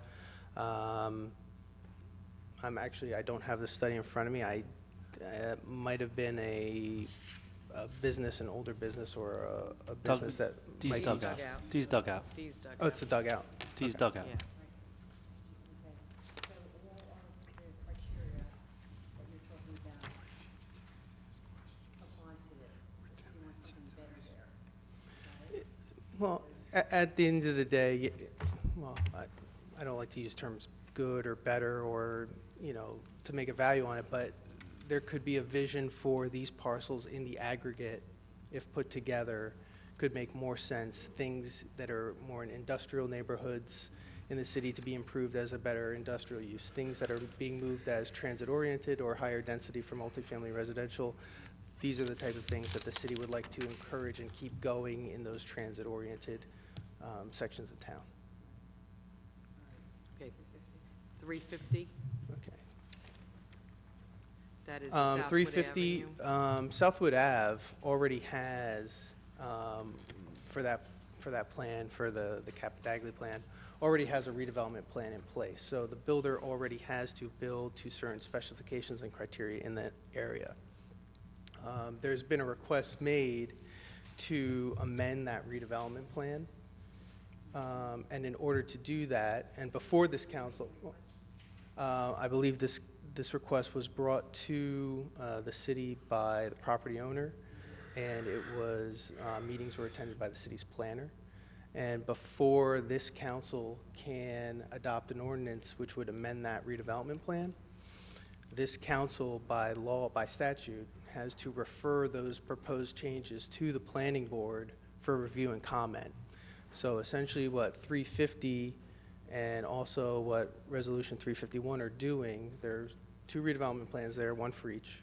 Speaker 22: I don't have the study in front of me. It might have been a business, an older business, or a business that
Speaker 19: D's
Speaker 22: might be-
Speaker 19: dugout. D's dugout.
Speaker 1: D's dugout.
Speaker 22: Oh, it's a dugout.
Speaker 19: D's
Speaker 22: Okay.
Speaker 19: dugout.
Speaker 1: Yeah.
Speaker 22: Well, at the end of the day, well, I don't like to use terms good or better or, to make a value on it, but there could be a vision for these parcels in the aggregate, if put together, could make more sense. Things that are more in industrial neighborhoods in the city to be improved as a better industrial use. Things that are being moved as transit-oriented or higher density for multifamily residential. These are the type of things that the city would like to encourage and keep going in those transit-oriented sections of town.
Speaker 1: Okay, 350,
Speaker 22: Okay.
Speaker 1: that is Southwood
Speaker 22: 350,
Speaker 1: Avenue.
Speaker 22: Southwood Ave already has, for that plan, for the Cap-Dagley plan, already has a redevelopment plan in place. So the builder already has to build to certain specifications and criteria in that area. There's been a request made to amend that redevelopment plan. And in order to do that, and before this council, I believe this request was brought to the city by the property owner, and it was, meetings were attended by the city's planner. And before this council can adopt an ordinance which would amend that redevelopment plan, this council, by law, by statute, has to refer those proposed changes to the planning board for review and comment. So essentially what 350 and also what Resolution 351 are doing, there's two redevelopment plans there, one for each.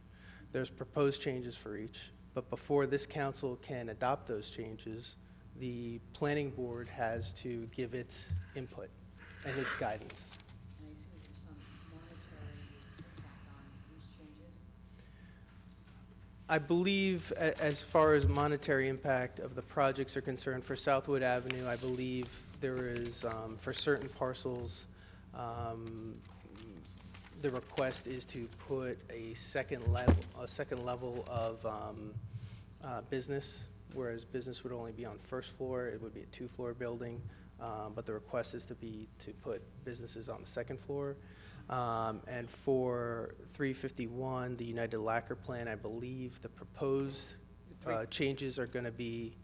Speaker 22: There's proposed changes for each. But before this council can adopt those changes, the planning board has to give its input and its guidance. I believe, as far as monetary impact of the projects are concerned, for Southwood Avenue, I believe there is, for certain parcels, the request is to put a second level of business, whereas business would only be on first floor. It would be a two-floor building, but the request is to put businesses on the second floor. And for 351, the United Lacquer plan, I believe the proposed changes are going to be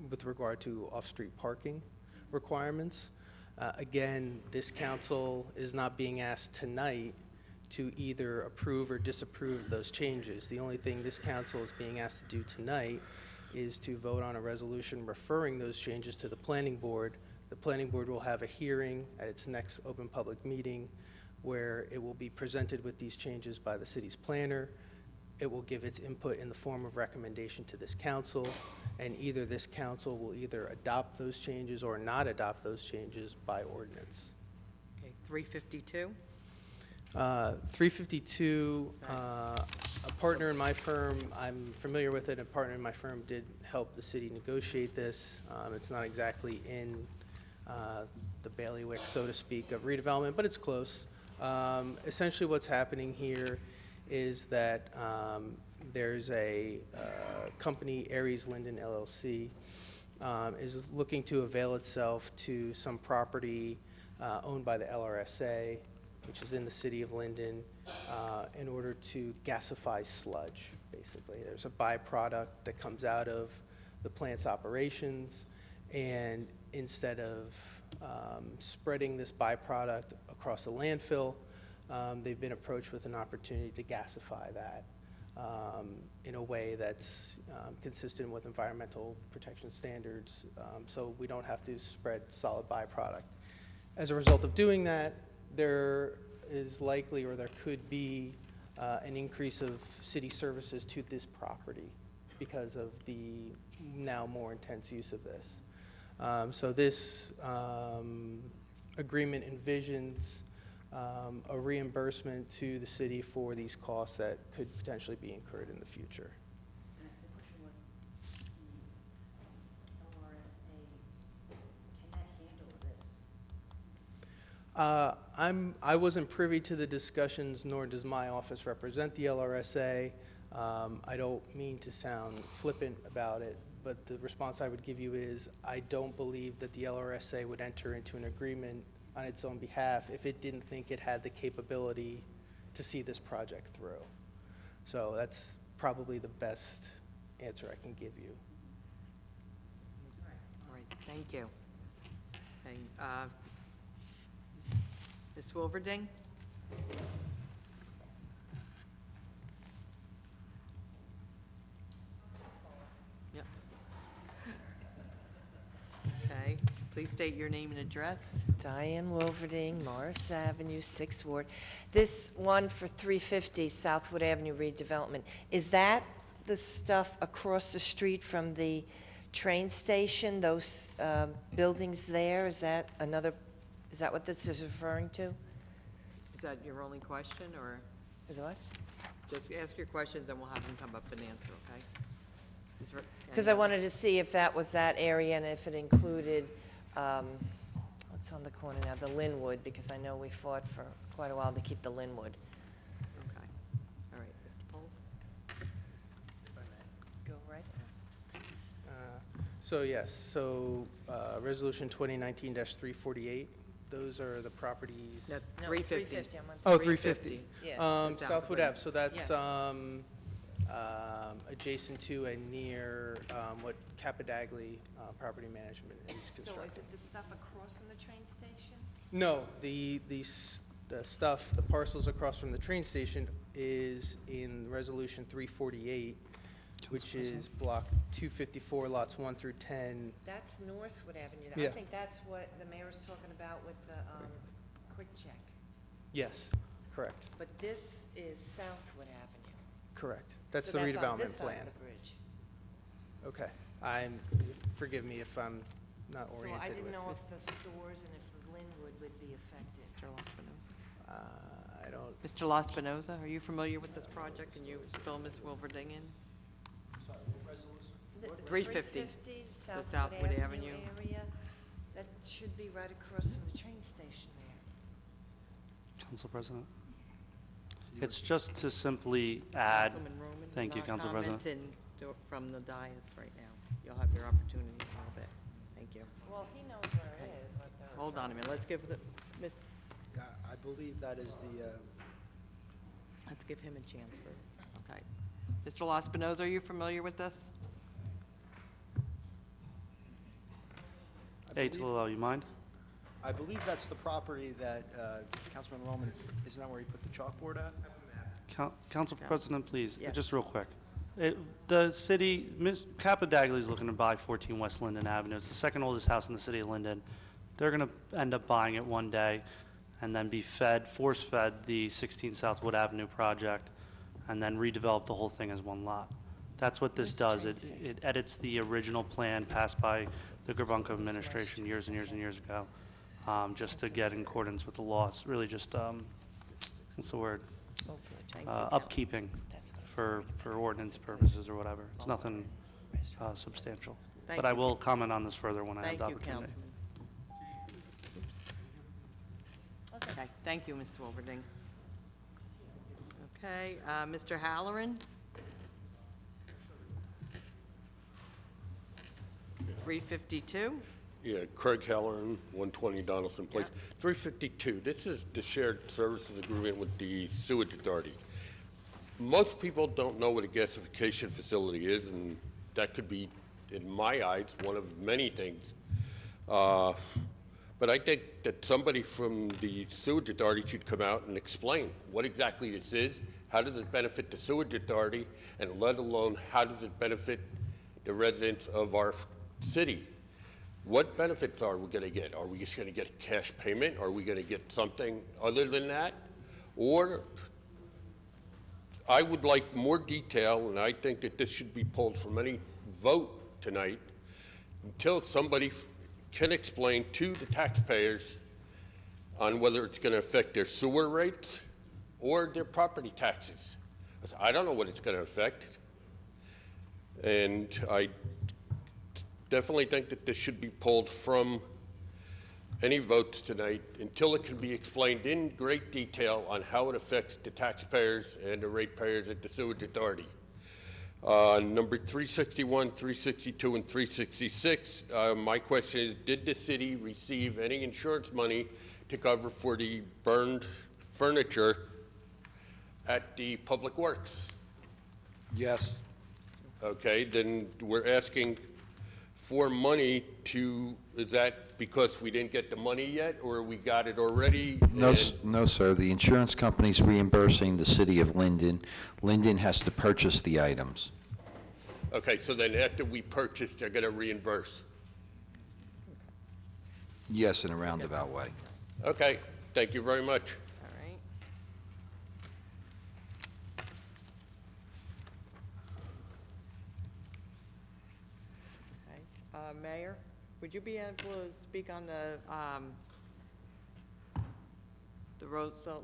Speaker 22: with regard to off-street parking requirements. Again, this council is not being asked tonight to either approve or disapprove those changes. The only thing this council is being asked to do tonight is to vote on a resolution referring those changes to the planning board. The planning board will have a hearing at its next open public meeting where it will be presented with these changes by the city's planner. It will give its input in the form of recommendation to this council, and either this council will either adopt those changes or not adopt those changes by ordinance.
Speaker 1: Okay, 352,
Speaker 22: 352, a partner in my firm, I'm familiar with it, a partner in my firm did help the city negotiate this. It's not exactly in the bailiwick, so to speak, of redevelopment, but it's close. Essentially what's happening here is that there's a company, Aries Linden LLC, is looking to avail itself to some property owned by the LRSA, which is in the city of Linden, in order to gasify sludge, basically. There's a byproduct that comes out of the plant's operations, and instead of spreading this byproduct across the landfill, they've been approached with an opportunity to gasify that in a way that's consistent with environmental protection standards, so we don't have to spread solid byproduct. As a result of doing that, there is likely, or there could be, an increase of city services to this property because of the now more intense use of this. So this agreement envisions a reimbursement to the city for these costs that could potentially be incurred in the future.
Speaker 14: And the question was, the LRSA, can that handle this?
Speaker 22: I wasn't privy to the discussions, nor does my office represent the LRSA. I don't mean to sound flippant about it, but the response I would give you is I don't believe that the LRSA would enter into an agreement on its own behalf if it didn't think it had the capability to see this project through. So that's probably the best answer I can give you.
Speaker 1: All right, thank you. Okay, Ms. Wilverding? Yep. Okay, please state your name and address.
Speaker 13: Diane Wilverding, Morris Avenue, 6th Ward. This one for 350 Southwood Avenue redevelopment, is that the stuff across the street from the train station, those buildings there? Is that what this is referring to?
Speaker 1: Is that your only question, or
Speaker 13: Is it what?
Speaker 1: just ask your questions and we'll have them come up and answer, okay? Is there
Speaker 13: Because
Speaker 1: any
Speaker 13: I
Speaker 1: other-
Speaker 13: wanted to see if that was that area and if it included, what's on the corner now, the Linwood, because I know we fought for quite a while to keep the Linwood.
Speaker 1: Okay, all right, Mr. Poles?
Speaker 13: Go right.
Speaker 22: So yes, Resolution 2019-348, those are the properties.
Speaker 1: No,
Speaker 13: No,
Speaker 1: 350.
Speaker 13: I'm on
Speaker 22: Oh,
Speaker 1: 350.
Speaker 22: 350.
Speaker 13: Yeah.
Speaker 1: Southwood
Speaker 22: Southwood Ave, so that's
Speaker 13: Yes.
Speaker 22: adjacent to and near what Capadagli Property Management is
Speaker 13: So
Speaker 22: constructing.
Speaker 13: is it the stuff across from the train station?
Speaker 22: No, the stuff, the parcels across from the train station is in Resolution 348, which is Block 254, lots 1 through 10.
Speaker 13: That's Northwood Avenue.
Speaker 22: Yeah.
Speaker 13: I think that's what the mayor's talking about with the quick check.
Speaker 22: Yes, correct,
Speaker 13: But this is Southwood Avenue.
Speaker 22: correct. That's
Speaker 13: So
Speaker 22: the
Speaker 13: that's on
Speaker 22: redevelopment
Speaker 13: this side
Speaker 22: plan.
Speaker 13: of the bridge.
Speaker 22: Okay, forgive me if I'm not
Speaker 13: So
Speaker 22: oriented
Speaker 13: I
Speaker 22: with.
Speaker 13: didn't know if the stores and if the Linwood would be affected.
Speaker 1: Mr. LaSpinoza?
Speaker 22: I don't,
Speaker 1: Mr. LaSpinoza, are you familiar with this project? Can you fill Ms. Wilverding in?
Speaker 13: The
Speaker 1: 350,
Speaker 13: 350
Speaker 1: the
Speaker 13: Southwood
Speaker 1: Southwood
Speaker 13: Avenue
Speaker 1: Avenue.
Speaker 13: area, that should be right across from the train station there.
Speaker 6: Council President. It's just to simply add,
Speaker 1: Councilman Roman,
Speaker 6: thank you,
Speaker 1: not
Speaker 6: Council President.
Speaker 1: commenting from the dais right now. You'll have your opportunity in a little bit. Thank you.
Speaker 13: Well, he knows where it is. what the-
Speaker 1: Hold on a minute, let's give the, Ms.,
Speaker 7: I believe that is the,
Speaker 1: let's give him a chance for, okay. Mr. LaSpinoza, are you familiar with this?
Speaker 6: Hey, Tallulah, you mind?
Speaker 7: I believe that's the property that Councilman Roman, isn't that where he put the chalkboard at?
Speaker 6: Council President, please,
Speaker 1: Yeah.
Speaker 6: just real quick. The city, Capadagli is looking to buy 14 West Linden Avenue. It's the second oldest house in the city of Linden. They're going to end up buying it one day and then be force-fed the 16 Southwood Avenue project and then redevelop the whole thing as one lot. That's what this does. It edits the original plan passed by the Grabunka administration years and years and years ago, just to get in accordance with the law. It's really just what's the word?
Speaker 1: Oh, good. Thank you.
Speaker 6: Upkeeping for ordinance purposes or whatever. It's nothing substantial.
Speaker 1: Thank
Speaker 6: But I
Speaker 1: you.
Speaker 6: will comment on this further when I have
Speaker 1: Thank
Speaker 6: the
Speaker 1: you,
Speaker 6: opportunity.
Speaker 1: Councilman. Okay, thank you, Ms. Wilberding. Okay, Mr. Halloran? 352?
Speaker 8: Yeah, Craig Halloran, 120 Donaldson Place. 352, this is the shared services agreement with the sewage authority. Most people don't know what a gasification facility is, and that could be, in my eyes, one of many things. But I think that somebody from the sewage authority should come out and explain what exactly this is, how does it benefit the sewage authority, and let alone how does it benefit the residents of our city. What benefits are we going to get? Are we just going to get a cash payment? Are we going to get something other than that? Or I would like more detail, and I think that this should be pulled from any vote tonight until somebody can explain to the taxpayers on whether it's going to affect their sewer rates or their property taxes. I don't know what it's going to affect. And I definitely think that this should be pulled from any votes tonight until it can be explained in great detail on how it affects the taxpayers and the ratepayers at the sewage authority. Number 361, 362, and 366, my question is, did the city receive any insurance money to cover for the burned furniture at the Public Works?
Speaker 2: Yes.
Speaker 8: Okay, then we're asking for money to, is that because we didn't get the money yet, or we got it already?
Speaker 2: No,
Speaker 8: and-
Speaker 2: no, sir. The insurance company's reimbursing the city of Linden. Linden has to purchase the items.
Speaker 8: Okay, so then after we purchase, they're going to reimburse?
Speaker 2: Yes, in a roundabout way.
Speaker 8: Okay, thank you very much.
Speaker 1: All right. Okay. Mayor, would you be able to speak on the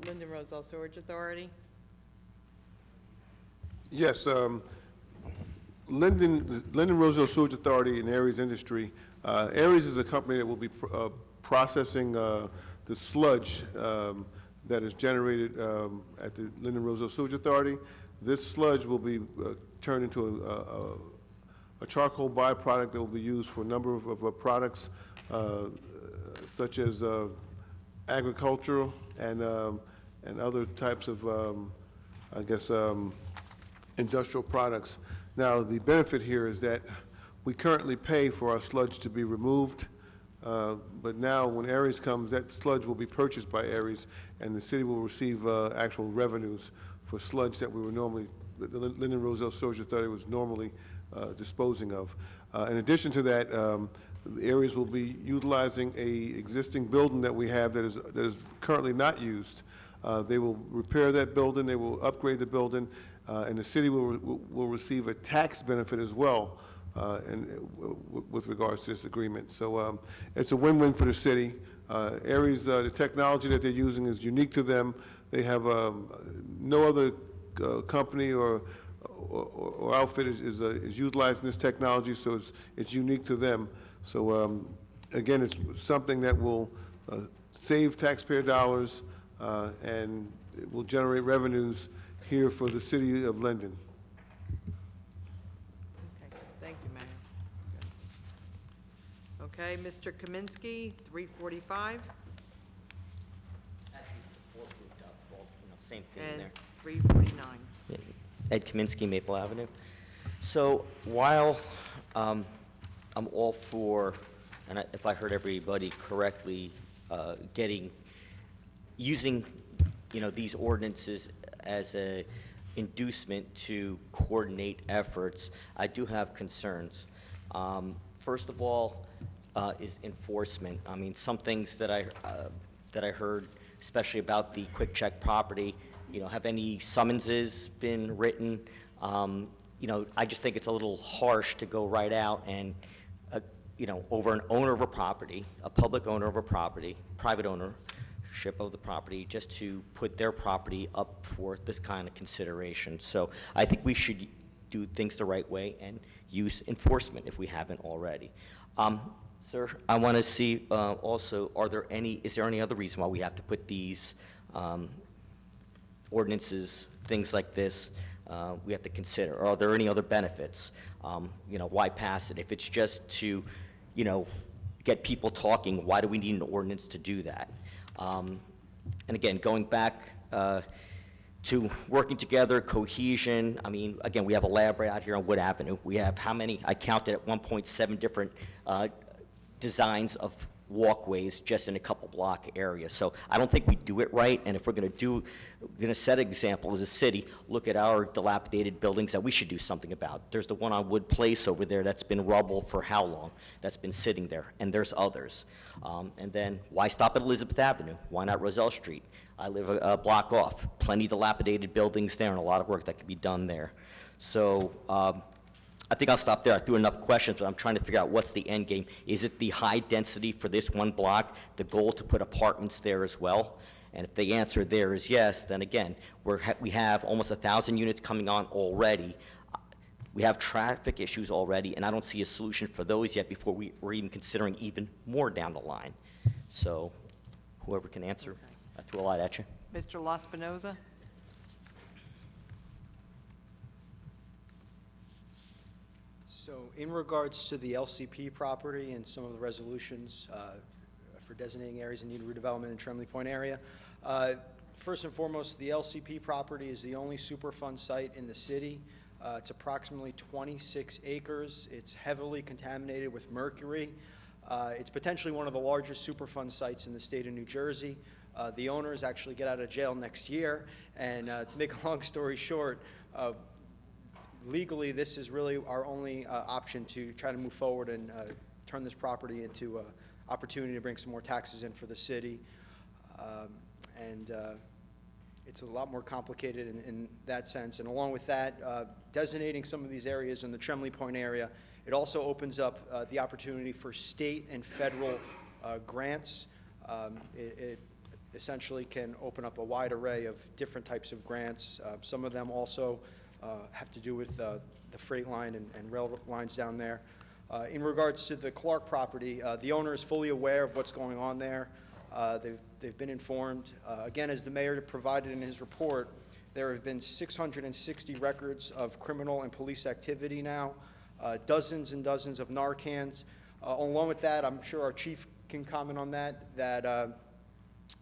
Speaker 1: Linden Roselle Storage Authority?
Speaker 5: Yes, Linden Roselle Sewage Authority and Aries Industry. Aries is a company that will be processing the sludge that is generated at the Linden Roselle Sewage Authority. This sludge will be turned into a charcoal byproduct that will be used for a number of products, such as agricultural and other types of, I guess, industrial products. Now, the benefit here is that we currently pay for our sludge to be removed, but now when Aries comes, that sludge will be purchased by Aries, and the city will receive actual revenues for sludge that we were normally, the Linden Roselle Storage Authority was normally disposing of. In addition to that, Aries will be utilizing a existing building that we have that is currently not used. They will repair that building, they will upgrade the building, and the city will receive a tax benefit as well with regards to this agreement. So it's a win-win for the city. Aries, the technology that they're using is unique to them. They have no other company or outfit is utilizing this technology, so it's unique to them. So again, it's something that will save taxpayer dollars and it will generate revenues here for the city of Linden.
Speaker 1: Okay, thank you, Mayor. Okay, Mr. Kaminsky, 345,
Speaker 10: Same thing
Speaker 1: and
Speaker 10: there.
Speaker 1: 349.
Speaker 10: Ed Kaminsky, Maple Avenue. So while I'm all for, and if I heard everybody correctly, using, these ordinances as a inducement to coordinate efforts, I do have concerns. First of all, is enforcement. I mean, some things that I heard, especially about the Quick Check property, have any summonses been written? I just think it's a little harsh to go right out and, over an owner of a property, a public owner of a property, private owner, ownership of the property just to put their property up for this kind of consideration. So I think we should do things the right way and use enforcement if we haven't already. Sir, I want to see also, is there any other reason why we have to put these ordinances, things like this, we have to consider? Or are there any other benefits? Why pass it? If it's just to, get people talking, why do we need an ordinance to do that? And again, going back to working together, cohesion, again, we have a lab right out here on Wood Avenue. We have how many? I counted at 1.7 different designs of walkways just in a couple block areas. So I don't think we do it right, and if we're going to set an example as a city, look at our dilapidated buildings that we should do something about. There's the one on Wood Place over there that's been rubble for how long? That's been sitting there, and there's others. And then why stop at Elizabeth Avenue? Why not Roselle Street? I live a block off. Plenty dilapidated buildings there and a lot of work that could be done there. So I think I'll stop there. I threw enough questions, but I'm trying to figure out what's the end game. Is it the high density for this one block, the goal to put apartments there as well? And if the answer there is yes, then again, we have almost 1,000 units coming on already. We have traffic issues already, and I don't see a solution for those yet before we're even considering even more down the line. So whoever can answer, I threw a lot at you.
Speaker 1: Mr. La Spinoza?
Speaker 7: So in regards to the LCP property and some of the resolutions for designating areas in need of redevelopment in Tremley Point area, first and foremost, the LCP property is the only Superfund site in the city. It's approximately 26 acres. It's heavily contaminated with mercury. It's potentially one of the largest Superfund sites in the state of New Jersey. The owners actually get out of jail next year, and to make a long story short, legally, this is really our only option to try to move forward and turn this property into an opportunity to bring some more taxes in for the city. It's a lot more complicated in that sense. And along with that, designating some of these areas in the Tremley Point area, it also opens up the opportunity for state and federal grants. It essentially can open up a wide array of different types of grants. Some of them also have to do with the freight line and rail lines down there. In regards to the Clark property, the owner is fully aware of what's going on there. They've been informed. Again, as the mayor provided in his report, there have been 660 records of criminal and police activity now, dozens and dozens of Narcans. Along with that, I'm sure our chief can comment on that,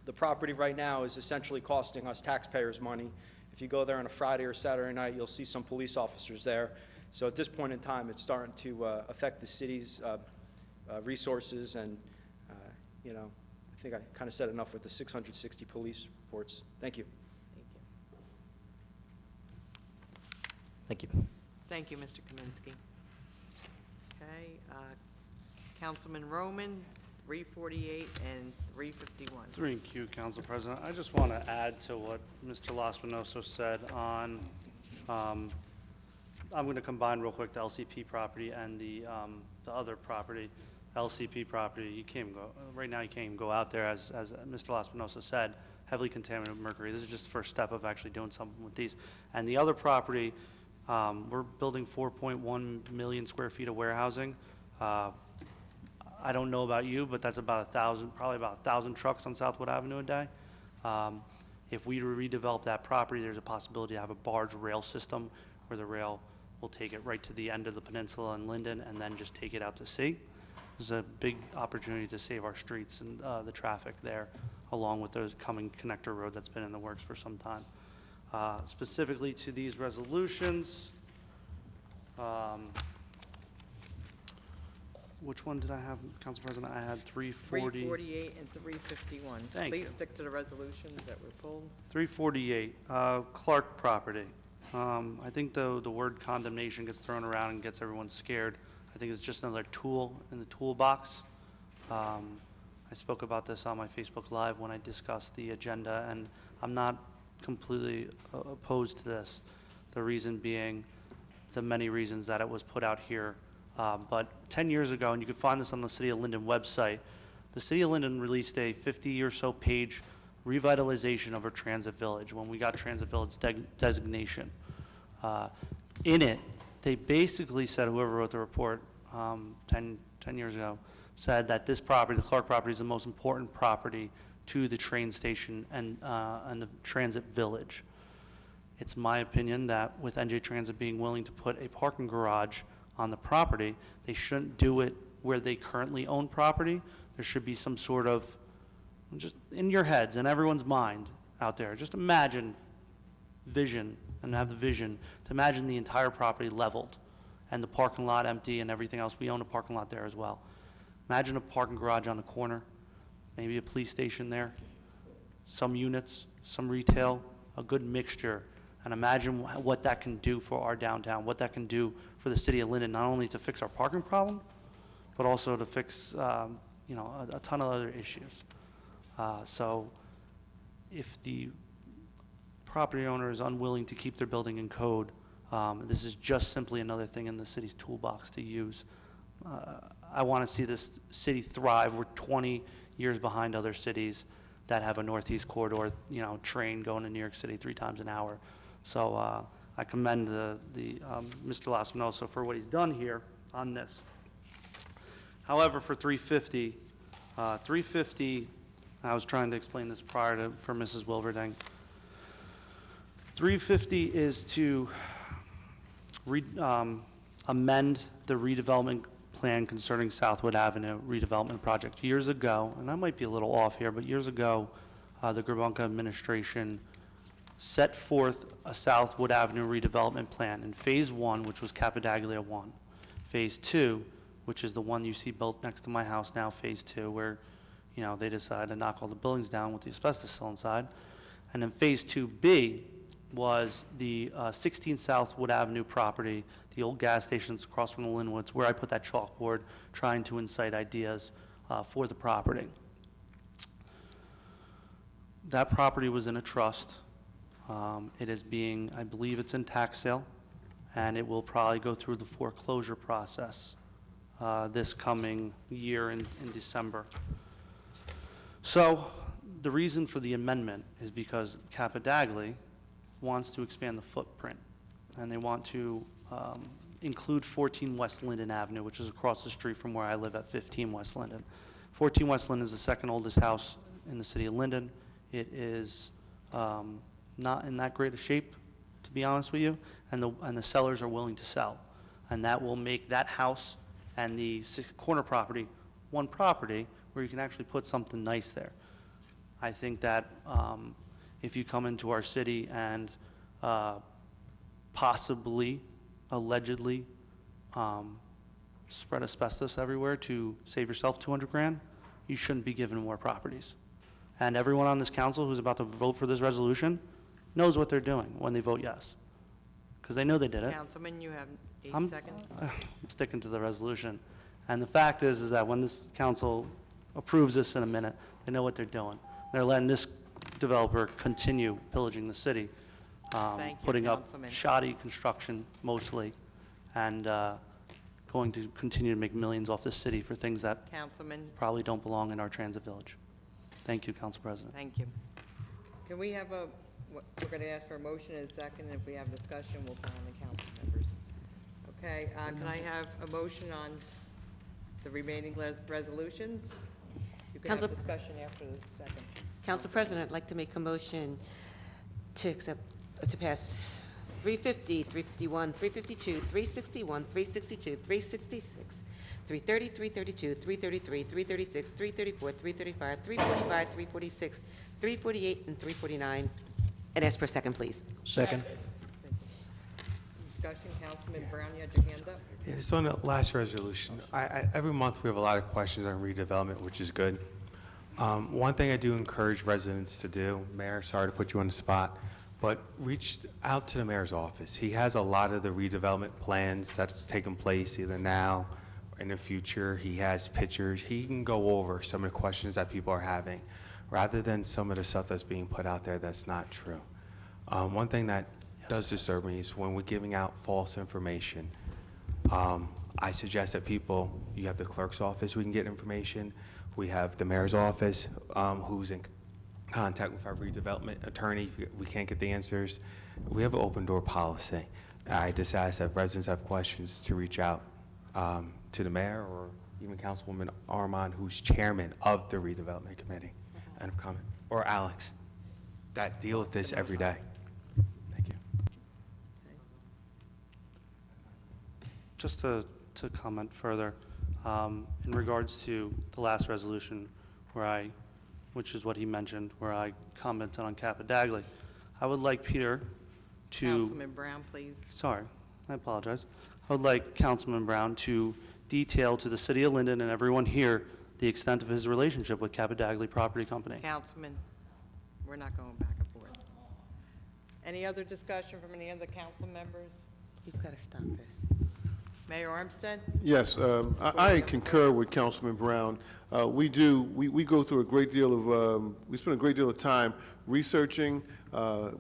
Speaker 7: the property right now is essentially costing us taxpayers money. If you go there on a Friday or Saturday night, you'll see some police officers there. So at this point in time, it's starting to affect the city's resources, and I think I kind of said enough with the 660 police reports. Thank you.
Speaker 10: Thank you.
Speaker 1: Thank you, Mr. Kaminsky. Okay, Councilman Roman, 348 and 351.
Speaker 6: Thank you, Council President. I just want to add to what Mr. Laspinoso said on, I'm going to combine real quick the LCP property and the other property, LCP property. You can't even go, right now you can't even go out there, as Mr. Laspinoso said, heavily contaminated with mercury. This is just the first step of actually doing something with these. And the other property, we're building 4.1 million square feet of warehousing. I don't know about you, but that's about probably about 1,000 trucks on Southwood Avenue a day. If we redevelop that property, there's a possibility to have a barge rail system where the rail will take it right to the end of the peninsula in Linden and then just take it out to sea. There's a big opportunity to save our streets and the traffic there, along with the coming connector road that's been in the works for some time. Specifically to these resolutions, which one did I have, Council President? I had
Speaker 1: 348 and 351.
Speaker 6: Thank
Speaker 1: Please
Speaker 6: you.
Speaker 1: stick to the resolutions that were pulled.
Speaker 6: 348, Clark property. I think the word condemnation gets thrown around and gets everyone scared. I think it's just another tool in the toolbox. I spoke about this on my Facebook Live when I discussed the agenda, and I'm not completely opposed to this. The reason being the many reasons that it was put out here. But 10 years ago, and you can find this on the City of Linden website, the City of Linden released a 50 or so page
Speaker 19: revitalization of a transit village, when we got transit village designation. In it, they basically said, whoever wrote the report 10 years ago, said that this property, the Clark property, is the most important property to the train station and the transit village. It's my opinion that with NJ Transit being willing to put a parking garage on the property, they shouldn't do it where they currently own property. There should be some sort of, just in your heads, in everyone's mind out there, just imagine vision, and have the vision to imagine the entire property leveled and the parking lot empty and everything else. We own a parking lot there as well. Imagine a parking garage on the corner, maybe a police station there, some units, some retail, a good mixture. And imagine what that can do for our downtown, what that can do for the city of Linden, not only to fix our parking problem, but also to fix a ton of other issues. So if the property owner is unwilling to keep their building in code, this is just simply another thing in the city's toolbox to use. I want to see this city thrive. We're 20 years behind other cities that have a northeast corridor, train going to New York City 3 times an hour. So I commend Mr. Lasminoso for what he's done here on this. However, for 350, I was trying to explain this prior for Mrs. Wilverding. 350 is to amend the redevelopment plan concerning Southwood Avenue redevelopment project. Years ago, and I might be a little off here, but years ago, the Grabunka administration set forth a Southwood Avenue redevelopment plan in Phase 1, which was Capadaglia 1. Phase 2, which is the one you see built next to my house now, Phase 2, where they decided to knock all the buildings down with the asbestos still inside. And then Phase 2B was the 16 Southwood Avenue property, the old gas stations across from the Linwoods, where I put that chalkboard trying to incite ideas for the property. That property was in a trust. It is being, I believe it's in tax sale, and it will probably go through the foreclosure process this coming year in December. So the reason for the amendment is because Capadaglia wants to expand the footprint, and they want to include 14 West Linden Avenue, which is across the street from where I live at 15 West Linden. 14 West Linden is the second oldest house in the city of Linden. It is not in that great a shape, to be honest with you, and the sellers are willing to sell. And that will make that house and the corner property one property where you can actually put something nice there. I think that if you come into our city and possibly, allegedly, spread asbestos everywhere to save yourself 200 grand, you shouldn't be given more properties. And everyone on this council who's about to vote for this resolution knows what they're doing when they vote yes, because they know they did it.
Speaker 1: Councilman, you have 8
Speaker 19: I'm
Speaker 1: seconds.
Speaker 19: I'm sticking to the resolution. And the fact is that when this council approves this in a minute, they know what they're doing. They're letting this developer continue pillaging the city,
Speaker 1: Thank you,
Speaker 19: putting up
Speaker 1: Councilman.
Speaker 19: shoddy construction mostly, and going to continue to make millions off this city for things that
Speaker 1: Councilman,
Speaker 19: probably don't belong in our transit village. Thank you, Council President.
Speaker 1: thank you. Can we have we're going to ask for a motion and a second, and if we have discussion, we'll call on the council members. Okay, can I have a motion on the remaining resolutions? You can have
Speaker 12: Council-
Speaker 1: discussion after the second.
Speaker 12: Council President, I'd like to make a motion to pass 350, 351, 352, 361, 362, 366, 330, 332, 333, 336, 334, 335, 345, 346, 348, and 349. And ask for a second, please.
Speaker 4: Second.
Speaker 1: Discussion, Councilman Brown, you had your hand up?
Speaker 17: Yeah, it's on the last resolution. Every month, we have a lot of questions on redevelopment, which is good. One thing I do encourage residents to do, Mayor, sorry to put you on the spot, but reach out to the mayor's office. He has a lot of the redevelopment plans that's taking place either now or in the future. He has pictures. He can go over some of the questions that people are having, rather than some of the stuff that's being put out there that's not true. One thing that does disturb me is when we're giving out false information. I suggest that you have the clerk's office, we can get information. We have the mayor's office, who's in contact with our redevelopment attorney. We can't get the answers. We have an open door policy. I just ask that if residents have questions to reach out to the mayor or even Councilwoman Armand, who's chairman of the redevelopment committee, and comment, or Alex, that deal with this every day. Thank you.
Speaker 6: Just to comment further, in regards to the last resolution which is what he mentioned, where I commented on Capadagly, I would like Peter to...
Speaker 1: Councilman Brown, please.
Speaker 6: Sorry, I apologize. I would like Councilman Brown to detail to the city of Linden and everyone here the extent of his relationship with Capadagly Property Company.
Speaker 1: Councilman, we're not going back and forth. Any other discussion from any other council members?
Speaker 12: You've got to stop this.
Speaker 1: Mayor Armstead?
Speaker 5: Yes, I concur with Councilman Brown. We go through a great deal of, we spend a great deal of time researching.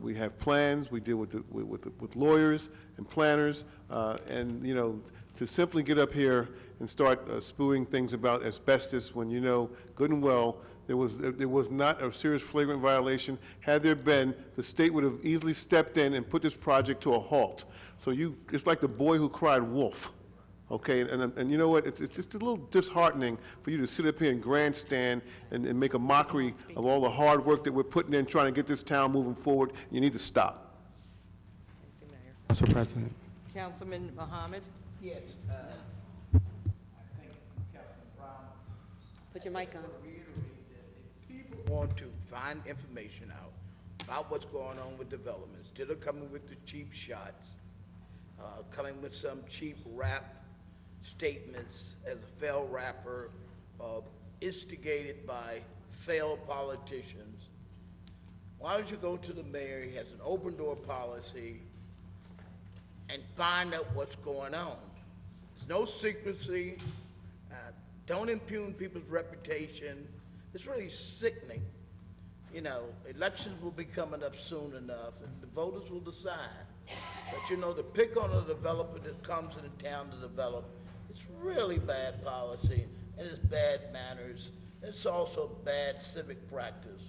Speaker 5: We have plans. We deal with lawyers and planners. And, you know, to simply get up here and start spewing things about asbestos when you know good and well there was not a serious flagrant violation. Had there been, the state would have easily stepped in and put this project to a halt. So it's like the boy who cried wolf, okay? And you know what? It's just a little disheartening for you to sit up here and grandstand and make a mockery of all the hard work that we're putting in trying to get this town moving forward. You need to stop.
Speaker 17: Mr. President.
Speaker 1: Councilman Mohammed?
Speaker 18: Yes.
Speaker 12: Put your mic on.
Speaker 18: People want to find information out about what's going on with development, instead of coming with the cheap shots, coming with some cheap rap statements as a failed rapper, instigated by failed politicians. Why don't you go to the mayor, he has an open door policy, and find out what's going on. There's no secrecy. Don't impugn people's reputation. It's really sickening. You know, elections will be coming up soon enough, and the voters will decide. But you know, to pick on a developer that comes into town to develop, it's really bad policy, and it's bad manners. It's also bad civic practice.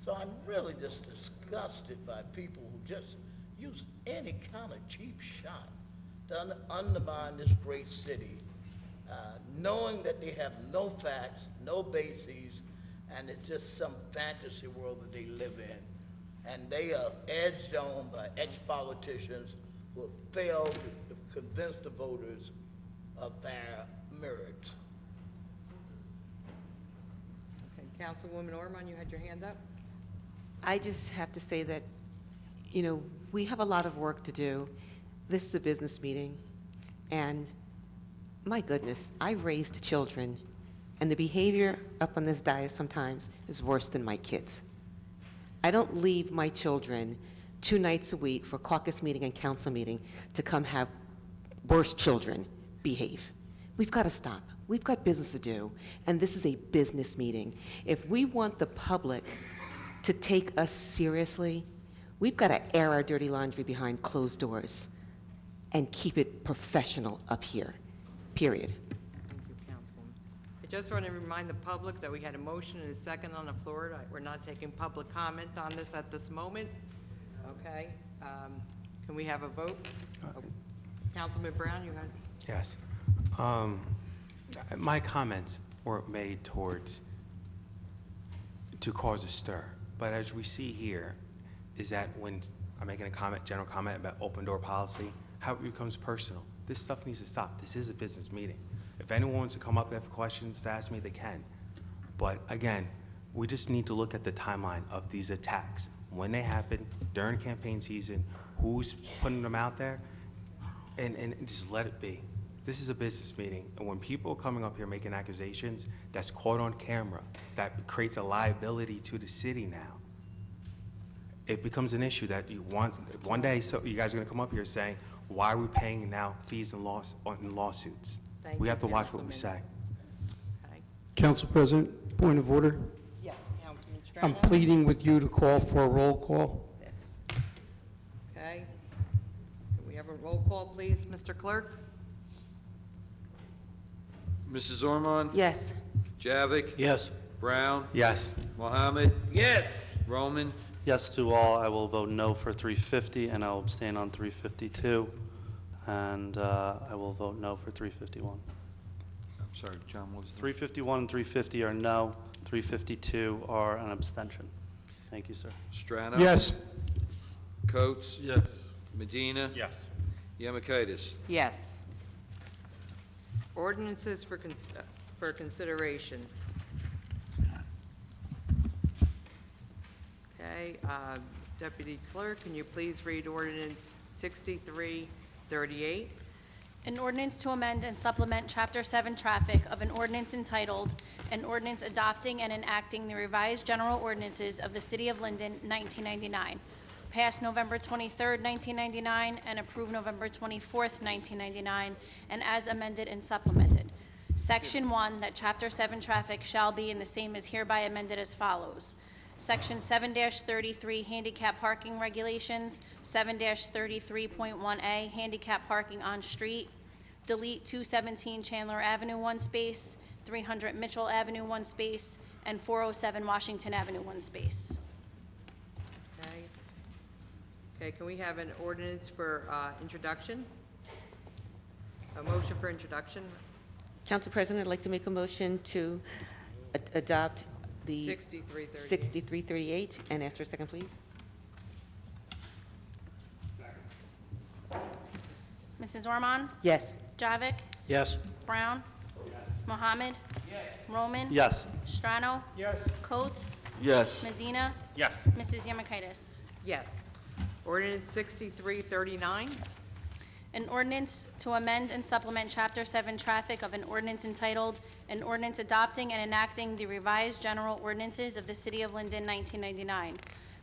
Speaker 18: So I'm really just disgusted by people who just use any kind of cheap shot to undermine this great city, knowing that they have no facts, no bases, and it's just some fantasy world that they live in. And they are edged on by ex-politicians who have failed to convince the voters of their merits.
Speaker 1: Okay, Councilwoman Ormond, you had your hand up?
Speaker 12: I just have to say that, you know, we have a lot of work to do. This is a business meeting, and my goodness, I raised children, and the behavior up on this dais sometimes is worse than my kids. I don't leave my children 2 nights a week for caucus meeting and council meeting to come have worse children behave. We've got to stop. We've got business to do, and this is a business meeting. If we want the public to take us seriously, we've got to air our dirty laundry behind closed doors and keep it professional up here, period.
Speaker 1: Thank you, Councilwoman. I just want to remind the public that we had a motion and a second on the floor. We're not taking public comment on this at this moment. Okay? Can we have a vote? Councilman Brown, you had?
Speaker 17: Yes. My comments weren't made towards to cause a stir, but as we see here, is that when I'm making a comment, general comment about open door policy, how it becomes personal. This stuff needs to stop. This is a business meeting. If anyone wants to come up and have questions to ask me, they can. But again, we just need to look at the timeline of these attacks. When they happen, during campaign season, who's putting them out there, and just let it be. This is a business meeting, and when people are coming up here making accusations that's caught on camera, that creates a liability to the city now. It becomes an issue that you want, one day, so you guys are gonna come up here saying, why are we paying now fees and lawsuits?
Speaker 1: Thank
Speaker 17: We
Speaker 1: you,
Speaker 17: have to watch what we say.
Speaker 1: Okay.
Speaker 15: Council President, point of order.
Speaker 1: Yes, Councilman
Speaker 15: I'm
Speaker 1: Strano?
Speaker 15: pleading with you to call for a roll call.
Speaker 1: Yes. Okay. Can we have a roll call, please, Mr. Clerk?
Speaker 2: Mrs. Ormond?
Speaker 12: Yes.
Speaker 2: Javik?
Speaker 4: Yes.
Speaker 2: Brown?
Speaker 17: Yes.
Speaker 2: Mohammed?
Speaker 18: Yes.
Speaker 2: Roman?
Speaker 19: Yes to all. I will vote no for 350, and I will abstain on 352. And I will vote no for 351.
Speaker 2: I'm sorry, John, what was the...
Speaker 19: 351 and 350 are no. 352 are an abstention. Thank you, sir.
Speaker 2: Strano?
Speaker 15: Yes.
Speaker 2: Coates?
Speaker 21: Yes.
Speaker 2: Medina?
Speaker 21: Yes.
Speaker 2: Yemakaitis?
Speaker 1: Yes. Ordinances for consideration. Okay, Deputy Clerk, can you please read ordinance 6338?
Speaker 16: An ordinance to amend and supplement Chapter 7 Traffic of an ordinance entitled, An Ordinance Adopting and Enacting the Revised General Ordinances of the City of Linden, 1999, passed November 23rd, 1999, and approved November 24th, 1999, and as amended and supplemented. Section 1, that Chapter 7 Traffic shall be and the same is hereby amended as follows. Section 7-33 Handicap Parking Regulations, 7-33.1A Handicap Parking on Street, delete 217 Chandler Avenue 1 space, 300 Mitchell Avenue 1 space, and 407 Washington Avenue 1 space.
Speaker 1: Okay. Okay, can we have an ordinance for introduction? A motion for introduction?
Speaker 12: Council President, I'd like to make a motion to adopt the
Speaker 1: 6338.
Speaker 12: 6338 and ask for a second, please.
Speaker 16: Mrs. Ormond?
Speaker 12: Yes.
Speaker 16: Javik?
Speaker 4: Yes.
Speaker 16: Brown? Mohammed? Roman?
Speaker 19: Yes.
Speaker 16: Strano?
Speaker 22: Yes.
Speaker 16: Coates?
Speaker 21: Yes.
Speaker 16: Medina?
Speaker 21: Yes.
Speaker 16: Mrs. Yemakaitis?
Speaker 1: Yes. Ordinance 6339?
Speaker 16: An ordinance to amend and supplement Chapter 7 Traffic of an ordinance entitled, An Ordinance Adopting and Enacting the Revised General Ordinances of the City of Linden, 1999,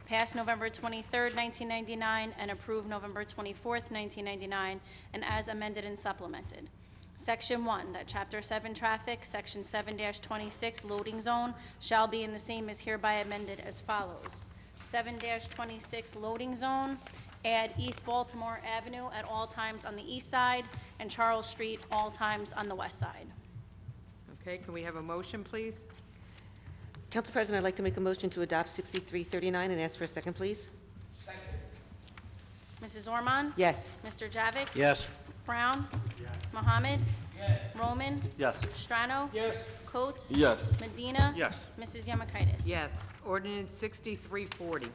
Speaker 16: passed November 23rd, 1999, and approved November 24th, 1999, and as amended and supplemented. Section 1, that Chapter 7 Traffic, Section 7-26 Loading Zone shall be and the same is hereby amended as follows. 7-26 Loading Zone, add East Baltimore Avenue at all times on the east side and Charles Street all times on the west side.
Speaker 1: Okay, can we have a motion, please?
Speaker 12: Council President, I'd like to make a motion to adopt 6339 and ask for a second, please.
Speaker 16: Mrs. Ormond?
Speaker 12: Yes.
Speaker 16: Mr. Javik?
Speaker 4: Yes.
Speaker 16: Brown? Mohammed? Roman?
Speaker 19: Yes.
Speaker 16: Strano?
Speaker 22: Yes.
Speaker 16: Coates?
Speaker 21: Yes.
Speaker 16: Medina?
Speaker 21: Yes.
Speaker 16: Mrs. Yemakaitis?
Speaker 1: Yes. Ordinance 6340?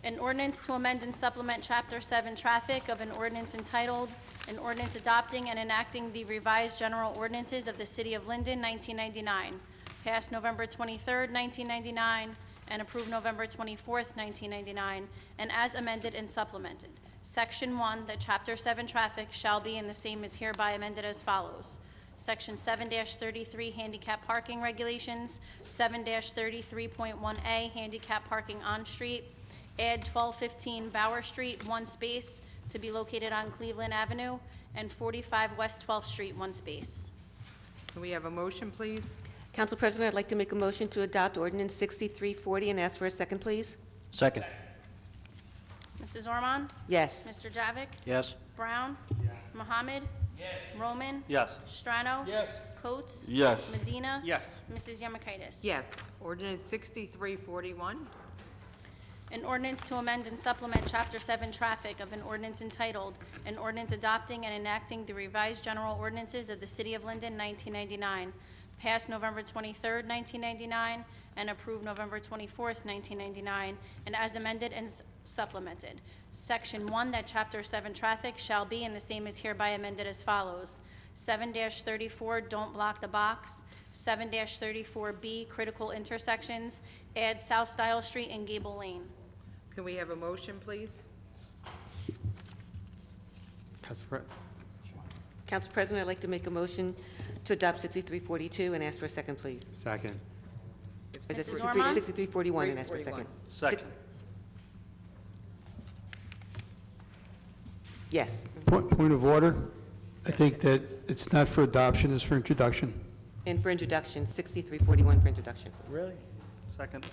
Speaker 16: An ordinance to amend and supplement Chapter 7 Traffic of an ordinance entitled, An Ordinance Adopting and Enacting the Revised General Ordinances of the City of Linden, 1999, passed November 23rd, 1999, and approved November 24th, 1999, and as amended and supplemented. Section 1, that Chapter 7 Traffic shall be and the same is hereby amended as follows. Section 7-33 Handicap Parking Regulations, 7-33.1A Handicap Parking on Street, add 1215 Bauer Street, 1 space, to be located on Cleveland Avenue, and 45 West 12th Street, 1 space.
Speaker 1: Can we have a motion, please?
Speaker 12: Council President, I'd like to make a motion to adopt ordinance 6340 and ask for a second, please.
Speaker 4: Second.
Speaker 16: Mrs. Ormond?
Speaker 12: Yes.
Speaker 16: Mr. Javik?
Speaker 4: Yes.
Speaker 16: Brown? Mohammed? Roman?
Speaker 19: Yes.
Speaker 16: Strano?
Speaker 22: Yes.
Speaker 16: Coates?
Speaker 21: Yes.
Speaker 16: Medina?
Speaker 21: Yes.
Speaker 16: Mrs. Yemakaitis?
Speaker 1: Yes. Ordinance 6341?
Speaker 16: An ordinance to amend and supplement Chapter 7 Traffic of an ordinance entitled, An Ordinance Adopting and Enacting the Revised General Ordinances of the City of Linden, 1999, passed November 23rd, 1999, and approved November 24th, 1999, and as amended and supplemented. Section 1, that Chapter 7 Traffic shall be and the same is hereby amended as follows. 7-34, Don't Block the Box. 7-34B, Critical Intersections, add South Style Street and Gable Lane.
Speaker 1: Can we have a motion, please?
Speaker 12: Council President, I'd like to make a motion to adopt 6342 and ask for a second, please.
Speaker 17: Second.
Speaker 12: Is it
Speaker 16: Mrs. Ormond?
Speaker 12: 6341 and ask for a second?
Speaker 19: Second.
Speaker 12: Yes.
Speaker 15: Point of order. I think that it's not for adoption, it's for introduction.
Speaker 12: And for introduction, 6341 for introduction.
Speaker 4: Really?
Speaker 19: Second.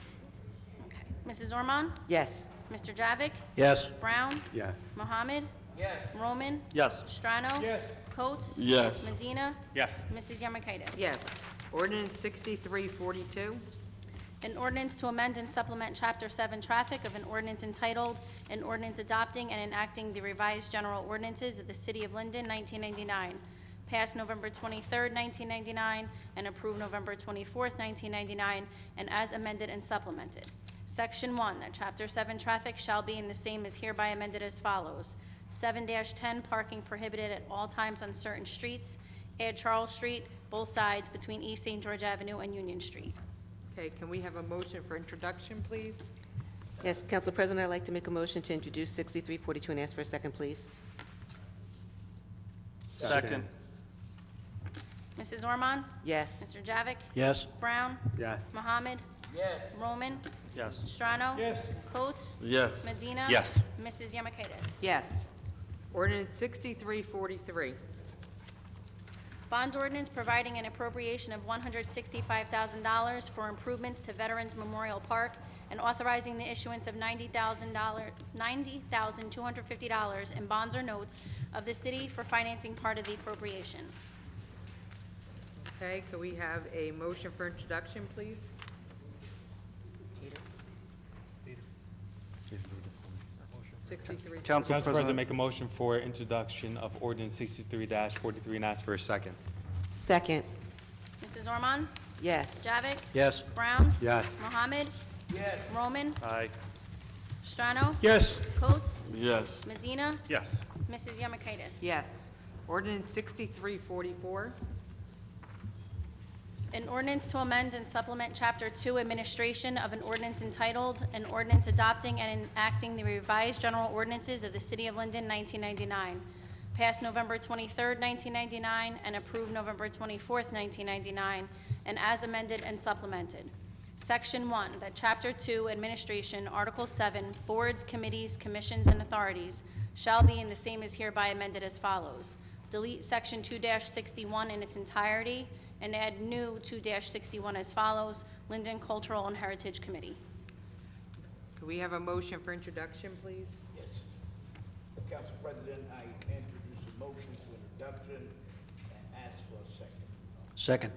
Speaker 16: Okay. Mrs. Ormond?
Speaker 12: Yes.
Speaker 16: Mr. Javik?
Speaker 4: Yes.
Speaker 16: Brown?
Speaker 17: Yes.
Speaker 16: Mohammed? Roman?
Speaker 19: Yes.
Speaker 16: Strano?
Speaker 22: Yes.
Speaker 16: Coates?
Speaker 21: Yes.
Speaker 16: Medina?
Speaker 21: Yes.
Speaker 16: Mrs. Yemakaitis?
Speaker 1: Yes. Ordinance 6342.
Speaker 16: An ordinance to amend and supplement Chapter 7 Traffic of an ordinance entitled, an ordinance adopting and enacting the revised general ordinances of the City of Linden, 1999, passed November 23rd, 1999, and approved November 24th, 1999, and as amended and supplemented. Section 1, that Chapter 7 traffic shall be and the same is hereby amended as follows. 7-10, parking prohibited at all times on certain streets. Add Charles Street, both sides between East St. George Avenue and Union Street.
Speaker 1: Okay, can we have a motion for introduction, please?
Speaker 12: Yes, Council President, I'd like to make a motion to introduce 6342 and ask for a second, please.
Speaker 19: Second.
Speaker 16: Mrs. Ormond?
Speaker 12: Yes.
Speaker 16: Mr. Javik?
Speaker 4: Yes.
Speaker 16: Brown?
Speaker 19: Yes.
Speaker 16: Mohammed?
Speaker 18: Yes.
Speaker 16: Roman?
Speaker 19: Yes.
Speaker 16: Strano?
Speaker 9: Yes.
Speaker 16: Coates?
Speaker 21: Yes.
Speaker 16: Medina?
Speaker 19: Yes.
Speaker 16: Mrs. Yemakaitis?
Speaker 1: Yes. Ordinance 6343.
Speaker 16: Bond ordinance providing an appropriation of $165,000 for improvements to Veterans Memorial Park and authorizing the issuance of $90,250 in bonds or notes of the city for financing part of the appropriation.
Speaker 1: Okay, could we have a motion for introduction, please? 63.
Speaker 19: Council
Speaker 17: President,
Speaker 19: President,
Speaker 17: make a motion for introduction of ordinance 63-43 and ask for a second.
Speaker 12: Second.
Speaker 16: Mrs. Ormond?
Speaker 12: Yes.
Speaker 16: Javik?
Speaker 4: Yes.
Speaker 16: Brown?
Speaker 17: Yes.
Speaker 16: Mohammed?
Speaker 18: Yes.
Speaker 16: Roman?
Speaker 19: aye.
Speaker 16: Strano?
Speaker 4: Yes.
Speaker 16: Coates?
Speaker 21: Yes.
Speaker 16: Medina?
Speaker 19: Yes.
Speaker 16: Mrs. Yemakaitis?
Speaker 1: Yes. Ordinance 6344.
Speaker 16: An ordinance to amend and supplement Chapter 2 Administration of an ordinance entitled, an ordinance adopting and enacting the revised general ordinances of the City of Linden, 1999, passed November 23rd, 1999, and approved November 24th, 1999, and as amended and supplemented. Section 1, that Chapter 2 Administration, Article 7, Boards, Committees, Commissions, and Authorities shall be and the same is hereby amended as follows. Delete Section 2-61 in its entirety, and add new 2-61 as follows, Linden Cultural and Heritage Committee.
Speaker 1: Could we have a motion for introduction, please?
Speaker 18: Yes. Council President, I introduce a motion for introduction and ask for a second.
Speaker 4: Second.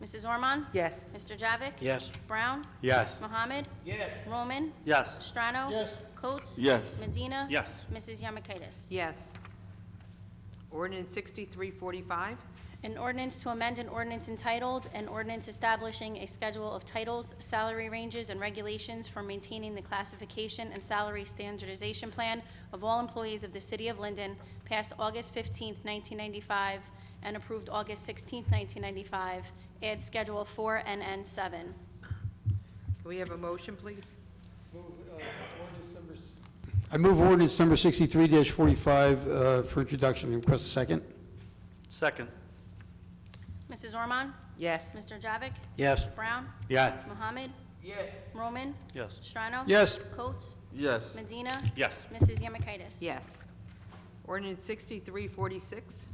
Speaker 16: Mrs. Ormond?
Speaker 12: Yes.
Speaker 16: Mr. Javik?
Speaker 4: Yes.
Speaker 16: Brown?
Speaker 17: Yes.
Speaker 16: Mohammed?
Speaker 18: Yes.
Speaker 16: Roman?
Speaker 19: Yes.
Speaker 16: Strano?
Speaker 9: Yes.
Speaker 16: Coates?
Speaker 21: Yes.
Speaker 16: Medina?
Speaker 19: Yes.
Speaker 16: Mrs. Yemakaitis?
Speaker 1: Yes. Ordinance 6345.
Speaker 16: An ordinance to amend an ordinance entitled, an ordinance establishing a schedule of titles, salary ranges, and regulations for maintaining the classification and salary standardization plan of all employees of the City of Linden, passed August 15th, 1995, and approved August 16th, 1995, add Schedule 4 and N7.
Speaker 1: Can we have a motion, please?
Speaker 15: I move ordinance number 63-45 for introduction. Request a second.
Speaker 19: Second.
Speaker 16: Mrs. Ormond?
Speaker 12: Yes.
Speaker 16: Mr. Javik?
Speaker 4: Yes.
Speaker 16: Brown?
Speaker 17: Yes.
Speaker 16: Mohammed?
Speaker 18: Yes.
Speaker 16: Roman?
Speaker 19: Yes.
Speaker 16: Strano?
Speaker 15: Yes.
Speaker 16: Coates?
Speaker 21: Yes.
Speaker 16: Medina?
Speaker 19: Yes.
Speaker 16: Mrs. Yemakaitis?
Speaker 1: Yes. Ordinance 6346.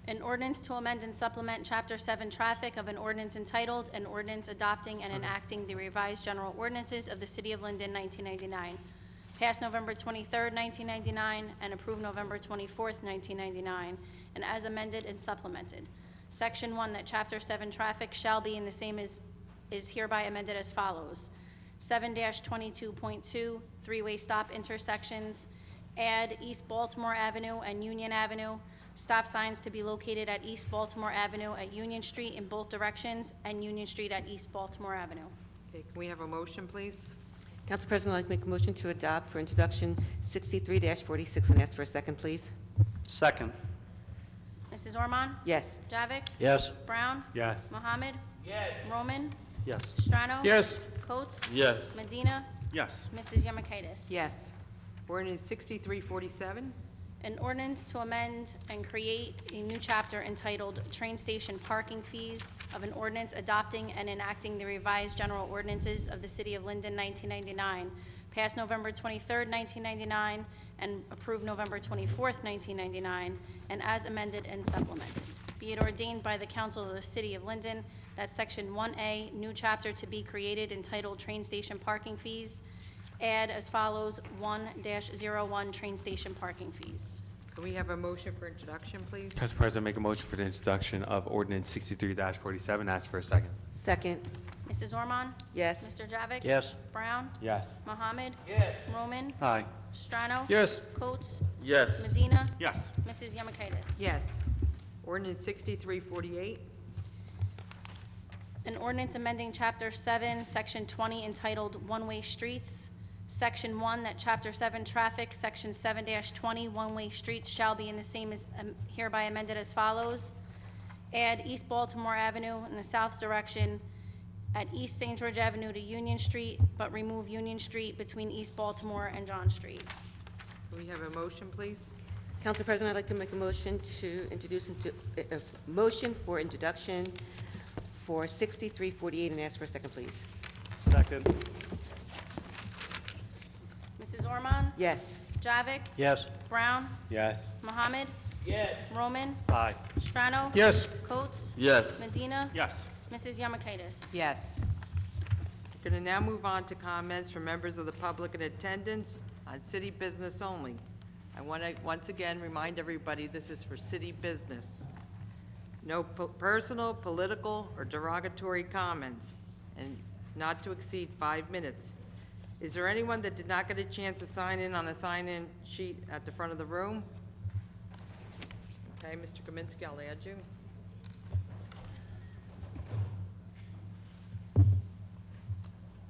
Speaker 16: An ordinance to amend and supplement Chapter 7 Traffic of an ordinance entitled, an ordinance adopting and enacting the revised general ordinances of the City of Linden, 1999, passed November 23rd, 1999, and approved November 24th, 1999, and as amended and supplemented. Section 1, that Chapter 7 Traffic shall be and the same is hereby amended as follows. 7-22.2, three-way stop intersections, add East Baltimore Avenue and Union Avenue, stop signs to be located at East Baltimore Avenue at Union Street in both directions, and Union Street at East Baltimore Avenue.
Speaker 1: Okay, can we have a motion, please?
Speaker 12: Council President, I'd like to make a motion to adopt for introduction 63-46 and ask for a second, please.
Speaker 19: Second.
Speaker 16: Mrs. Ormond?
Speaker 12: Yes.
Speaker 16: Javik?
Speaker 4: Yes.
Speaker 16: Brown?
Speaker 17: Yes.
Speaker 16: Mohammed?
Speaker 18: Yes.
Speaker 16: Roman?
Speaker 19: Yes.
Speaker 16: Strano?
Speaker 9: Yes.
Speaker 16: Coates?
Speaker 21: Yes.
Speaker 16: Medina?
Speaker 19: Yes.
Speaker 16: Mrs. Yemakaitis?
Speaker 1: Yes. Ordinance 6347.
Speaker 16: An ordinance to amend and create a new chapter entitled Train Station Parking Fees of an ordinance adopting and enacting the revised general ordinances of the City of Linden, 1999, passed November 23rd, 1999, and approved November 24th, 1999, and as amended and supplemented. Be it ordained by the Council of the City of Linden that Section 1A, new chapter to be created entitled Train Station Parking Fees, add as follows 1-01 train station parking fees.
Speaker 1: Can Can we have a motion for introduction, please?
Speaker 17: Council President, make a motion for the introduction of ordinance 63-47. Ask for a second.
Speaker 12: Second.
Speaker 16: Mrs. Ormond?
Speaker 12: Yes.
Speaker 16: Mr. Javik?
Speaker 4: Yes.
Speaker 16: Brown?
Speaker 17: Yes.
Speaker 16: Mohammed? Yes. Roman?
Speaker 19: Aye.
Speaker 16: Strano?
Speaker 4: Yes.
Speaker 16: Coates?
Speaker 21: Yes.
Speaker 16: Medina?
Speaker 19: Yes.
Speaker 16: Mrs. Yemakaitis?
Speaker 1: Yes. Ordinance 6348.
Speaker 16: An ordinance amending Chapter 7, Section 20 entitled One-Way Streets, Section 1, that Chapter 7 Traffic, Section 7-20, One-Way Streets shall be in the same as hereby amended as follows. Add East Baltimore Avenue in the south direction at East St. George Avenue to Union Street, but remove Union Street between East Baltimore and John Street.
Speaker 1: Can we have a motion, please?
Speaker 12: Council President, I'd like to make a motion to introduce a motion for introduction for 6348 and ask for a second, please.
Speaker 19: Second.
Speaker 16: Mrs. Ormond?
Speaker 12: Yes.
Speaker 16: Javik?
Speaker 4: Yes.
Speaker 16: Brown?
Speaker 17: Yes.
Speaker 16: Mohammed? Yes. Roman?
Speaker 19: Aye.
Speaker 16: Strano?
Speaker 4: Yes.
Speaker 16: Coates?
Speaker 21: Yes.
Speaker 16: Medina?
Speaker 19: Yes.
Speaker 16: Mrs. Yemakaitis?
Speaker 1: Yes. We're going to now move on to comments from members of the public in attendance on city business only. I want to once again remind everybody this is for city business. No personal, political, or derogatory comments, and not to exceed 5 minutes. Is there anyone that did not get a chance to sign in on a sign-in sheet at the front of the room? Okay, Mr. Kaminsky, I'll add you.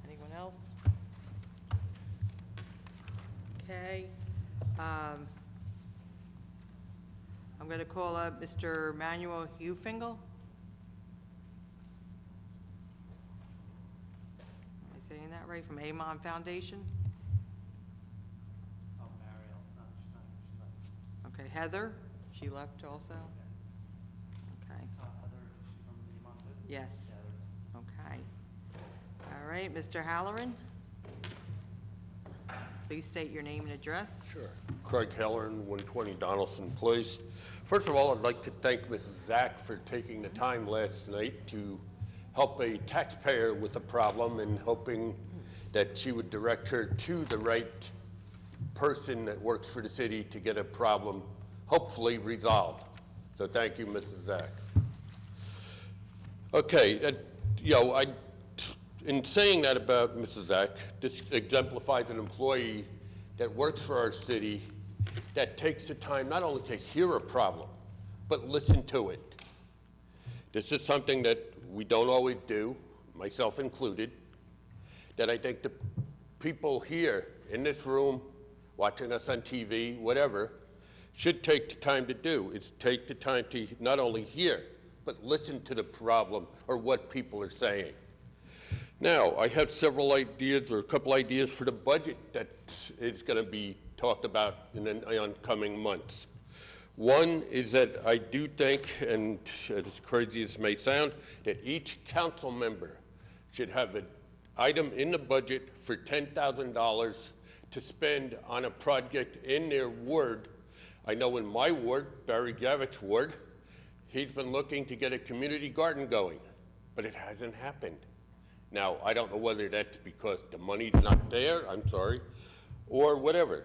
Speaker 1: Anyone else? Okay. I'm going to call up Mr. Manuel Hufingal. Am I saying that right? From Amon Foundation?
Speaker 19: Oh, Mariel. No, she's not.
Speaker 1: Okay, Heather, she left also? Okay,
Speaker 19: Heather, she's from the Monte?
Speaker 1: yes, okay. All right, Mr. Halloran? Please state your name and address.
Speaker 8: Sure. Craig Halloran, 120 Donaldson Place. First of all, I'd like to thank Mrs. Zach for taking the time last night to help a taxpayer with a problem and hoping that she would direct her to the right person that works for the city to get a problem hopefully resolved. So thank you, Mrs. Zach. Okay, in saying that about Mrs. Zach, this exemplifies an employee that works for our city that takes the time not only to hear a problem, but listen to it. This is something that we don't always do, myself included, that I think the people here in this room, watching us on TV, whatever, should take the time to do, is take the time to not only hear, but listen to the problem or what people are saying. Now, I have several ideas or a couple ideas for the budget that is going to be talked about in the oncoming months. One is that I do think, and as crazy as it may sound, that each council member should have an item in the budget for $10,000 to spend on a project in their ward. I know in my ward, Barry Gavick's ward, he's been looking to get a community garden going, but it hasn't happened. Now, I don't know whether that's because the money's not there, I'm sorry, or whatever.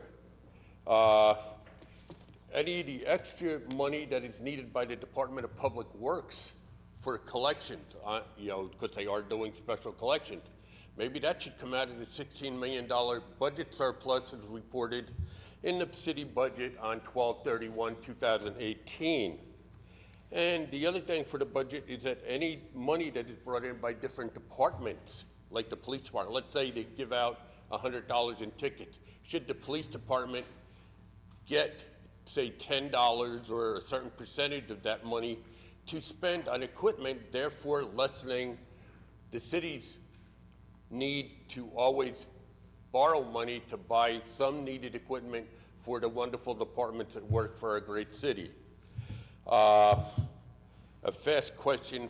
Speaker 8: Any of the extra money that is needed by the Department of Public Works for collections, because they are doing special collections, maybe that should come out of the $16 million budget surplus as reported in the city budget on 12/31/2018. And the other thing for the budget is that any money that is brought in by different departments, like the police department, let's say they give out $100 in tickets, should the police department get, say, $10 or a certain percentage of that money to spend on equipment, therefore lessening the city's need to always borrow money to buy some needed equipment for the wonderful departments that work for our great city. A fast question,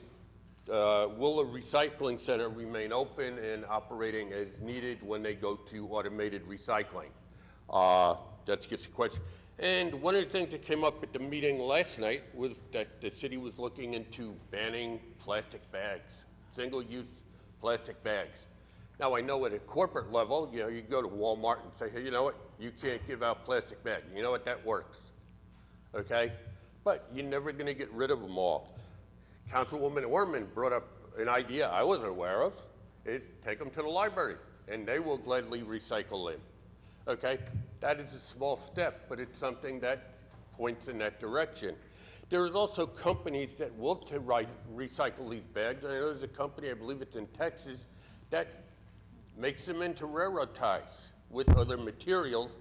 Speaker 8: will a recycling center remain open and operating as needed when they go to automated recycling? That's just a question. And one of the things that came up at the meeting last night was that the city was looking into banning plastic bags, single-use plastic bags. Now, I know at a corporate level, you go to Walmart and say, hey, you know what, you can't give out plastic bags. You know what, that works. okay? But you're never gonna get rid of them all. Councilwoman Orman brought up an idea I wasn't aware of, is take them to the library, and they will gladly recycle in, okay? That is a small step, but it's something that points in that direction. There is also companies that will recycle these bags. I know there's a company, I believe it's in Texas, that makes them into railroad ties with other materials.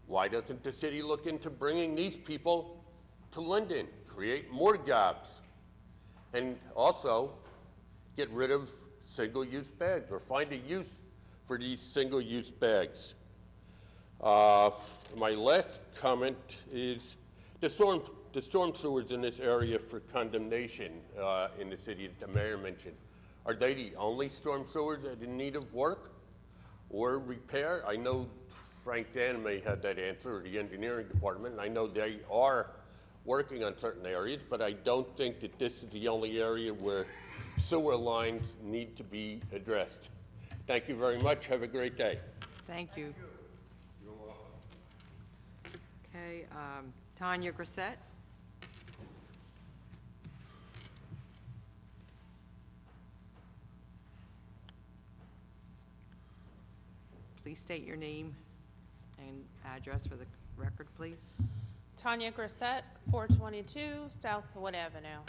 Speaker 8: Why doesn't the city look into bringing these people to Linden, create more jobs, and also get rid of single-use bags or find a use for these single-use bags? My last comment is the storm sewers in this area for condemnation in the city that the mayor mentioned. Are they the only storm sewers that are in need of work or repair? I know Frank Daname had that answer, or the engineering department, and I know they are working on certain areas, but I don't think that this is the only area where sewer lines need to be addressed. Thank you very much. Have a great day.
Speaker 1: Thank you. Okay, Tanya Grissett. Please state your name and address for the record, please.
Speaker 11: Tanya Grissett, 422 South Wood Avenue,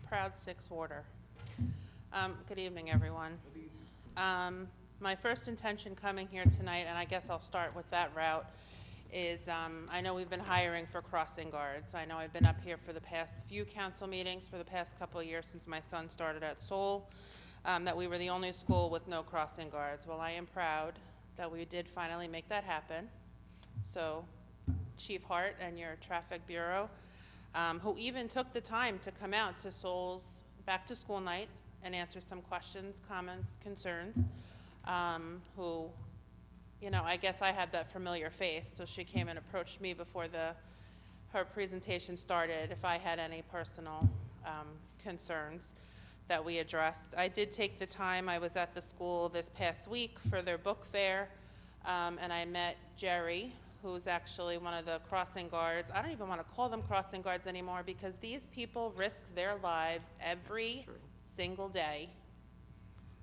Speaker 11: proud six warder. Good evening, everyone. My first intention coming here tonight, and I guess I'll start with that route, is I know we've been hiring for crossing guards. I know I've been up here for the past few council meetings for the past couple of years since my son started at Seoul, that we were the only school with no crossing guards. Well, I am proud that we did finally make that happen. So Chief Hart and your traffic bureau, who even took the time to come out to Seoul's back to school night and answer some questions, comments, concerns, who, you know, I guess I had that familiar face, so she came and approached me before her presentation started if I had any personal concerns that we addressed. I did take the time, I was at the school this past week for their book fair, and I met Jerry, who's actually one of the crossing guards. I don't even want to call them crossing guards anymore because these people risk their lives every single day.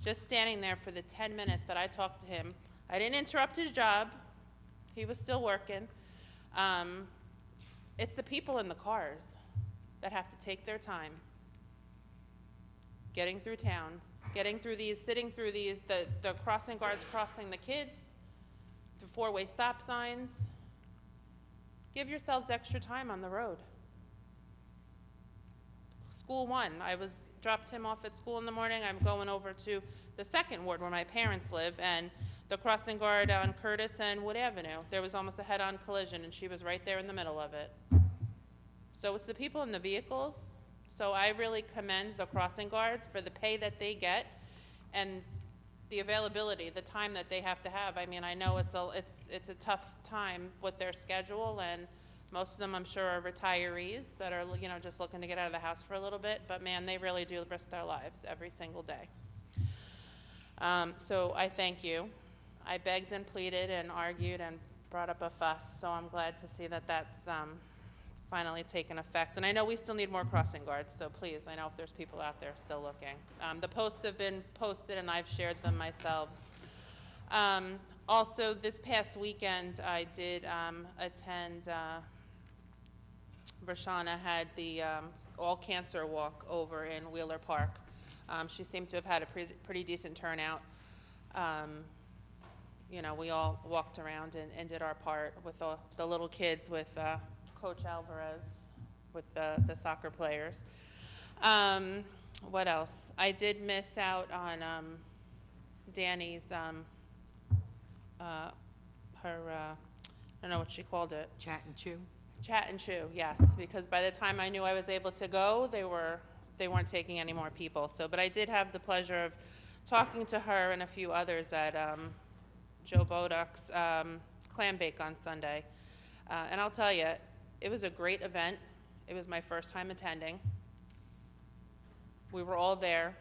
Speaker 11: Just standing there for the 10 minutes that I talked to him. I didn't interrupt his job. He was still working. It's the people in the cars that have to take their time getting through town, sitting through these, the crossing guards crossing the kids, the four-way stop signs. Give yourselves extra time on the road. School 1, dropped him off at school in the morning. I'm going over to the second ward where my parents live, and the crossing guard on Curtis and Wood Avenue, there was almost a head-on collision, and she was right there in the middle of it. So it's the people in the vehicles. So I really commend the crossing guards for the pay that they get and the availability, the time that they have to have. I mean, I know it's a tough time with their schedule, and most of them, I'm sure, are retirees that are, you know, just looking to get out of the house for a little bit. But man, they really do risk their lives every single day. So I thank you. I begged and pleaded and argued and brought up a fuss. So I'm glad to see that that's finally taken effect. And I know we still need more crossing guards, so please, I know if there's people out there still looking. The posts have been posted and I've shared them myself. Also, this past weekend, I did attend, Rashana had the all-cancer walk over in Wheeler Park. She seemed to have had a pretty decent turnout. You know, we all walked around and did our part with the little kids, with Coach Alvarez, with the soccer players. What else? I did miss out on Danny's, I don't know what she called it.
Speaker 1: Chat and chew.
Speaker 11: Chat and chew, yes, because by the time I knew I was able to go, they weren't taking any more people. So, but I did have the pleasure of talking to her and a few others at Joe Boduk's clam bake on Sunday. And I'll tell you, it was a great event. It was my first time attending. We were all there.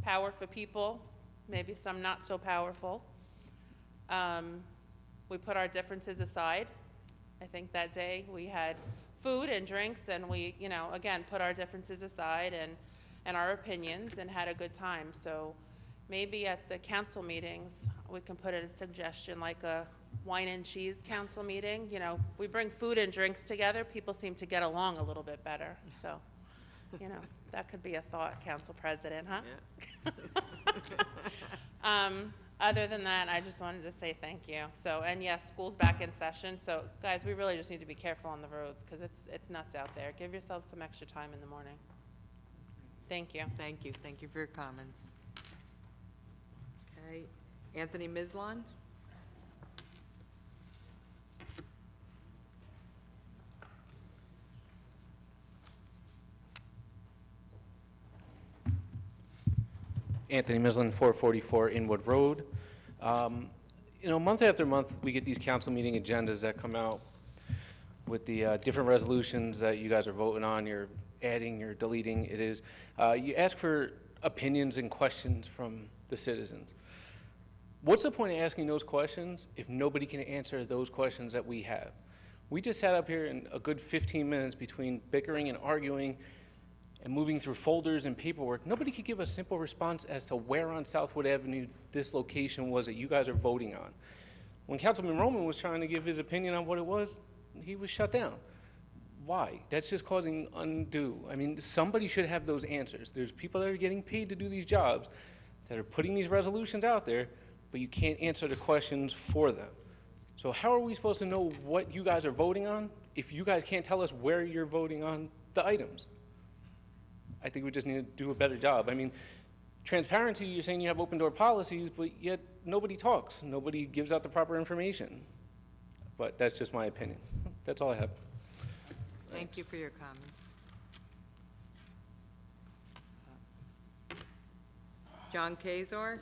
Speaker 11: Power for people, maybe some not so powerful. We put our differences aside I think that day we had food and drinks, and we, you know, again, put our differences aside and our opinions and had a good time. So maybe at the council meetings, we can put in a suggestion like a wine and cheese council meeting. You know, we bring food and drinks together, people seem to get along a little bit better. So, you know, that could be a thought, Council President, huh? Other than that, I just wanted to say thank you. So, and yes, school's back in session. So, guys, we really just need to be careful on the roads because it's nuts out there. Give yourselves some extra time in the morning. Thank you.
Speaker 1: Thank you. Thank you for your comments. Okay. Anthony Mislon?
Speaker 3: Anthony Mislin, 444 Inwood Road. You know, month after month, we get these council meeting agendas that come out with the different resolutions that you guys are voting on. You're adding, you're deleting. It is. You ask for opinions and questions from the citizens. What's the point of asking those questions if nobody can answer those questions that we have? We just sat up here in a good 15 minutes between bickering and arguing and moving through folders and paperwork. Nobody could give a simple response as to where on Southwood Avenue this location was that you guys are voting on. When Councilman Roman was trying to give his opinion on what it was, he was shut down. Why? That's just causing undue. I mean, somebody should have those answers. There's people that are getting paid to do these jobs that are putting these resolutions out there, but you can't answer the questions for them. So how are we supposed to know what you guys are voting on if you guys can't tell us where you're voting on the items? I think we just need to do a better job. I mean, transparency, you're saying you have open door policies, but yet nobody talks. Nobody gives out the proper information. But that's just my opinion. That's all I have.
Speaker 1: Thank you for your comments. John Kazor?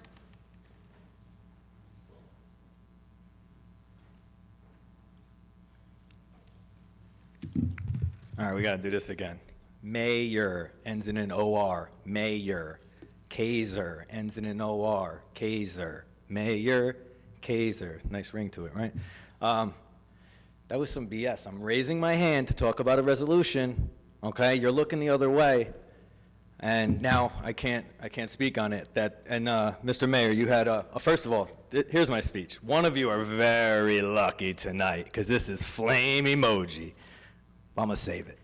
Speaker 20: All right, we got to do this again. Mayor ends in an OR. Mayor. Kaiser ends in an OR. Kaiser. Mayor. Kaiser. Nice ring to it, right? That was some BS. I'm raising my hand to talk about a resolution. Okay, you're looking the other way, and now I can't speak on it. Mr. Mayor, you had first of all, here's my speech. One of you are very lucky tonight because this is flame emoji. I'm gonna save it.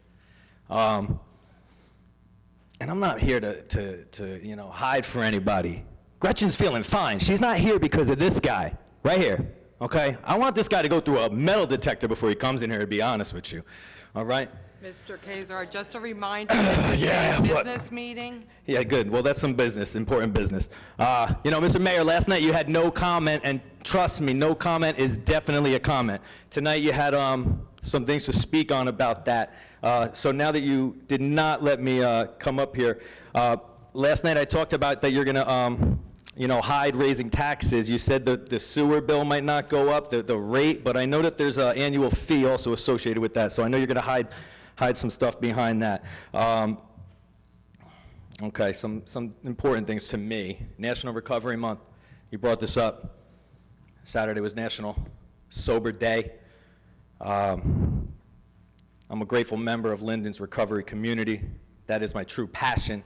Speaker 20: And I'm not here to hide for anybody. Gretchen's feeling fine. She's not here because of this guy right here. Okay? I want this guy to go through a metal detector before he comes in here, to be honest with you. All right?
Speaker 1: Mr. Kazar, just a reminder, this is a business meeting.
Speaker 20: Yeah, good. Well, that's some business, important business. Mr. Mayor, last night you had no comment, and trust me, no comment is definitely a comment. Tonight you had some things to speak on about that. So now that you did not let me come up here, last night I talked about that you're going to hide raising taxes. You said that the sewer bill might not go up, the rate, but I know that there's an annual fee also associated with that. So I know you're going to hide some stuff behind that. Okay, some important things to me. National Recovery Month. You brought this up. Saturday was National Sober Day. I'm a grateful member of Linden's recovery community. That is my true passion.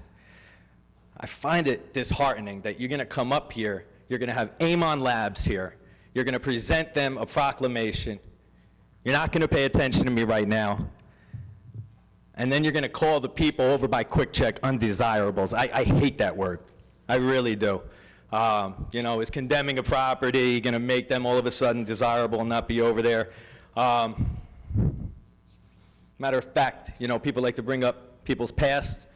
Speaker 20: I find it disheartening that you're going to come up here, you're going to have Amon Labs here, you're going to present them a proclamation, you're not going to pay attention to me right now, and then you're going to call the people over by Quick Check undesirables. I hate that word. I really do. Is condemning a property going to make them all of a sudden desirable and not be over there? Matter of fact, people like to bring up people's past.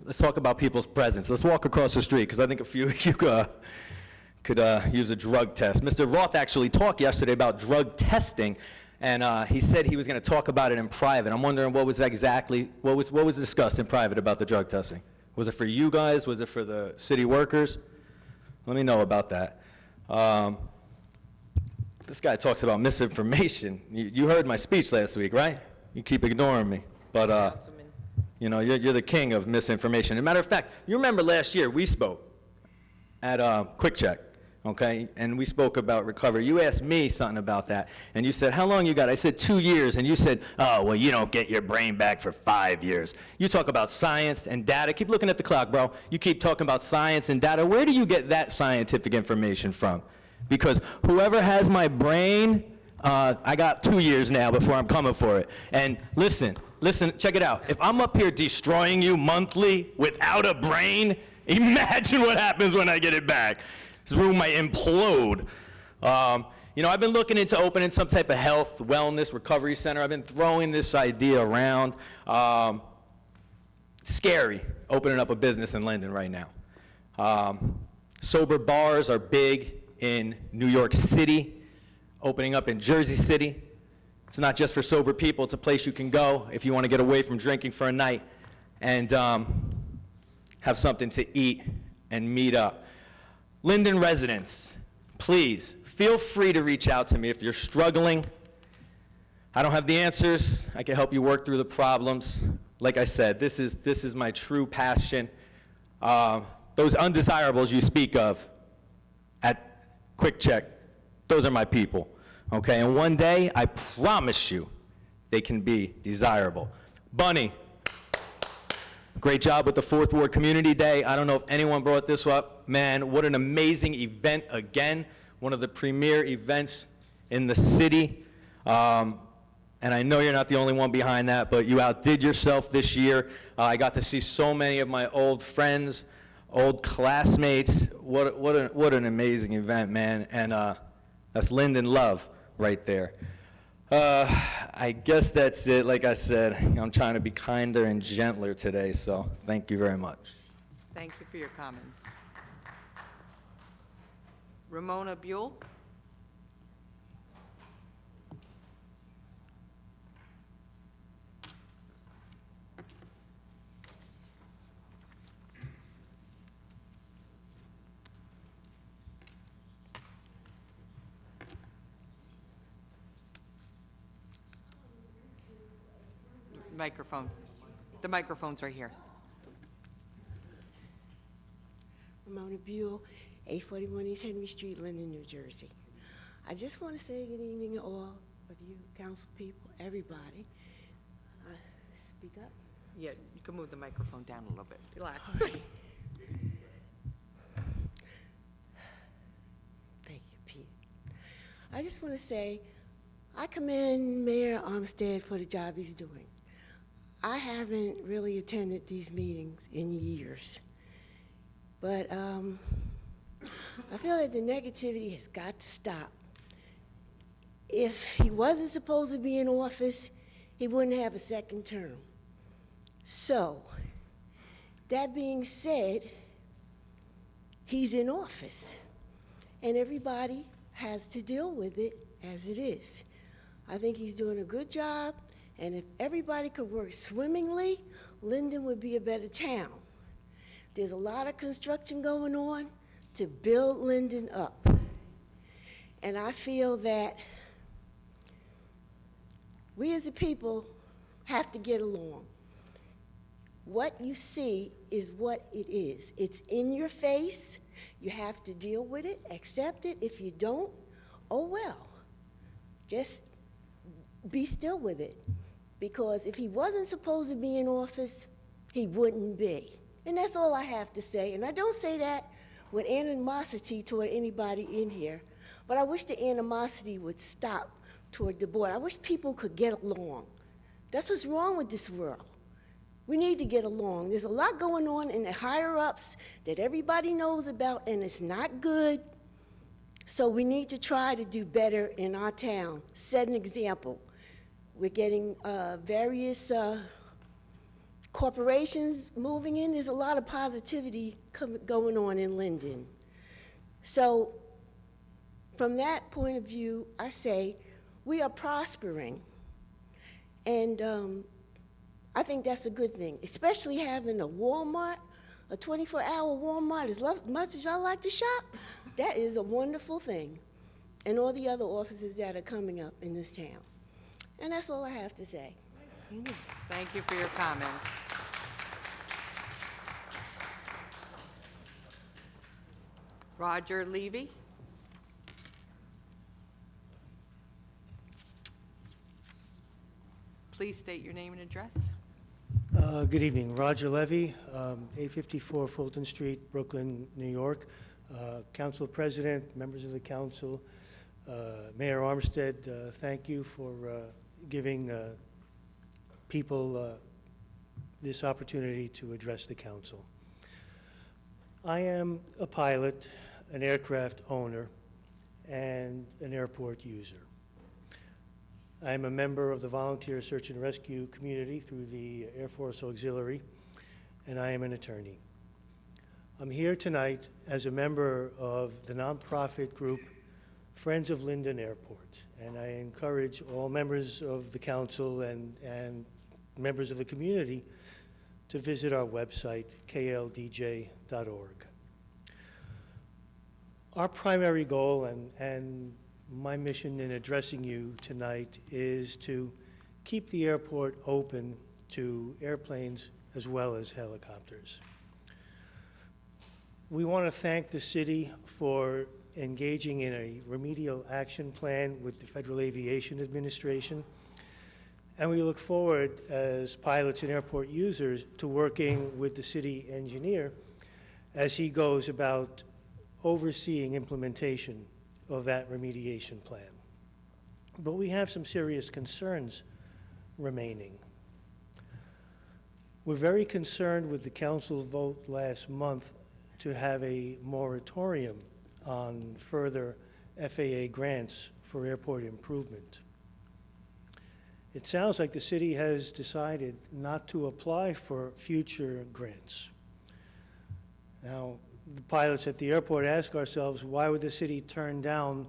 Speaker 20: Let's talk about people's presence. Let's walk across the street, because I think a few of you could use a drug test. Mr. Roth actually talked yesterday about drug testing, and he said he was going to talk about it in private. I'm wondering what was discussed in private about the drug testing. Was it for you guys? Was it for the city workers? Let me know about that. This guy talks about misinformation. You heard my speech last week, right? You keep ignoring me, but you're the king of misinformation. As a matter of fact, you remember last year we spoke at Quick Check, okay? And we spoke about recovery. You asked me something about that, and you said, how long you got? I said 2 years, and you said, oh, well, you don't get your brain back for 5 years. You talk about science and data. Keep looking at the clock, bro. You keep talking about science and data. Where do you get that scientific information from? Because whoever has my brain, I got 2 years now before I'm coming for it. And listen, check it out. If I'm up here destroying you monthly without a brain, imagine what happens when I get it back. This room might implode. You know, I've been looking into opening some type of health, wellness, recovery center. I've been throwing this idea around. Scary, opening up a business in Linden right now. Sober bars are big in New York City, opening up in Jersey City. It's not just for sober people. It's a place you can go if you want to get away from drinking for a night and have something to eat and meet up. Linden residents, please feel free to reach out to me if you're struggling. I don't have the answers. I can help you work through the problems. Like I said, this is my true passion. Those undesirables you speak of at Quick Check, those are my people, okay? And one day, I promise you, they can be desirable. Bunny, great job with the 4th Ward Community Day. I don't know if anyone brought this up. Man, what an amazing event again. One of the premier events in the city. And I know you're not the only one behind that, but you outdid yourself this year. I got to see so many of my old friends, old classmates. What an amazing event, man. And that's Linden love right there. I guess that's it. Like I said, I'm trying to be kinder and gentler today, so thank you very much.
Speaker 1: Thank you for your comments. Ramona Buell? Microphone. The microphone's right here.
Speaker 13: Ramona Buell, 841 East Henry Street, Linden, New Jersey. I just want to say good evening to all of you, council people, everybody. Speak up.
Speaker 1: Yeah, you can move the microphone down a little bit. Relax.
Speaker 13: Thank you, Pete. I just want to say I commend Mayor Armstead for the job he's doing. I haven't really attended these meetings in years, but I feel that the negativity has got to stop. If he wasn't supposed to be in office, he wouldn't have a second term. So, that being said, he's in office, and everybody has to deal with it as it is. I think he's doing a good job. And if everybody could work swimmingly, Linden would be a better town. There's a lot of construction going on to build Linden up. And I feel that we as a people have to get along. What you see is what it is. It's in your face. You have to deal with it, accept it. If you don't, oh well. Just be still with it. Because if he wasn't supposed to be in office, he wouldn't be. And that's all I have to say. And I don't say that with animosity toward anybody in here, but I wish the animosity would stop toward the board. I wish people could get along. That's what's wrong with this world. We need to get along. There's a lot going on in the higher-ups that everybody knows about, and it's not good. So we need to try to do better in our town, set an example. We're getting various corporations moving in. There's a lot of positivity going on in Linden. So from that point of view, I say we are prospering. And I think that's a good thing, especially having a Walmart, a 24-hour Walmart. As much as y'all like to shop, that is a wonderful thing. And all the other offices that are coming up in this town. And that's all I have to say.
Speaker 1: Thank you for your comments. Roger Levy? Please state your name and address.
Speaker 7: Good evening. Roger Levy, 854 Fulton Street, Brooklyn, New York. Council President, members of the council, Mayor Armstead, thank you for giving people this opportunity to address the council. I am a pilot, an aircraft owner, and an airport user. I am a member of the volunteer search and rescue community through the Air Force Auxiliary, and I am an attorney. I'm here tonight as a member of the nonprofit group Friends of Linden Airport, and I encourage all members of the council and members of the community to visit our website, kldj.org. Our primary goal and my mission in addressing you tonight is to keep the airport open to airplanes as well as helicopters. We want to thank the city for engaging in a remedial action plan with the Federal Aviation Administration, and we look forward as pilots and airport users to working with the city engineer as he goes about overseeing implementation of that remediation plan. But we have some serious concerns remaining. We're very concerned with the council vote last month to have a moratorium on further FAA grants for airport improvement. It sounds like the city has decided not to apply for future grants. Now, the pilots at the airport ask ourselves, why would the city turn down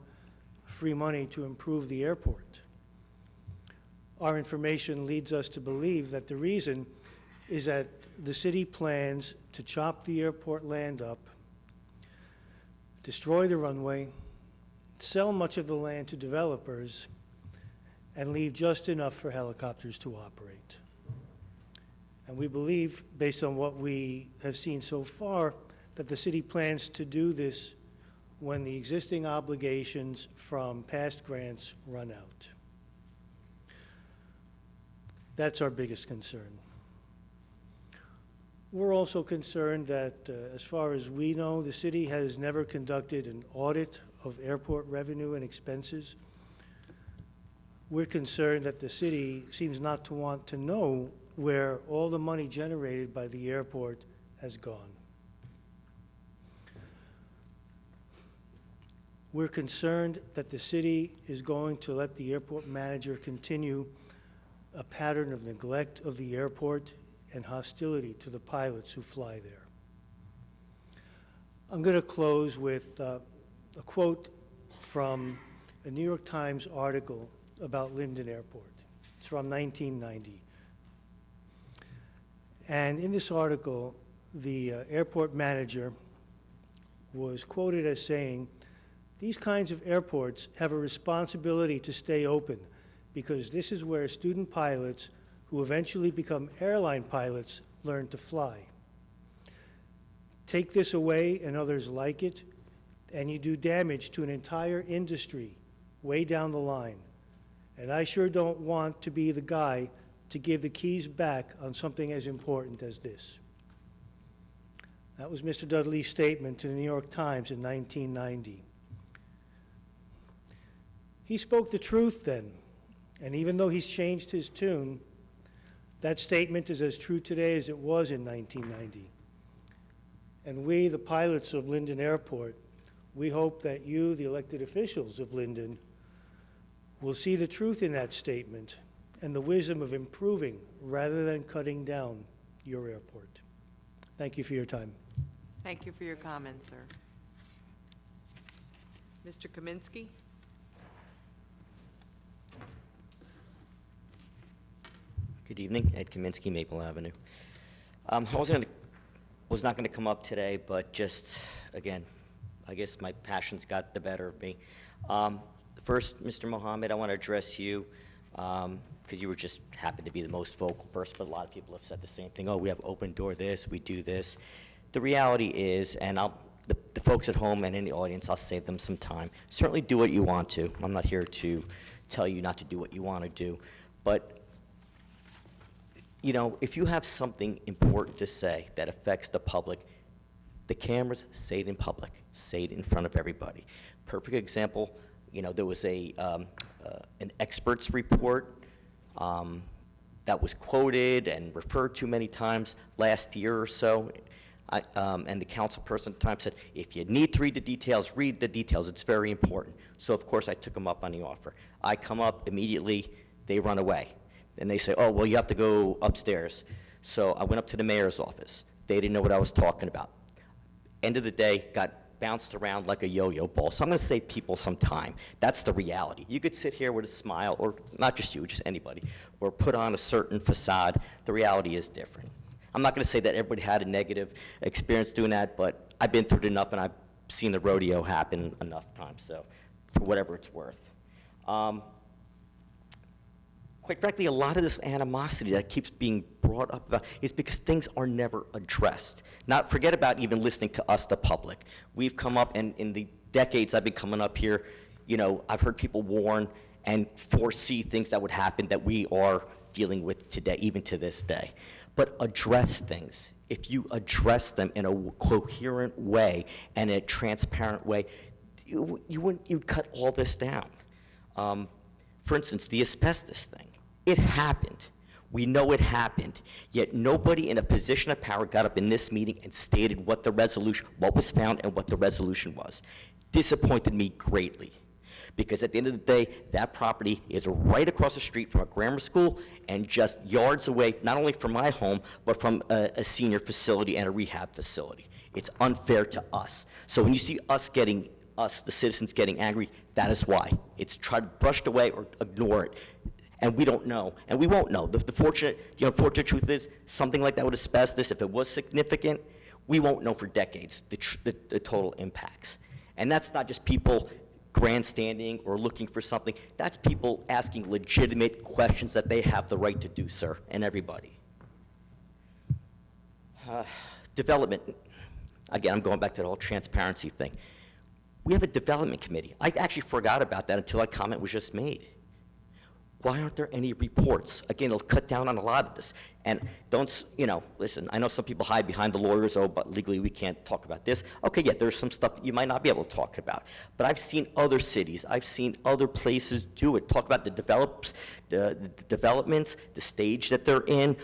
Speaker 7: free money to improve the airport? Our information leads us to believe that the reason is that the city plans to chop the airport land up, destroy the runway, sell much of the land to developers, and leave just enough for helicopters to operate. And we believe, based on what we have seen so far, that the city plans to do this when the existing obligations from past grants run out. That's our biggest concern. We're also concerned that, as far as we know, the city has never conducted an audit of airport revenue and expenses. We're concerned that the city seems not to want to know where all the money generated by the airport has gone. We're concerned that the city is going to let the airport manager continue a pattern of neglect of the airport and hostility to the pilots who fly there. I'm going to close with a quote from a New York Times article about Linden Airport. It's from 1990. And in this article, the airport manager was quoted as saying, "These kinds of airports have a responsibility to stay open because this is where student pilots who eventually become airline pilots learn to fly. Take this away and others like it, and you do damage to an entire industry way down the line. And I sure don't want to be the guy to give the keys back on something as important as this." That was Mr. Dudley's statement to the New York Times in 1990. He spoke the truth then, and even though he's changed his tune, that statement is as true today as it was in 1990. And we, the pilots of Linden Airport, we hope that you, the elected officials of Linden, will see the truth in that statement and the wisdom of improving rather than cutting down your airport. Thank you for your time.
Speaker 1: Thank you for your comments, sir. Mr. Kaminsky?
Speaker 10: Good evening, Ed Kaminsky, Maple Avenue. I was not going to come up today, but just, again, I guess my passions got the better of me. First, Mr. Mohammed, I want to address you because you were just happened to be the most vocal person, but a lot of people have said the same thing. Oh, we have open door this, we do this. The reality is, and the folks at home and in the audience, I'll save them some time. Certainly do what you want to. I'm not here to tell you not to do what you want to do, but you know, if you have something important to say that affects the public, the cameras, say it in public, say it in front of everybody. Perfect example, you know, there was an expert's report that was quoted and referred to many times last year or so. And the council person at the time said, if you need to read the details, read the details. It's very important. So, of course, I took them up on the offer. I come up immediately, they run away. And they say, oh, well, you have to go upstairs. So I went up to the mayor's office. They didn't know what I was talking about. End of the day, got bounced around like a yo-yo ball. So I'm going to save people some time. That's the reality. You could sit here with a smile, or not just you, just anybody, or put on a certain facade. The reality is different. I'm not going to say that everybody had a negative experience doing that, but I've been through it enough, and I've seen the rodeo happen enough times, so for whatever it's worth. Quite frankly, a lot of this animosity that keeps being brought up about is because things are never addressed. Not forget about even listening to us, the public. We've come up, and in the decades I've been coming up here, you know, I've heard people warn and foresee things that would happen that we are dealing with today, even to this day. But address things. If you address them in a coherent way and a transparent way, you'd cut all this down. For instance, the asbestos thing. It happened. We know it happened. Yet nobody in a position of power got up in this meeting and stated what the resolution, what was found and what the resolution was. Disappointed me greatly. Because at the end of the day, that property is right across the street from a grammar school and just yards away, not only from my home, but from a senior facility and a rehab facility. It's unfair to us. So when you see us, the citizens, getting angry, that is why. It's brushed away or ignore it. And we don't know, and we won't know. The unfortunate truth is, something like that with asbestos, if it was significant, we won't know for decades the total impacts. And that's not just people grandstanding or looking for something. That's people asking legitimate questions that they have the right to do, sir, and everybody. Development. Again, I'm going back to the whole transparency thing. We have a development committee. I actually forgot about that until that comment was just made. Why aren't there any reports? Again, it'll cut down on a lot of this. And don't, you know, listen, I know some people hide behind the lawyers, oh, but legally we can't talk about this. Okay, yeah, there's some stuff you might not be able to talk about. But I've seen other cities, I've seen other places do it. Talk about the developments, the stage that they're in,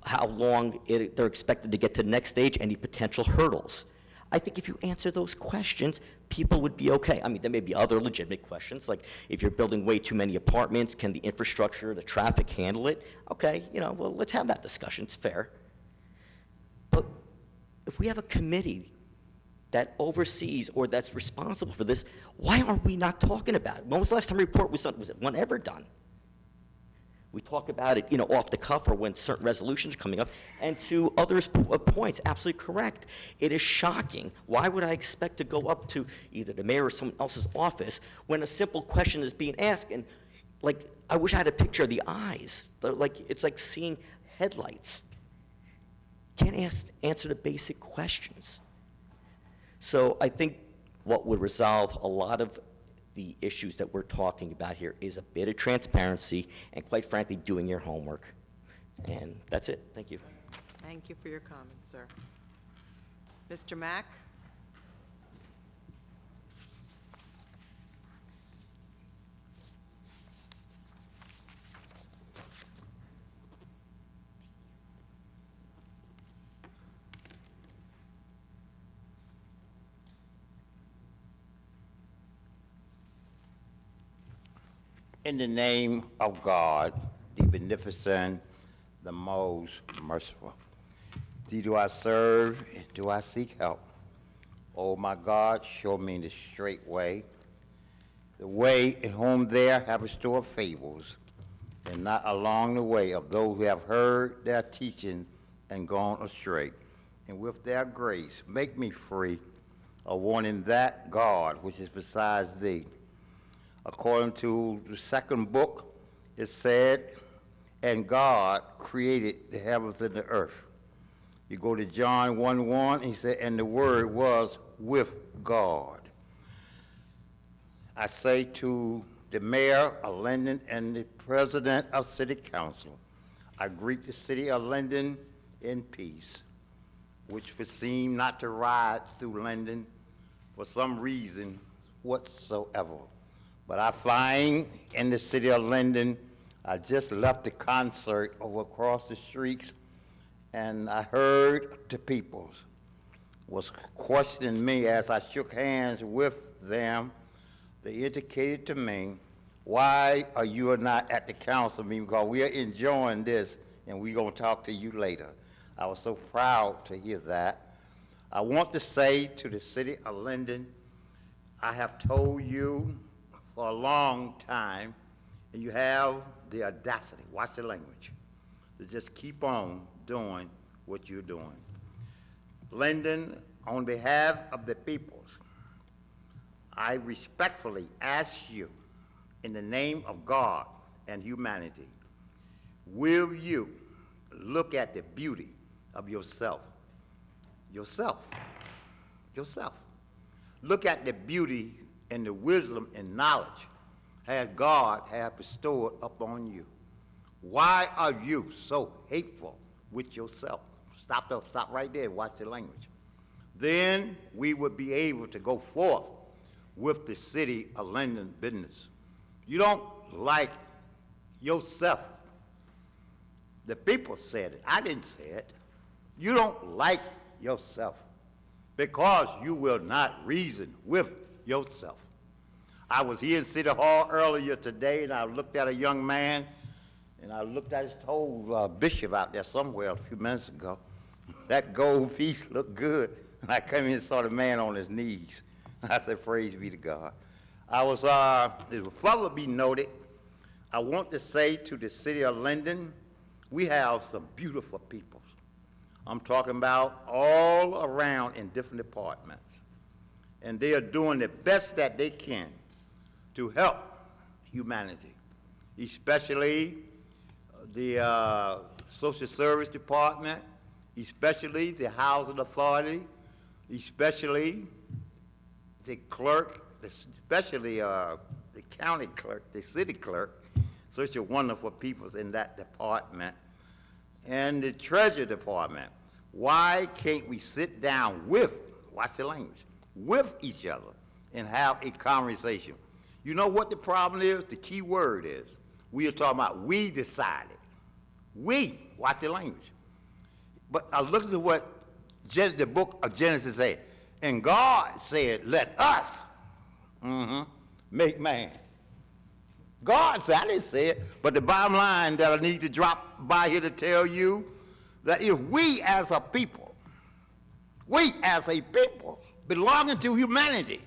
Speaker 10: how long they're expected to get to the next stage, any potential hurdles. I think if you answer those questions, people would be okay. I mean, there may be other legitimate questions, like if you're building way too many apartments, can the infrastructure, the traffic handle it? Okay, you know, well, let's have that discussion, it's fair. But if we have a committee that oversees or that's responsible for this, why are we not talking about it? When was the last time a report was done? Was it one ever done? We talk about it, you know, off the cuff or when certain resolutions are coming up. And to others' points, absolutely correct. It is shocking. Why would I expect to go up to either the mayor or someone else's office when a simple question is being asked? And, like, I wish I had a picture of the eyes. It's like seeing headlights. Can't answer the basic questions. So I think what would resolve a lot of the issues that we're talking about here is a bit of transparency and, quite frankly, doing your homework. And that's it. Thank you.
Speaker 1: Thank you for your comments, sir. Mr. Mack?
Speaker 6: In the name of God, the beneficent, the most merciful. Thee do I serve, and do I seek help. Oh my God, show me the straight way, the way in whom there have restored fables, and not along the way of those who have heard their teaching and gone astray. And with their grace, make me free of wanting that God which is besides thee. According to the second book, it said, and God created the heavens and the earth. You go to John 1:1, he said, and the Word was with God. I say to the mayor of Linden and the president of City Council, I greet the city of Linden in peace, which would seem not to ride through Linden for some reason whatsoever. But I flying in the city of Linden. I just left the concert over across the street, and I heard the people was questioning me as I shook hands with them. They indicated to me, why are you not at the council meeting? Because we are enjoying this, and we're going to talk to you later. I was so proud to hear that. I want to say to the city of Linden, I have told you for a long time, and you have the audacity, watch the language, to just keep on doing what you're doing. Linden, on behalf of the peoples, I respectfully ask you, in the name of God and humanity, will you look at the beauty of yourself? Yourself. Look at the beauty and the wisdom and knowledge that God has bestowed upon you. Why are you so hateful with yourself? Stop right there and watch the language. Then we would be able to go forth with the city of Linden business. You don't like yourself. The people said it. I didn't say it. You don't like yourself because you will not reason with yourself. I was here in City Hall earlier today, and I looked at a young man, and I looked at his old bishop out there somewhere a few minutes ago. That gold piece looked good, and I came in and saw the man on his knees. I said, praise be to God. I was, further be noted, I want to say to the city of Linden, we have some beautiful people. I'm talking about all around in different departments. And they are doing the best that they can to help humanity, especially the Social Service Department, especially the Housing Authority, especially the clerk, especially the county clerk, the city clerk, such a wonderful people in that department, and the Treasury Department. Why can't we sit down with, watch the language, with each other and have a conversation? You know what the problem is? The key word is, we are talking about we decided. We, watch the language. But I looked at what the book of Genesis said. And God said, let us make man. God said, I didn't say it, but the bottom line that I need to drop by here to tell you that if we as a people belonging to humanity,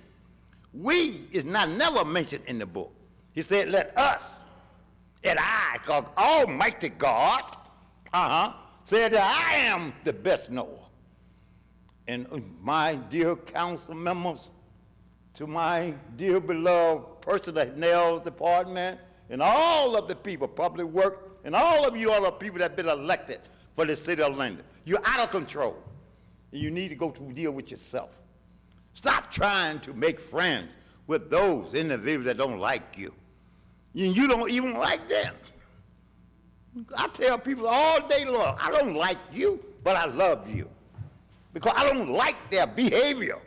Speaker 6: we is not never mentioned in the book. He said, let us, and I, because Almighty God, said that I am the best knower. And my dear council members, to my dear beloved personnel department, and all of the people, public work, and all of you other people that have been elected for the city of Linden, you're out of control. And you need to go to deal with yourself. Stop trying to make friends with those individuals that don't like you. You don't even like them. I tell people all day long, I don't like you, but I love you. Because I don't like their behavior.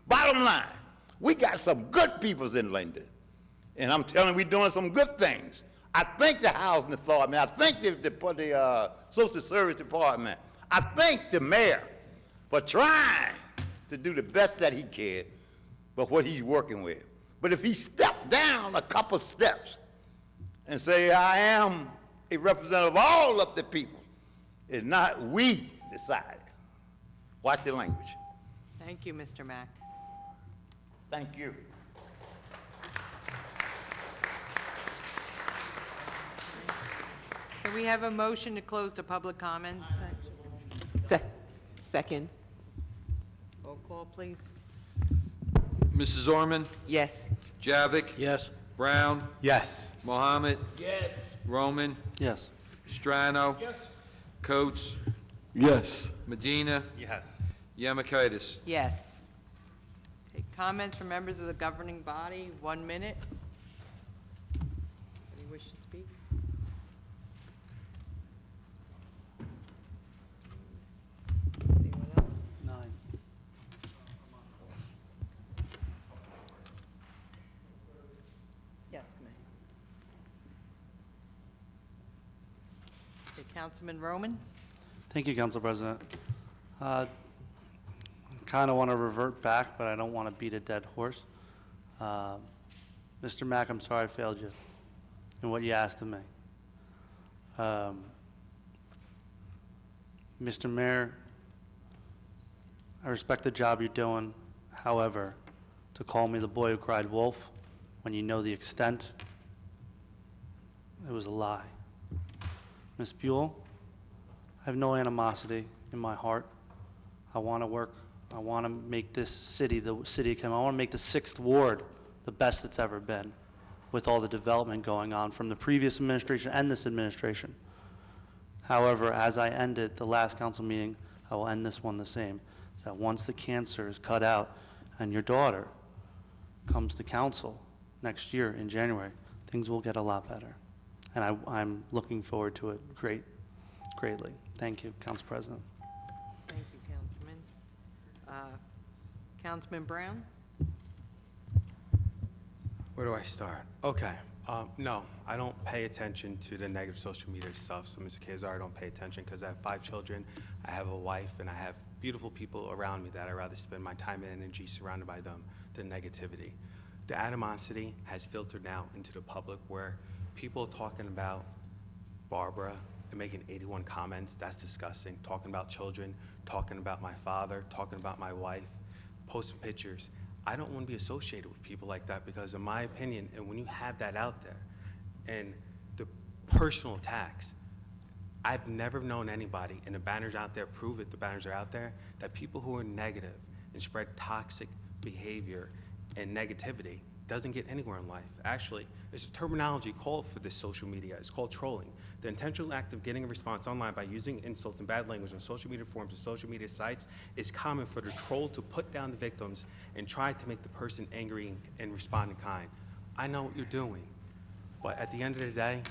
Speaker 6: Bottom line, we got some good people in Linden. And I'm telling you, we're doing some good things. I thank the Housing Authority, I thank the Social Service Department, I thank the mayor for trying to do the best that he can, but what he's working with. But if he stepped down a couple steps and say, I am a representative of all of the people, it's not we decided. Watch the language.
Speaker 1: Thank you, Mr. Mack.
Speaker 6: Thank you.
Speaker 1: Can we have a motion to close the public comment section?
Speaker 12: Second.
Speaker 1: Roll call, please.
Speaker 2: Mrs. Orman?
Speaker 12: Yes.
Speaker 2: Javik?
Speaker 4: Yes.
Speaker 2: Brown?
Speaker 17: Yes.
Speaker 2: Mohammed?
Speaker 18: Yes.
Speaker 2: Roman?
Speaker 19: Yes.
Speaker 2: Strano?
Speaker 18: Yes.
Speaker 2: Coates?
Speaker 21: Yes.
Speaker 2: Medina?
Speaker 17: Yes.
Speaker 2: Yamakaitis?
Speaker 1: Yes. Okay, comments from members of the governing body, 1 minute. Any wish to speak? Yes, Mayor. Okay, Councilman Roman?
Speaker 19: Thank you, Council President. Kind of want to revert back, but I don't want to beat a dead horse. Mr. Mack, I'm sorry I failed you in what you asked of me. Mr. Mayor, I respect the job you're doing. However, to call me the boy who cried wolf when you know the extent, it was a lie. Ms. Buell, I have no animosity in my heart. I want to work. I want to make this city the city of Kim. I want to make the 6th Ward the best it's ever been with all the development going on from the previous administration and this administration. However, as I ended the last council meeting, I will end this one the same. Is that once the cancer is cut out and your daughter comes to council next year in January, things will get a lot better. And I'm looking forward to it greatly. Thank you, Council President.
Speaker 1: Thank you, Councilman. Councilman Brown?
Speaker 17: Where do I start? Okay. No, I don't pay attention to the negative social media stuff. So, Mr. Kazar, I don't pay attention because I have 5 children, I have a wife, and I have beautiful people around me that I'd rather spend my time and energy surrounded by them than negativity. The animosity has filtered now into the public where people are talking about Barbara and making 81 comments. That's disgusting. Talking about children, talking about my father, talking about my wife, posting pictures. I don't want to be associated with people like that because in my opinion, and when you have that out there, and the personal attacks, I've never known anybody, and the banners out there prove it, the banners are out there, that people who are negative and spread toxic behavior and negativity doesn't get anywhere in life. Actually, there's a terminology called for this social media. It's called trolling. The intentional act of getting a response online by using insults and bad language on social media forums and social media sites is common for the troll to put down the victims and try to make the person angry and respond in kind. I know what you're doing, but at the end of the day,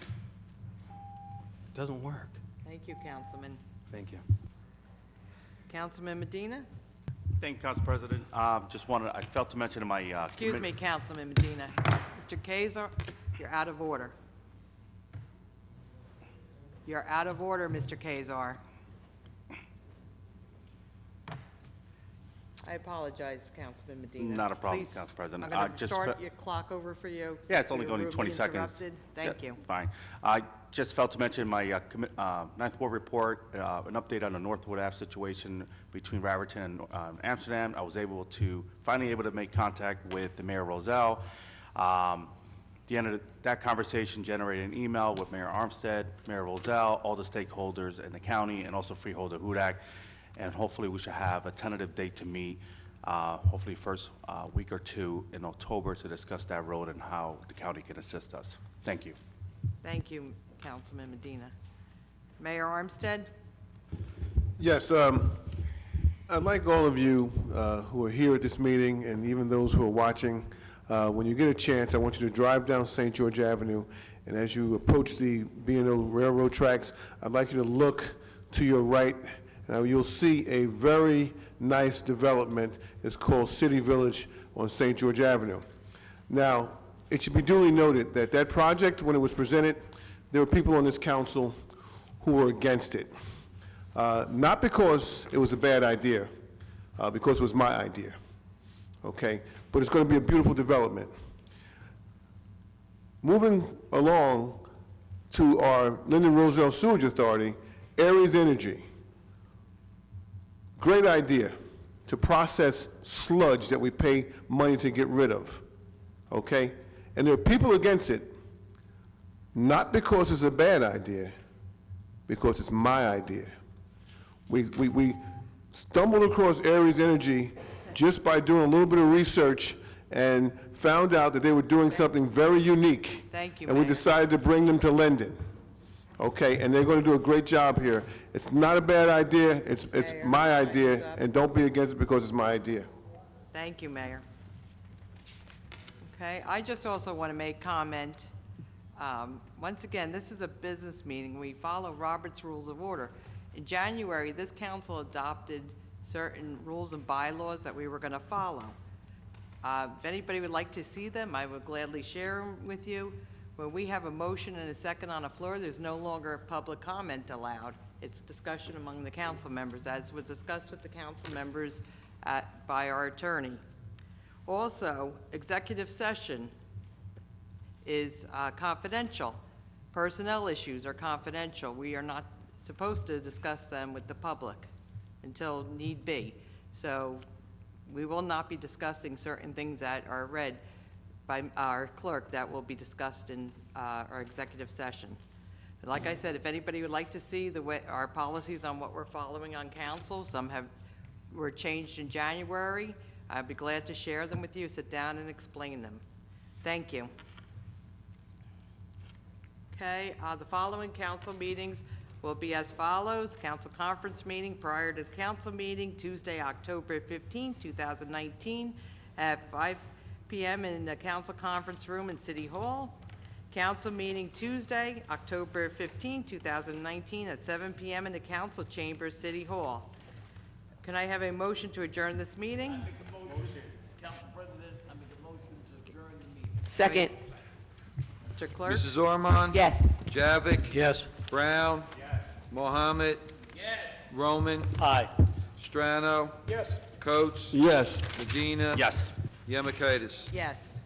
Speaker 17: it doesn't work.
Speaker 1: Thank you, Councilman.
Speaker 17: Thank you.
Speaker 1: Councilman Medina?
Speaker 5: Thank you, Council President. I failed to mention in my...
Speaker 1: Excuse me, Councilman Medina. Mr. Kazar, you're out of order. You're out of order, Mr. Kazar. I apologize, Councilman Medina.
Speaker 5: Not a problem,
Speaker 1: Please,
Speaker 5: Council President.
Speaker 1: I'm going to start your clock over for you.
Speaker 5: Yeah, it's only
Speaker 1: You
Speaker 5: going to
Speaker 1: were
Speaker 5: be 20
Speaker 1: rudely
Speaker 5: seconds.
Speaker 1: interrupted. Thank
Speaker 5: Yeah,
Speaker 1: you.
Speaker 5: Fine. I just failed to mention my 9th Ward report, an update on the Northwood Ave situation between Raritan and Amsterdam. I was finally able to make contact with the Mayor Roselle. The end of that conversation generated an email with Mayor Armstead, Mayor Roselle, all the stakeholders in the county, and also Freeholder Hudak. And hopefully we should have a tentative date to meet, hopefully first week or 2 in October to discuss that road and how the county can assist us. Thank you.
Speaker 1: Thank you, Councilman Medina. Mayor Armstead?
Speaker 14: Yes, I'd like all of you who are here at this meeting and even those who are watching, when you get a chance, I want you to drive down St. George Avenue, and as you approach the B&O railroad tracks, I'd like you to look to your right. Now you'll see a very nice development. It's called City Village on St. George Avenue. Now, it should be duly noted that that project, when it was presented, there were people on this council who were against it. Not because it was a bad idea, because it was my idea, okay? But it's going to be a beautiful development. Moving along to our Linden Roselle Sewage Authority, Aries Energy. Great idea to process sludge that we pay money to get rid of, okay? And there are people against it, not because it's a bad idea, because it's my idea. We stumbled across Aries Energy just by doing a little bit of research and found out that they were doing something very unique.
Speaker 1: Thank you,
Speaker 14: And we
Speaker 1: Mayor.
Speaker 14: decided to bring them to Linden. Okay, and they're going to do a great job here. It's not a bad idea, it's my idea, and don't be against it because it's my idea.
Speaker 1: Thank you, Mayor. Okay, I just also want to make comment. Once again, this is a business meeting. We follow Robert's Rules of Order. In January, this council adopted certain rules and bylaws that we were going to follow. If anybody would like to see them, I would gladly share them with you. When we have a motion and a second on the floor, there's no longer public comment allowed. It's discussion among the council members, as was discussed with the council members by our attorney. Also, executive session is confidential. Personnel issues are confidential. We are not supposed to discuss them with the public until need be. So we will not be discussing certain things that are read by our clerk that will be discussed in our executive session. And like I said, if anybody would like to see the way our policies on what we're following on council, some were changed in January. I'd be glad to share them with you, sit down and explain them. Thank you. Okay, the following council meetings will be as follows. Council conference meeting prior to the council meeting, Tuesday, October 15, 2019, at 5 p.m. in the council conference room in City Hall. Council meeting Tuesday, October 15, 2019, at 7 p.m. in the council chambers, City Hall. Can I have a motion to adjourn this meeting?
Speaker 18: Council President, I make a motion to adjourn the meeting.
Speaker 12: Second.
Speaker 1: Mr. Clerk?
Speaker 2: Mrs. Ormond?
Speaker 12: Yes.
Speaker 2: Javik?
Speaker 4: Yes.
Speaker 2: Brown? Yes. Mohammed?
Speaker 18: Yes.
Speaker 2: Roman?
Speaker 19: Aye.
Speaker 2: Strano?
Speaker 18: Yes.
Speaker 2: Coates?
Speaker 14: Yes.
Speaker 2: Medina?
Speaker 19: Yes.
Speaker 2: Yemakaitis?
Speaker 1: Yes.